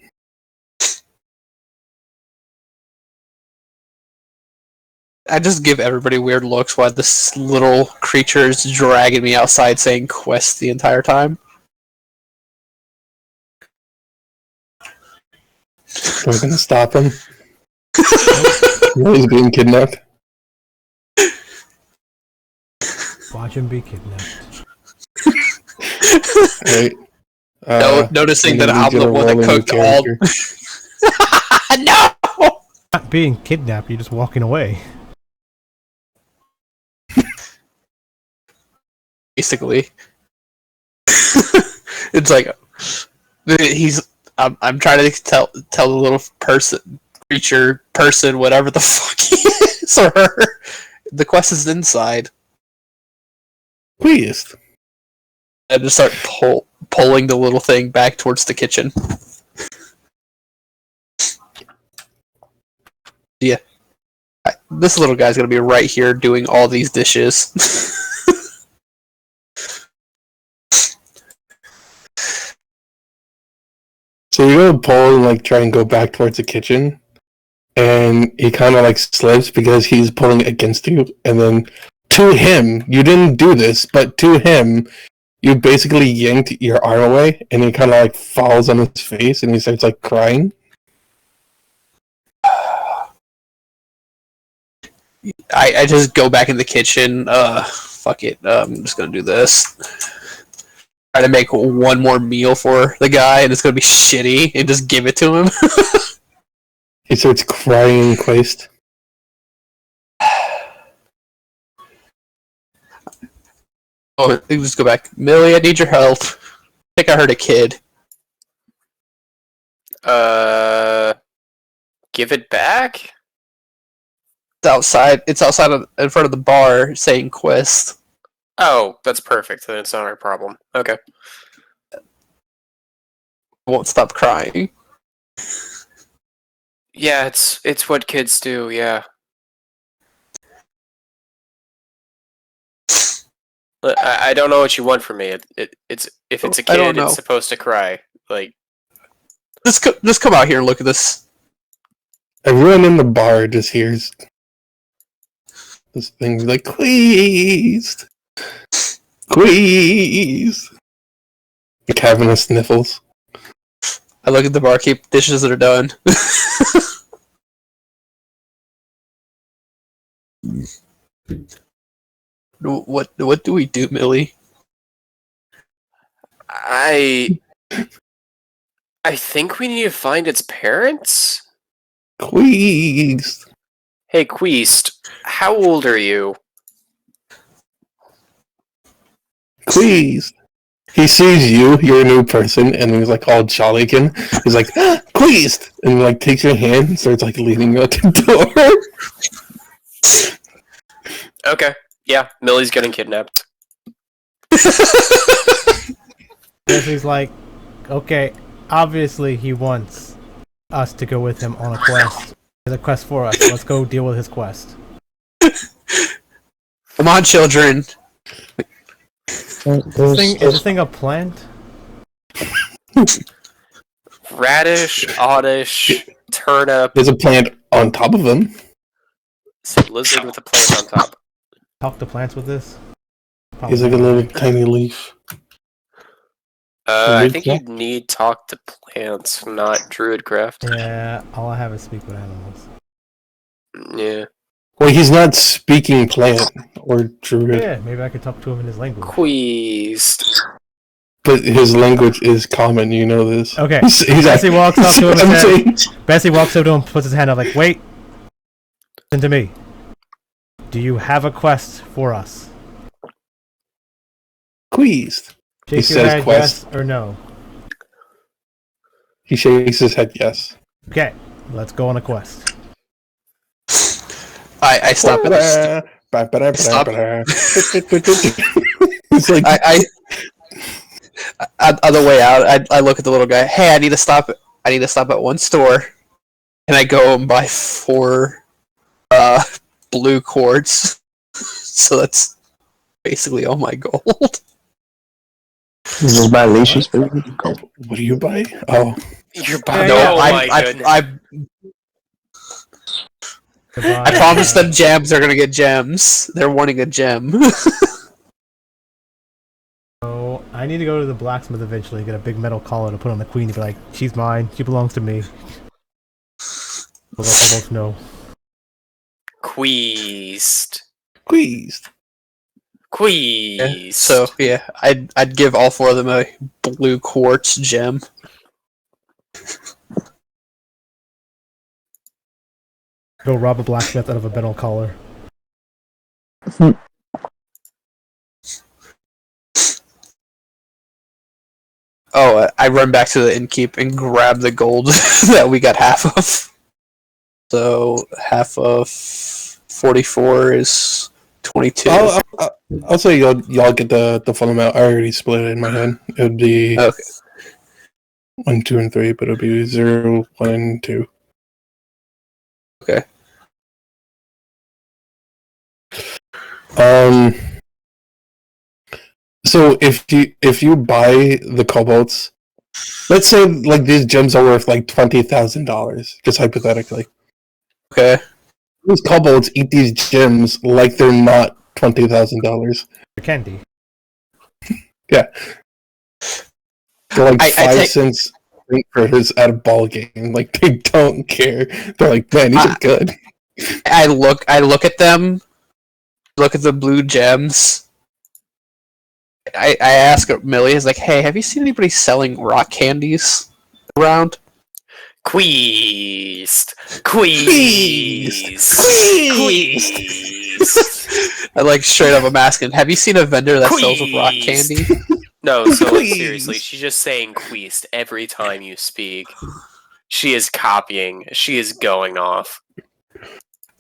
I just give everybody weird looks while this little creature is dragging me outside saying quest the entire time. We're gonna stop him. He's being kidnapped. Watch him be kidnapped. Right. Noticing I'm that gonna I'm need you the to one roll a that new cooked all. character. No! Not being kidnapped, you're just walking away. Basically, it's like I'm trying to tell the little person, whatever the fuck he is or her. The quest is inside. Quest. And just start pulling the little thing back towards the kitchen. Yeah. This little guy's gonna be right here doing all these dishes. So you go pull and like try and go back towards the kitchen, and he kind of like slips because he's pulling against you, and then to him, you didn't do this, but to him, you basically yanked your arm away, and he kind of like falls on his face, and he starts like crying. I just go back in the kitchen. Fuck it. I'm just gonna do this. Try to make one more meal for the guy, and it's gonna be shitty, and just give it to him. He starts crying in Quest. Oh, just go back. Millie, I need your help. I think I heard a kid. Give it back? It's outside. It's outside in front of the bar saying Quest. Oh, that's perfect. Then it's not our problem. Okay. Won't stop crying. Yeah, it's what kids do. Yeah. I don't know what you want from me. It's if it's a I don't kid, know. it's supposed to cry. Like, Just come out here and look at this. Everyone in the bar just hears this thing like, "Queased, queased." The cavernous sniffles. I look at the barkeep. Dishes that are done. What do we do, Millie? I think we need to find its parents. Queased. Hey, Queest, how old are you? Queased. He sees you, you're a new person, and he's like all jolly again. He's like, "Queased!" And like takes your hand and starts like leading you out the door. Okay. Yeah, Millie's getting kidnapped. He's like, okay, obviously he wants us to go with him on a quest. There's a quest for us. Let's go deal with his quest. Come on, children. Is this thing a plant? Radish, oddish, turnip. There's a plant on top of him. It's a lizard with a plant on top. Talk to plants with this? He's like a little tiny leaf. I think you'd need talk to plants, not druidcraft. Yeah, all I have is speak with animals. Yeah. Well, he's not speaking plant or druid, Yeah, maybe I could talk to him in his language. Queased. but his language is common. You know this. Okay. He's Bessie walks up to him and I'm says, Bessie walks up to him, puts his hand up like, wait, listen to me. Do you have a quest for us? Queased. Shake He your says head, quest. yes or no. He shakes his head yes. Okay, let's go on a quest. I stop at the Stop. It's like on the way out. I look at the little guy. Hey, I need to stop. I need to stop at one store, and I go and buy 4 blue quartz. So that's basically all my gold. Just buy leashes for you. what do you buy? Oh, You're buying. No, Oh my goodness. I promised them gems. They're gonna get gems. They're wanting a gem. So I need to go to the blacksmith eventually, get a big metal collar to put on the queen to be like, she's mine, she belongs to me. We'll both know. Queased. queased. Queased. So yeah, I'd give all 4 of them a blue quartz gem. Go rob a blacksmith out of a metal collar. Oh, I run back to the innkeep and grab the gold that we got half of. So half of 44 is 22. I'll say y'all get the full amount. I already split it in my head. It would be Okay. 1, 2, and 3, but it would be 0, 1, and 2. Okay. So if you buy the kobolds, let's say like these gems are worth like $20,000, just hypothetically. Okay. These kobolds eat these gems like they're not $20,000. Candy. Yeah. They're like I 5 cents for his at a ball game. Like they don't care. They're like, man, these are good. I look at them, look at the blue gems. I ask Millie, is like, hey, have you seen anybody selling rock candies around? Queased. I like straight up I'm asking, have you seen a vendor that sells rock candy? No, so like, seriously, she's just saying queased every time you speak. She is copying. She is going off.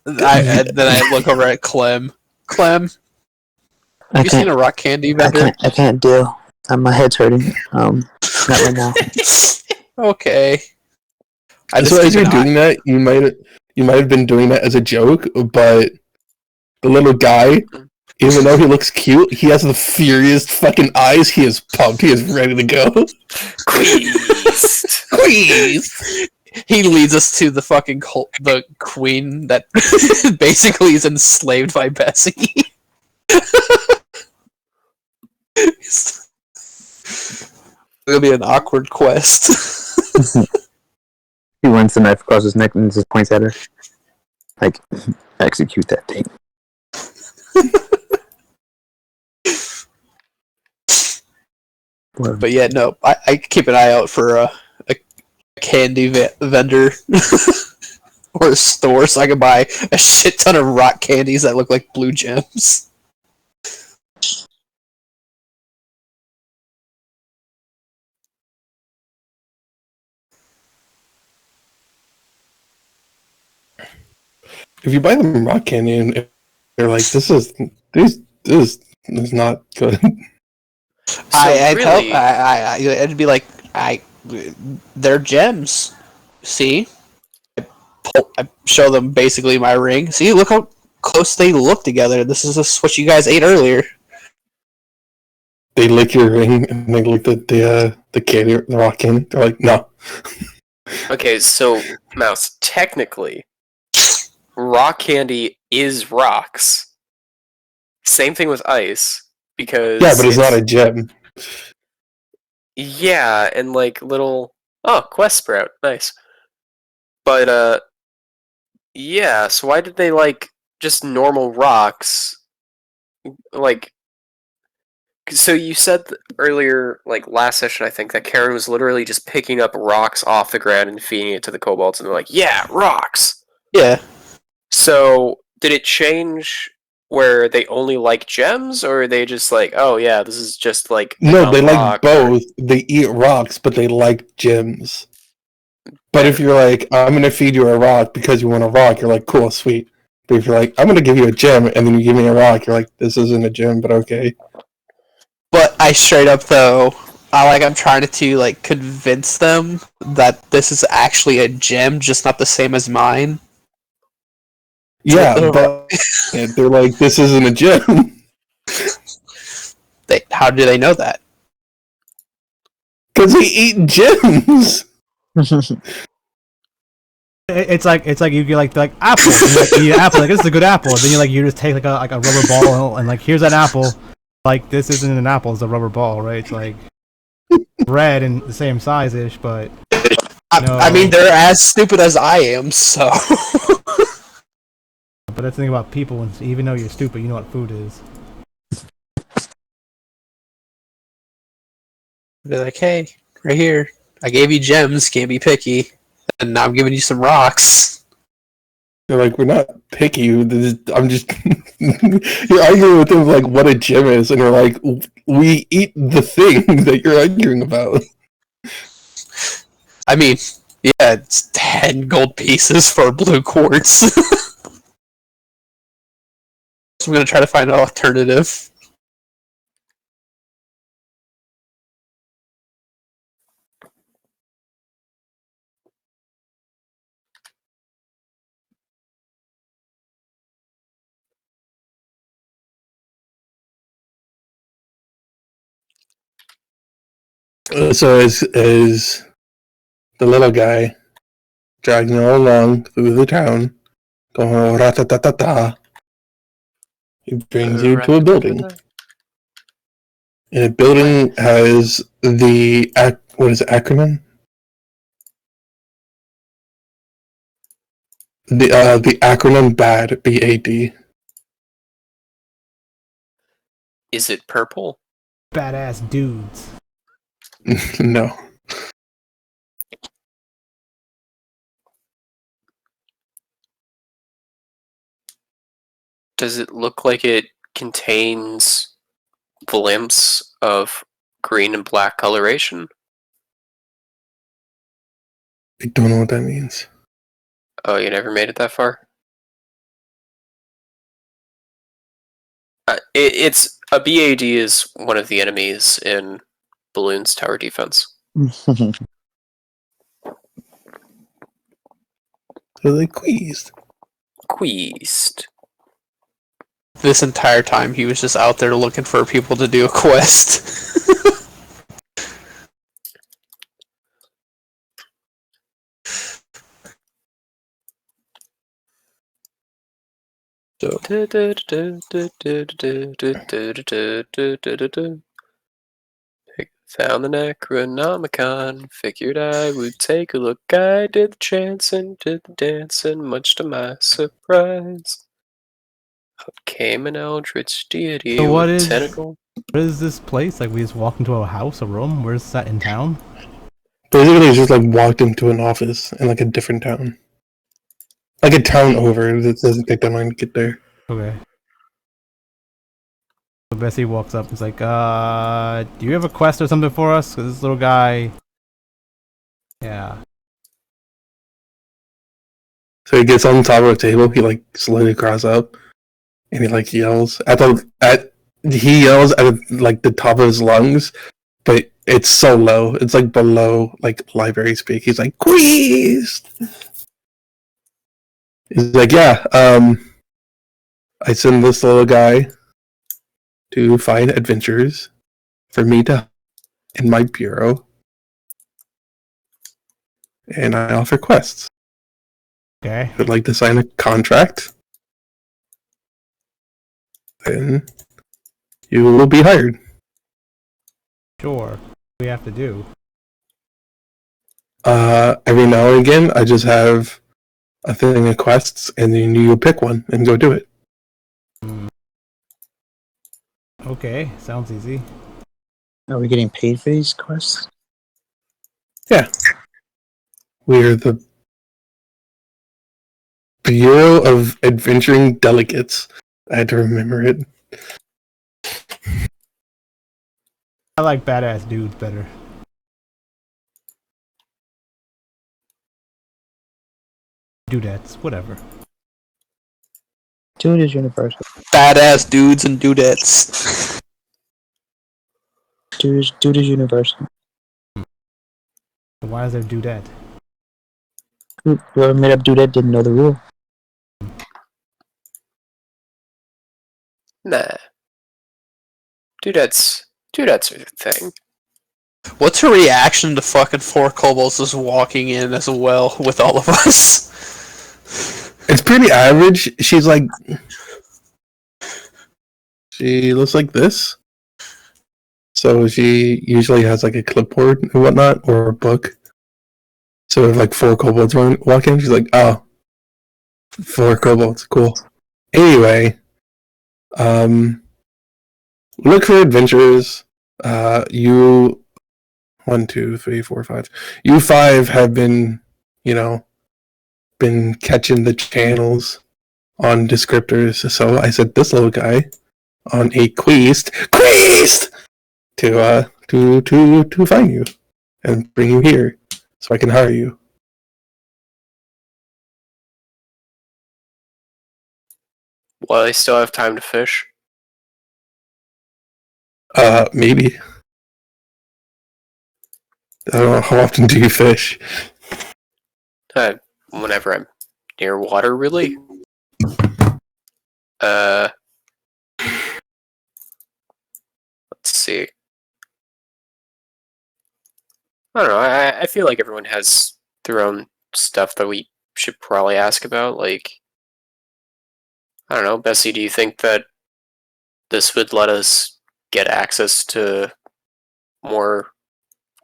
And then I look over at Clem. Clem, have you seen a rock candy vendor? I can't deal. My head's hurting. Not right now. Okay. So as you're doing that, you might have been doing that as a joke, but the little guy, even though he looks cute, he has the furious fucking eyes. He is pumped. He is ready to go. Queased. Queased. He leads us to the fucking the queen that basically is enslaved by Bessie. It's gonna be an awkward quest. He runs the knife across his neck and just points at her. Like, execute that thing. But yeah, no, I keep an eye out for a candy vendor or a store so I can buy a shit ton of rock candies that look like blue gems. If you buy them rock candy and if they're like, this is not good. So I'd really, it'd be like, they're gems. See? I show them basically my ring. See, look how close they look together. This is just what you guys ate earlier. They lick your ring and they lick the candy, the rock candy. They're like, no. okay, so Mouse, technically, rock candy is rocks. Same thing with ice, because Yeah, but it's not a gem. yeah, and like little quest sprout, nice. But yeah. So why did they like just normal rocks? Like, so you said earlier, like last session, I think that Karen was literally just picking up rocks off the ground and feeding it to the kobolds, and they're like, "Yeah, rocks." Yeah. So did it change where they only like gems, or are they just like, "Oh yeah, this is just like No, they like rock," both. They eat rocks, but they like gems. But if you're like, I'm gonna feed you a rock because you want a rock, you're like, cool, sweet. But if you're like, I'm gonna give you a gem, and then you give me a rock, you're like, this isn't a gem, but okay. But I straight up though, I'm trying to like convince them that this is actually a gem, just not the same as mine. Yeah, but they're like, this isn't a gem. How do they know that? Because they eat gems. It's like you get like apple. And you, like, eat an apple. Like this is a good apple. And then you just take like a rubber ball and like here's an apple. Like this isn't an apple. It's a rubber ball, right? It's like red and the same size ish, but I mean they're as stupid as I am, so. But that's the thing about people. And even though you're stupid, you know what food is. They're like, hey, right here. I gave you gems, can't be picky. And now I'm giving you some rocks. They're like, we're not picky. I'm just. You're arguing with them like what a gem is, and they're like, we eat the thing that you're arguing about. I mean, yeah, it's 10 gold pieces for blue quartz. So I'm gonna try to find an alternative. So as the little guy dragging all along through the town, going ratatatata, he brings you to a building. And a building has the what is it, acronym? The acronym BAD, BAD. Is it purple? Badass dudes. No. Does it look like it contains glimpse of green and black coloration? I don't know what that means. Oh, you never made it that far? It's a BAD is one of the enemies in Balloon's tower defense. So they queased. Queased. This entire time, he was just out there looking for people to do a quest. So, Found the Necronomicon, figured I would take a look. I did the chance and did the dance, and much to my surprise, up came an eldritch deity So what with is tentacle. what is this place? Like we just walk into a house, a room? Where's that in town? Basically, he just like walked into an office in like a different town. Like a town over. It doesn't take that long to get there. Okay. So Bessie walks up and is like, do you have a quest or something for us? 'Cause this little guy... Yeah. So he gets on top of a table, he like slowly crawls up, and he like yells he yells at like the top of his lungs, but it's so low. It's like below like library speak. He's like, "Quiz!" He's like, "Yeah, I send this little guy to find adventures for me to in my bureau, and I offer quests. Okay. Would like to sign a contract, then you will be hired." Sure. What do we have to do? Every now and again, I just have a thing of quests, and then you pick one and go do it. Okay, sounds easy. Are we getting paid for these quests? Yeah. We're the Bureau of Adventuring Delegates. I had to remember it. I like badass dudes better. Dudettes, whatever. Dude is universal. badass dudes and dudettes. Dude is universal. Why is there dudette? Whoever made up Dudette didn't know the rule. Nah. Dudettes are the thing. What's her reaction to fucking 4 kobolds just walking in as well with all of us? It's pretty average. She's like, she looks like this. So she usually has like a clipboard and whatnot, or a book. So if like 4 kobolds walk in, she's like, "Oh, 4 kobolds, cool." Anyway, look for adventures. You 1, 2, 3, 4, 5. You 5 have been, been catching the channels on descriptors. So I said this little guy on a quest to find you and bring you here so I can hire you. While I still have time to fish. Maybe. I don't know, how often do you fish? Whenever I'm near water, really. Let's see. I don't know. I feel like everyone has their own stuff that we should probably ask about. Like, I don't know, Bessie. Do you think that this would let us get access to more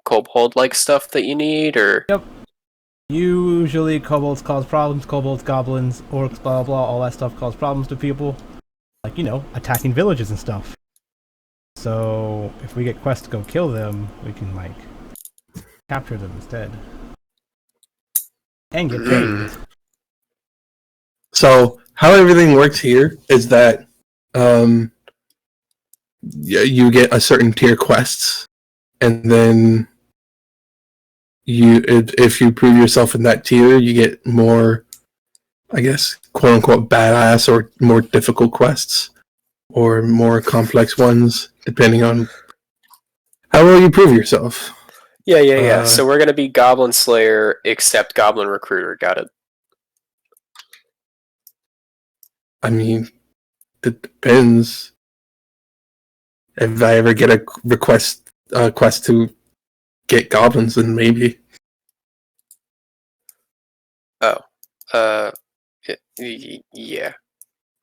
kobold-like stuff that you need, or? Yep. Usually, kobolds cause problems. Kobolds, goblins, orcs, blah blah. All that stuff cause problems to people. Like, attacking villages and stuff. So if we get quests to go kill them, we can capture them instead and get paid. So how everything works here is that you get a certain tier quests, and then if you prove yourself in that tier, you get more, I guess, quote unquote badass or more difficult quests or more complex ones, depending on how well you prove yourself. Yeah. So we're gonna be Goblin Slayer, except Goblin Recruiter. Got it. I mean, it depends. If I ever get a quest to get goblins, then maybe. Yeah.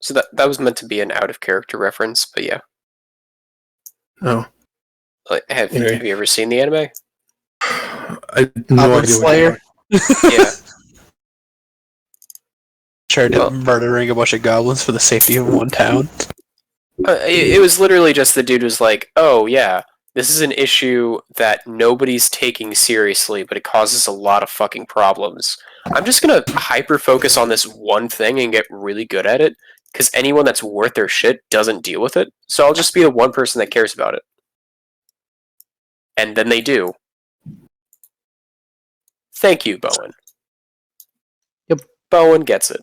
So that was meant to be an out of character reference, but yeah. Oh. Like, have Anyway. you ever seen the anime? I have no Goblin idea Slayer? Yeah. Tried murdering a bunch of goblins for the safety of one town. It was literally just the dude was like, oh yeah, this is an issue that nobody's taking seriously, but it causes a lot of fucking problems. I'm just gonna hyper focus on this one thing and get really good at it, because anyone that's worth their shit doesn't deal with it, so I'll just be the one person that cares about it. And then they do. Thank you, Bowen. Yep. Bowen gets it.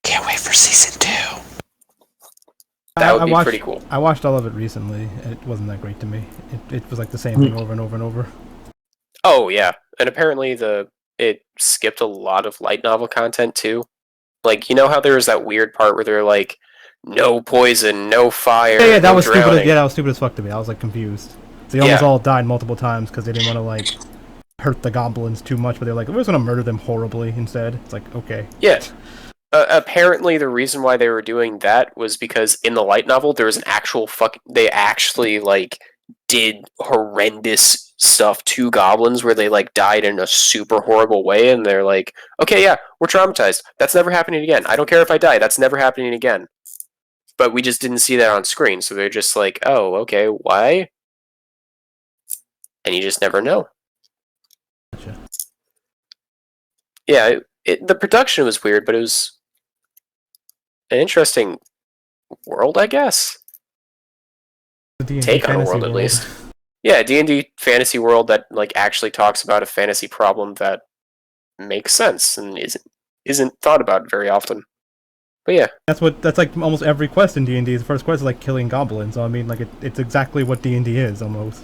Can't wait for season 2. That would be pretty cool. I watched all of it recently. It wasn't that great to me. It was like the same thing over and over and over. Oh yeah, and apparently it skipped a lot of light novel content too. Like, you know how there was that weird part where they're like, no poison, no fire, Yeah, that no was drowning. stupid. Yeah, that was stupid as fuck to me. I was confused. They almost all died multiple times because they didn't want to hurt the goblins too much, but they're like, we're just gonna murder them horribly instead. It's like, okay. Yeah. Apparently, the reason why they were doing that was because in the light novel, there was an actual they actually did horrendous stuff to goblins where they died in a super horrible way, and they're like, okay, yeah, we're traumatized. That's never happening again. I don't care if I die. That's never happening again. But we just didn't see that on screen, so they're just like, oh, okay, why? And you just never know. Gotcha. Yeah, the production was weird, but it was an interesting world, I guess. The D&D Take on a fantasy world, at least. Yeah, D&D fantasy world that actually talks about a fantasy problem that makes sense and isn't thought about very often. But yeah, That's almost every quest in D&D. The first quest is killing goblins. So I mean, it's exactly what D&D is almost.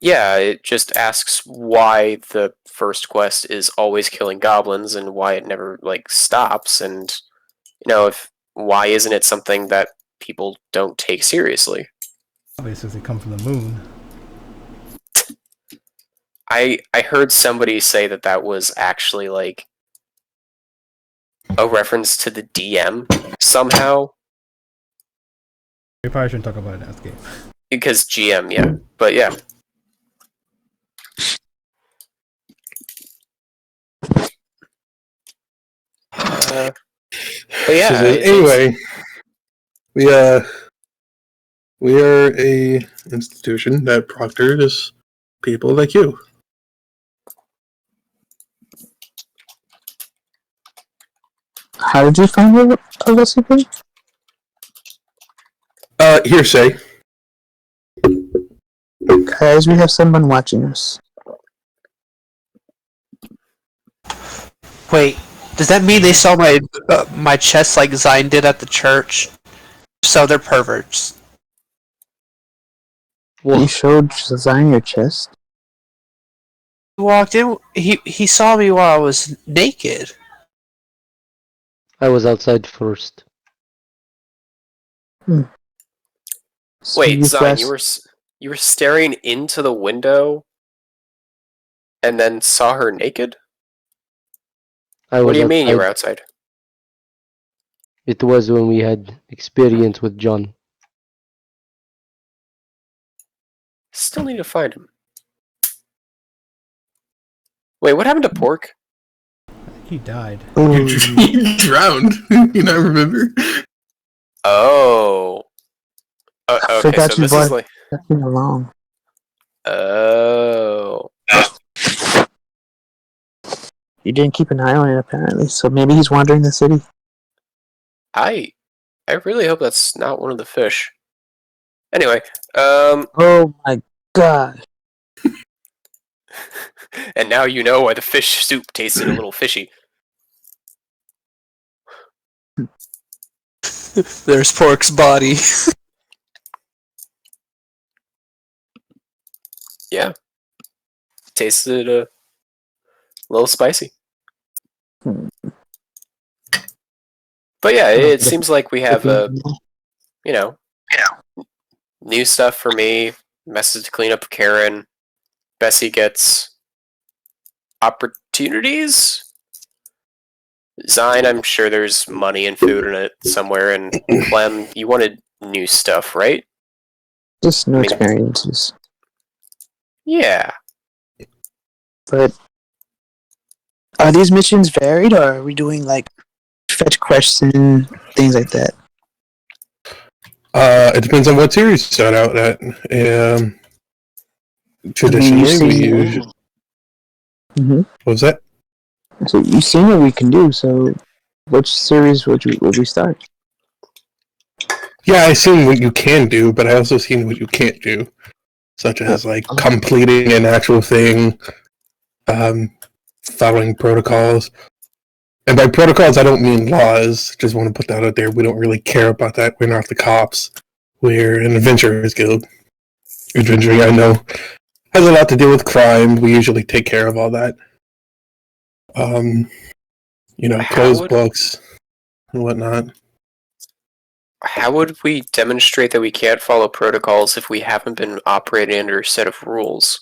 yeah, it just asks why the first quest is always killing goblins and why it never stops, and why isn't it something that people don't take seriously? Obviously, they come from the moon. I heard somebody say that was actually a reference to the DM somehow. We probably shouldn't talk about it in this game. Because GM, yeah. But yeah. But yeah. Anyway, we are a institution that proctors people like you. How did you find out a recipe? Hearsay. Because we have someone watching us. Wait, Does that mean they saw my chest like Zion did at the church? So they're perverts. You showed Zion your chest? He walked in. He saw me while I was naked. I was outside first. So Wait, you Zion, flashed- you were staring into the window and then saw her naked? I What was do you mean you were outside. outside? It was when we had experience with John. Still need to find him. Wait, what happened to Pork? He died. You drowned. You not remember? Oh. Okay, Forgot so you this is brought like... nothing along. Oh. You didn't keep an eye on it apparently, so maybe he's wandering the city. I really hope that's not one of the fish. Anyway, Oh my god. and now you know why the fish soup tasted a little fishy. There's Pork's body. Yeah. Tasted a little spicy. But yeah, it seems like we have you know, new stuff for me, message to clean up Karen, Bessie gets opportunities? Zine, I'm sure there's money and food in it somewhere, and Clem, you wanted new stuff, right? Just new experiences. Yeah. But are these missions varied, or are we doing like fetch quests, things like that? It depends on what series you start out at. Traditionally, we use. Mm-hmm. What was that? So you've seen what we can do. So, which series would we start? Yeah, I've seen what you can do, but I also seen what you can't do, such as like completing an actual thing, following protocols. And by protocols, I don't mean laws. Just want to put that out there. We don't really care about that. We're not the cops. We're an adventurers guild. Adventuring, I know, has a lot to do with crime. We usually take care of all that. Close books and whatnot. How would we demonstrate that we can't follow protocols if we haven't been operating under a set of rules?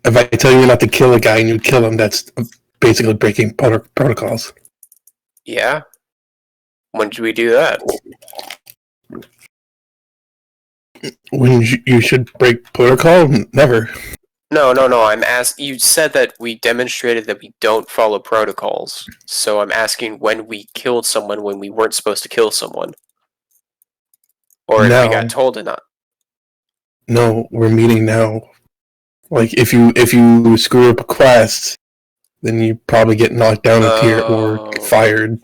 If I tell you not to kill a guy and you kill him, that's basically breaking protocols. Yeah? When did we do that? When you should break protocol? Never. No, I'm asking. You said that we demonstrated that we don't follow protocols. So I'm asking when we killed someone when we weren't supposed to kill someone. Or if we got told to not. No, we're meeting now. Like, if you screw up a quest, then you probably get knocked down a tier or fired.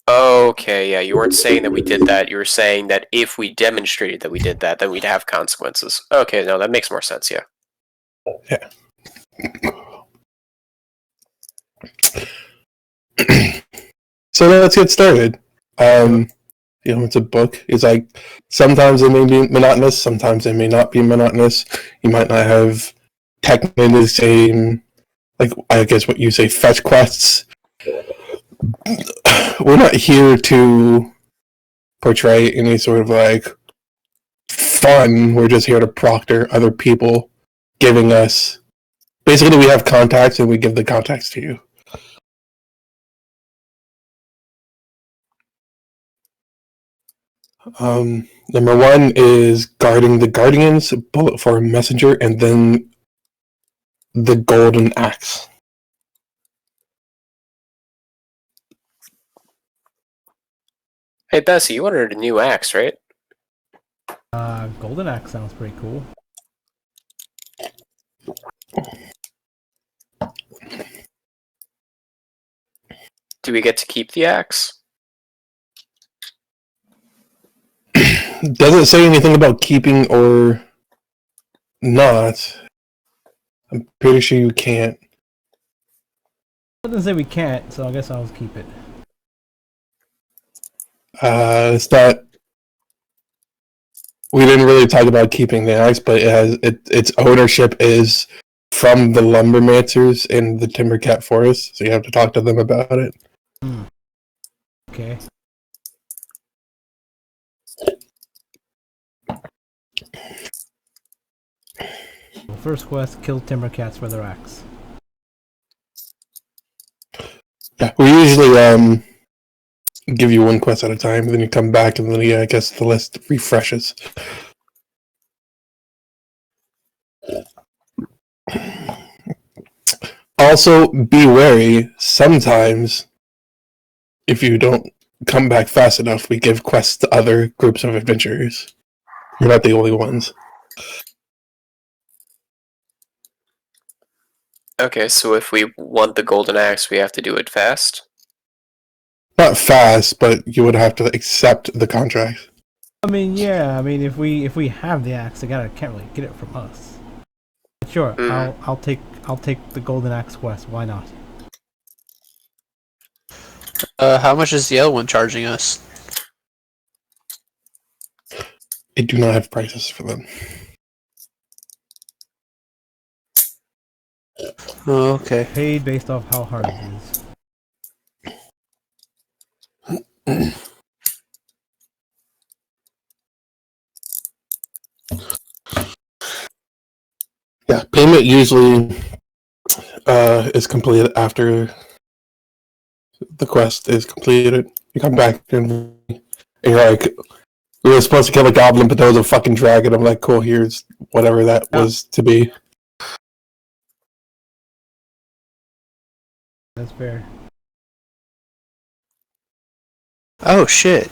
Okay, yeah, you weren't saying that we did that. You were saying that if we demonstrated that we did that, then we'd have consequences. Okay, no, that makes more sense, yeah. Yeah. So let's get started. It's a book. It's like sometimes it may be monotonous, sometimes it may not be monotonous. You might not have technically the same, like I guess what you say, fetch quests. We're not here to portray any sort of like fun. We're just here to proctor other people giving us. Basically, we have contacts and we give the contacts to you. Number one is guarding the Guardians, bullet for a messenger, and then the golden axe. Hey, Bessie, you ordered a new axe, right? Golden Axe sounds pretty cool. Do we get to keep the axe? Doesn't say anything about keeping or not. I'm pretty sure you can't. I didn't say we can't, so I guess I'll keep it. It's not. We didn't really talk about keeping the axe, but its ownership is from the lumbermancers in the Timbercat Forest, so you have to talk to them about it. Okay. First quest: kill timbercats for their axe. Yeah, we usually give you one quest at a time, then you come back, and then I guess the list refreshes. Also, be wary. Sometimes, if you don't come back fast enough, we give quests to other groups of adventurers. You're not the only ones. Okay, so if we want the golden axe, we have to do it fast. Not fast, but you would have to accept the contract. I mean, yeah. I mean, if we have the axe, can't really get it from us. But sure, I'll take the golden axe quest. Why not? How much is the other one charging us? I do not have prices for them. Oh, okay. Paid based off how hard it is. Yeah, payment usually is completed after the quest is completed. You come back and you're like, we were supposed to kill a goblin, but there was a fucking dragon. I'm like, cool, here's whatever that was to be. That's fair. Oh shit.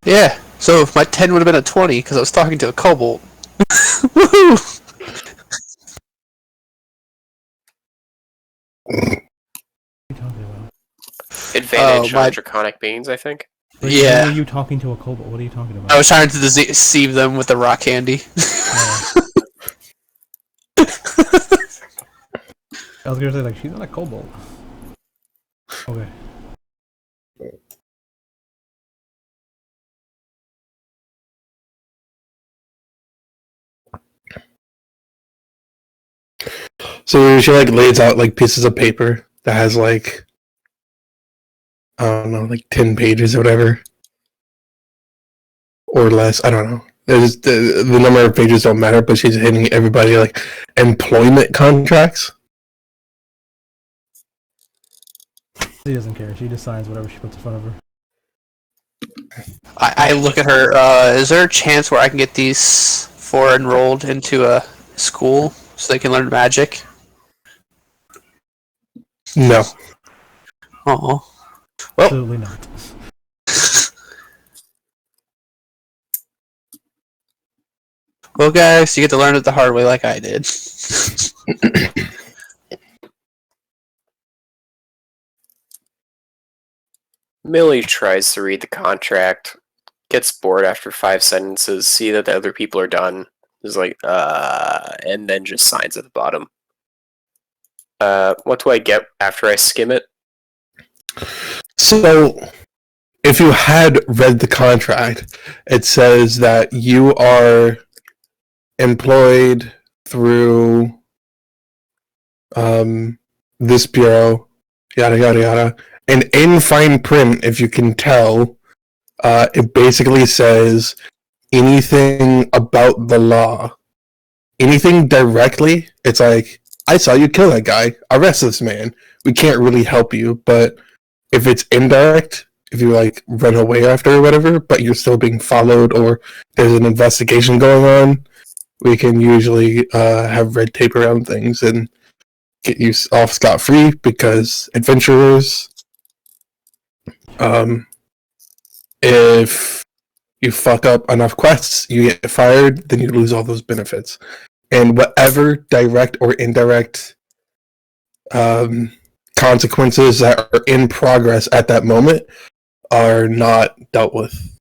Yeah. So my 10 would have been a 20 because I was talking to a kobold. Woohoo! What are you talking about? Advantage my- on draconic beings, I think. When Yeah. were you talking to a kobold? What are you talking about? I was trying to deceive them with the rock candy. I was gonna say, like, she's not a kobold. Okay. So she like lays out like pieces of paper that has like, I don't know, like 10 pages or whatever. Or less, I don't know. There's the number of pages don't matter, but she's hitting everybody like employment contracts. She doesn't care. She just signs whatever she puts in front of her. I look at her, is there a chance where I can get these 4 enrolled into a school so they can learn magic? No. Oh. Well, Absolutely not. well, guys, you get to learn it the hard way like I did. Millie tries to read the contract, gets bored after 5 sentences, see that the other people are done, is like, and then just signs at the bottom. What do I get after I skim it? So, if you had read the contract, it says that you are employed through this bureau, yada yada yada. And in fine print, if you can tell, it basically says anything about the law. Anything directly, it's like, I saw you kill that guy, arrest this man. We can't really help you, but if it's indirect, if you like run away after or whatever, but you're still being followed or there's an investigation going on, we can usually have red tape around things and get you off scot-free because adventurers, if you fuck up enough quests, you get fired, then you lose all those benefits. And whatever direct or indirect consequences that are in progress at that moment are not dealt with.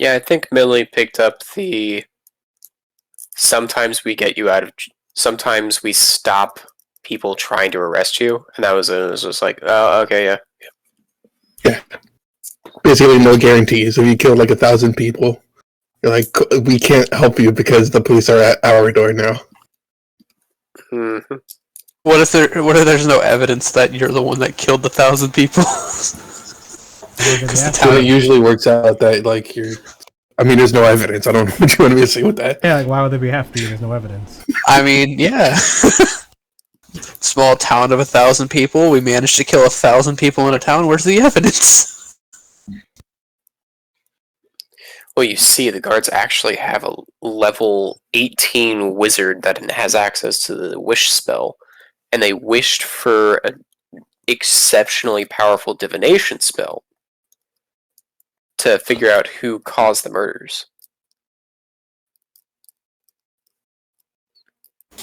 Yeah, I think Millie picked up the. Sometimes we get you out of. Sometimes we stop people trying to arrest you, and it was just like, oh, okay, yeah. Yeah. Basically, no guarantees. If you kill like 1,000 people, you're like, we can't help you because the police are at our door now. Mm-hmm. What if there's no evidence that you're the one that killed the 1,000 people? So it usually works out that like you're. I mean, there's no evidence. I don't know what you want me to say with that. Yeah, like why would there be have to? There's no evidence. I mean, yeah. Small town of 1,000 people. We managed to kill 1,000 people in a town. Where's the evidence? Well, you see, the guards actually have a level 18 wizard that has access to the wish spell, and they wished for an exceptionally powerful divination spell to figure out who caused the murders.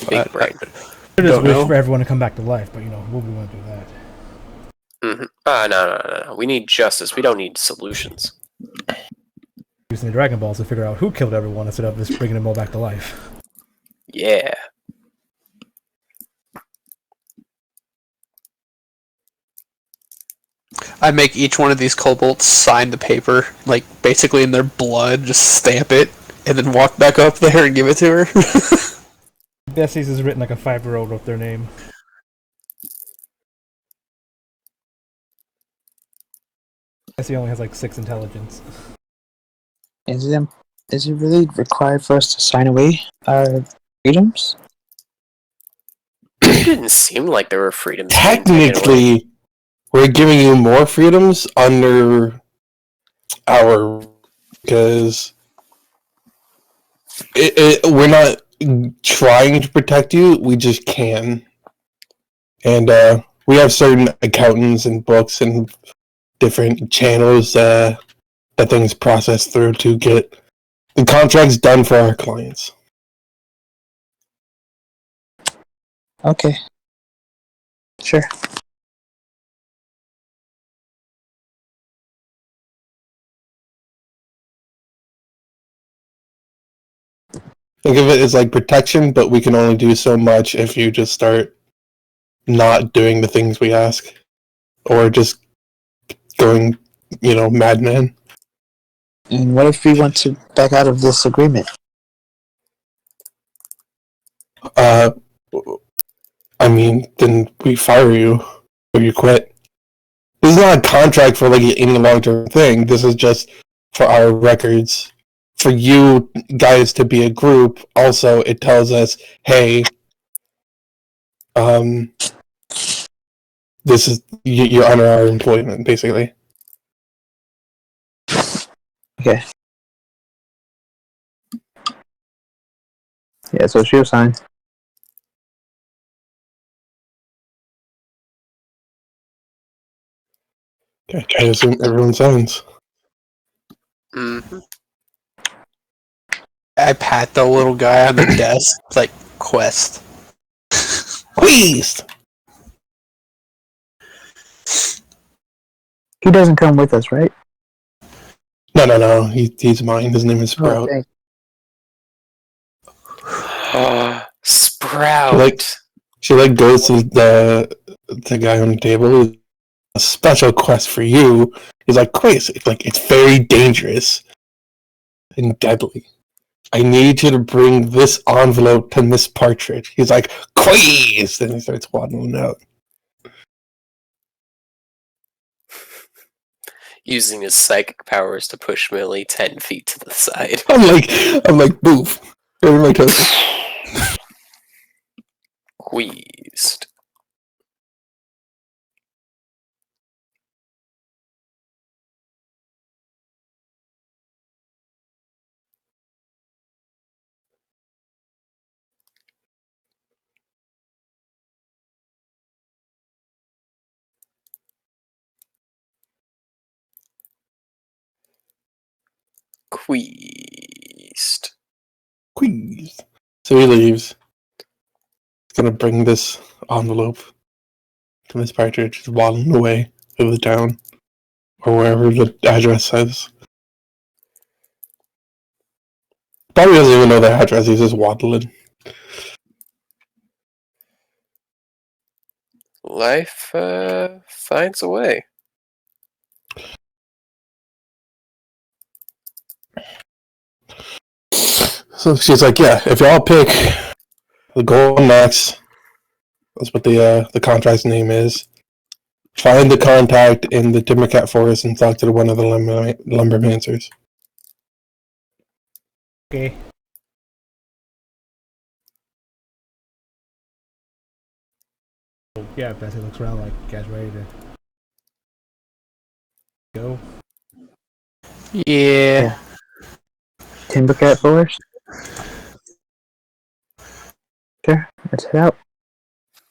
Big brain. I just wish for everyone to come back to life, but we'll be want to do that. Mm-hmm. No. We need justice. We don't need solutions. Using the Dragon Balls to figure out who killed everyone instead of just bringing them all back to life. Yeah. I make each one of these kobolds sign the paper, like basically in their blood, just stamp it, and then walk back up there and give it to her. Bessie's is written like a 5-year-old wrote their name. Bessie only has like 6 intelligence. Is it really required for us to sign away our freedoms? It didn't seem like there were freedoms. Technically, we're giving you more freedoms under our because we're not trying to protect you. We just can, and we have certain accountants and books and different channels that things process through to get the contracts done for our clients. Okay. Sure. Think of it as like protection, but we can only do so much if you just start not doing the things we ask. Or just going, madman. And what if we want to back out of this agreement? I mean, then we fire you, or you quit. This is not a contract for like any long-term thing. This is just for our records. For you guys to be a group, also, it tells us, hey, this is, you're under our employment, basically. Okay. Yeah, so she'll sign. Okay, I assume everyone signs. Mm-hmm. I pat the little guy on the desk, like, quest. Please! He doesn't come with us, right? No. He's mine. His name is Sprout. Okay. Sprout. She goes to the guy on the table. A special quest for you. He's like, quiz. It's very dangerous and deadly. I need you to bring this envelope to Miss Partridge. He's like, quiz. Then he starts waddling out. Using his psychic powers to push Millie 10 feet to the side. I'm like, boof. Over my toes. Squeezed. Squeezed. Quiz. So he leaves. He's gonna bring this envelope to Miss Partridge, just waddling away through the town. Or wherever the address says. Probably doesn't even know the address. He's just waddling. Life finds a way. So she's like, yeah, if y'all pick the Golden Axe, that's what the contract's name is, find the contact in the Timbercat Forest and talk to one of the lumbermancers. Okay. Yeah, Bessie looks around like you guys ready to go. Yeah. Timbercat Forest? Sure, let's head out.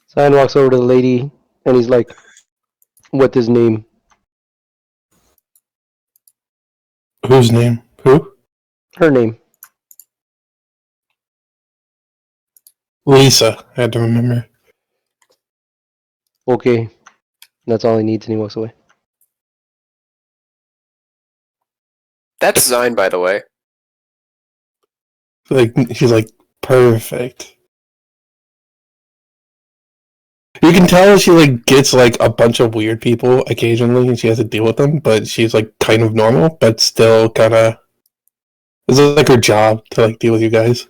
Cyan walks over to the lady and he's like, "What's his name?" Whose name? Who? Her name. Lisa. I had to remember. Okay. That's all he needs, and he walks away. That's Zine, by the way. Like she's like, perfect. You can tell she like gets like a bunch of weird people occasionally, and she has to deal with them. But she's like kind of normal, but still kind of. This is like her job to like deal with you guys.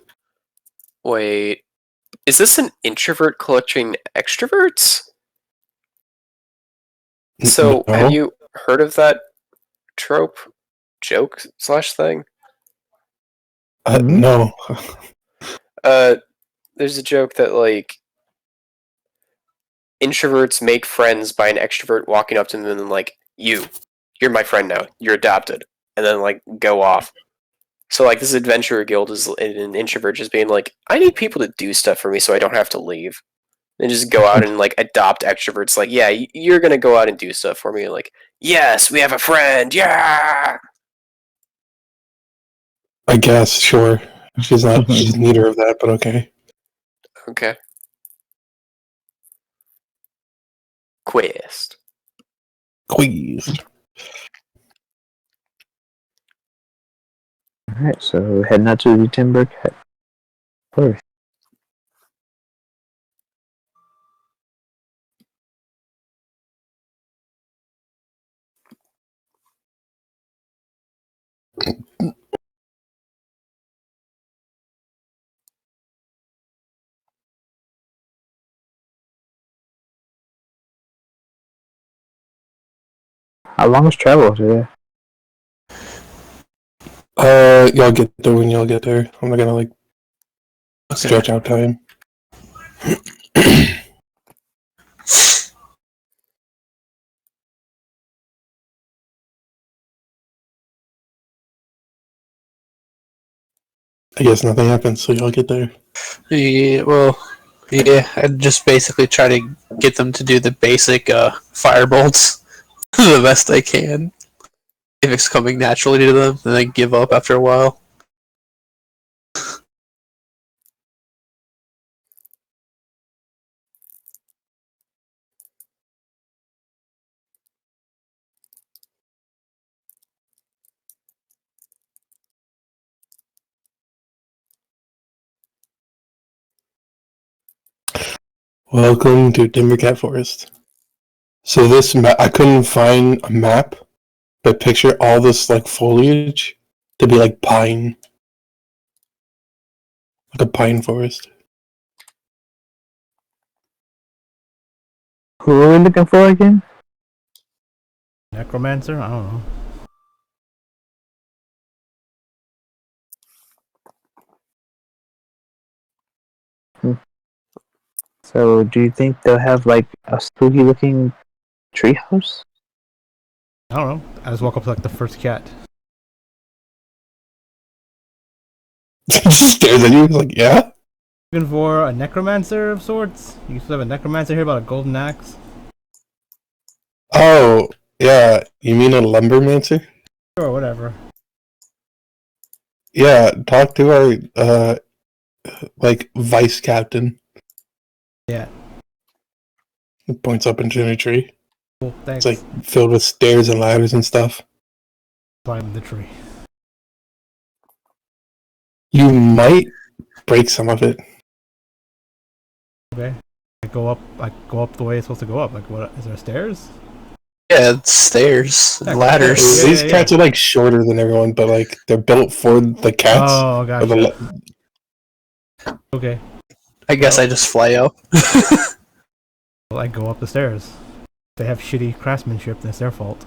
Wait, is this an introvert collecting extroverts? So, No? have you heard of that trope, joke slash thing? No. There's a joke that like introverts make friends by an extrovert walking up to them and like, you're my friend now. You're adopted, and then like go off. So like this adventurer guild is an introvert just being like, I need people to do stuff for me so I don't have to leave. And just go out and like adopt extroverts. Like, yeah, you're gonna go out and do stuff for me. Like, yes, we have a friend. Yeah. I guess, sure. She's not. She's neither of that, but okay. Okay. Quest. Please. Alright, so heading out to the Timbercat Forest. How long is travel to there? Y'all get there when y'all get there. I'm not gonna like stretch out time. I guess nothing happens, so y'all get there. Yeah, well, yeah, I'd just basically try to get them to do the basic firebolts the best I can. If it's coming naturally to them, and then give up after a while. Welcome to Timbercat Forest. So this I couldn't find a map, but picture all this like foliage to be like pine, like a pine forest. Who are we looking for again? Necromancer? I don't know. So, do you think they'll have like a spooky looking treehouse? I don't know. I just walk up to like the first cat. Just stares at you. He's like, yeah. Looking for a necromancer of sorts? You still have a necromancer here about a golden axe? Oh, yeah. You mean a lumbermancer? Sure, whatever. Yeah. Talk to our like vice captain. Yeah. He points up into a tree. Cool, thanks. It's like filled with stairs and ladders and stuff. Climb the tree. You might break some of it. Okay. I go up the way it's supposed to go up. Like, what? Is there stairs? Yeah, it's stairs, and Yeah, ladders. yeah, These cats are like shorter than everyone, but like they're built for the cats. Oh, Or gotcha. Okay. I guess I just fly up. Well, I go up the stairs. They have shitty craftsmanship. That's their fault.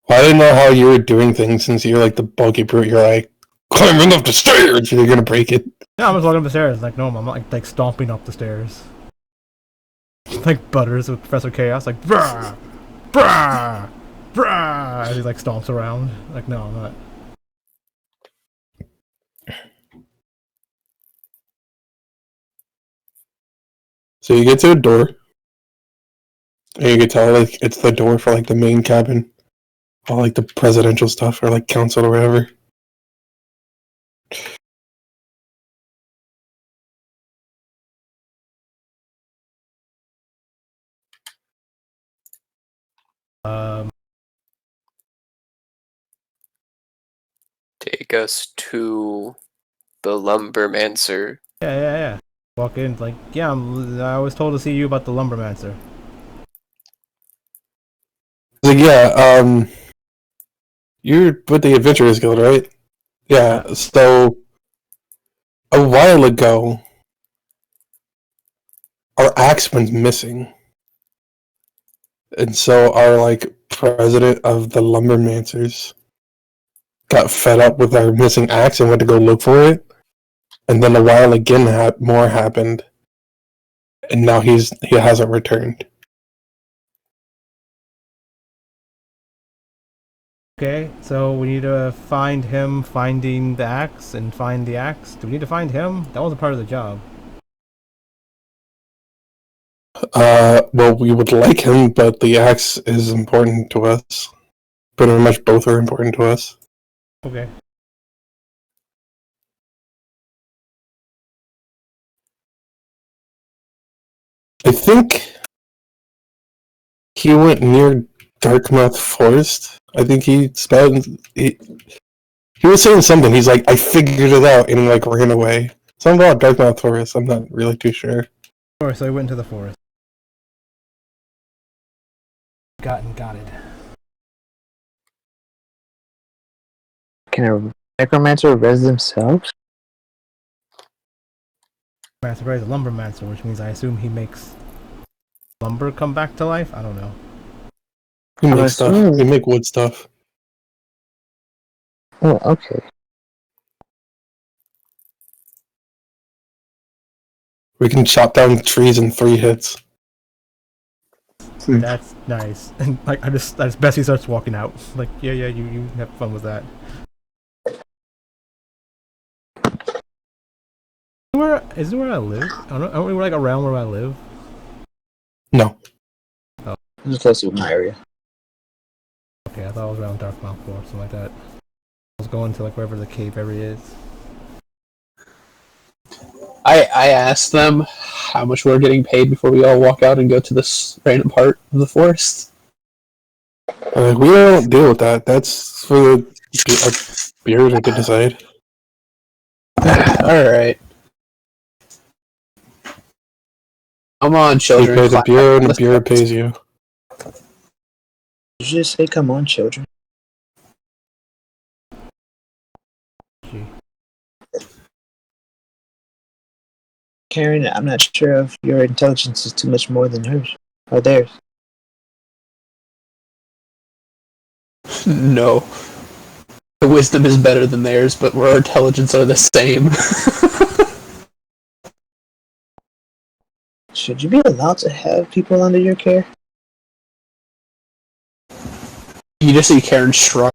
I didn't know how you were doing things since you're like the bulky brute. You're like climbing up the stairs. You're gonna break it. Yeah, I'm just walking up the stairs. Like, no, I'm not like stomping up the stairs. Like Butters with Professor Chaos, like brah, brah, brah, as he like stomps around. Like, no, I'm not. So you get to a door, and you can tell like it's the door for like the main cabin, all like the presidential stuff or like council or whatever. Take us to the Lumbermancer. Yeah. Walk in, like, yeah, I was told to see you about the Lumbermancer. Like you're with the Adventurers Guild, right? Yeah. So a while ago, our axe went missing, and so our like president of the Lumbermancers got fed up with our missing axe and went to go look for it. And then a while again, more happened, and now he hasn't returned. Okay, so we need to find him, finding the axe, and find the axe. Do we need to find him? That wasn't part of the job. Well, we would like him, but the axe is important to us. Pretty much both are important to us. Okay. I think he went near Darkmouth Forest. I think he was saying something. He's like, I figured it out, and he like ran away. Something about Darkmouth Forest. I'm not really too sure. So I went into the forest. Got it. Can a necromancer res themselves? Master is a lumbermancer, which means I assume he makes lumber come back to life? I don't know. We make stuff. We make wood stuff. Oh, okay. We can chop down trees in 3 hits. That's nice. And like as Bessie starts walking out, like, yeah, you have fun with that. Is it where I live? Aren't we like around where I live? No. It's close to my area. Okay, I thought it was around Darkmouth or something like that. I was going to like wherever the cave area is. I asked them how much we're getting paid before we all walk out and go to this random part of the forest. We don't deal with that. That's for the bureau to decide. Alright. Come on, You children. pay the bureau, and the bureau pays you. Did you just say, come on, children? Gee. Karen, I'm not sure if your intelligence is too much more than hers or theirs. No. The wisdom is better than theirs, but our intelligence are the same. Should you be allowed to have people under your care? You just see Karen shrug.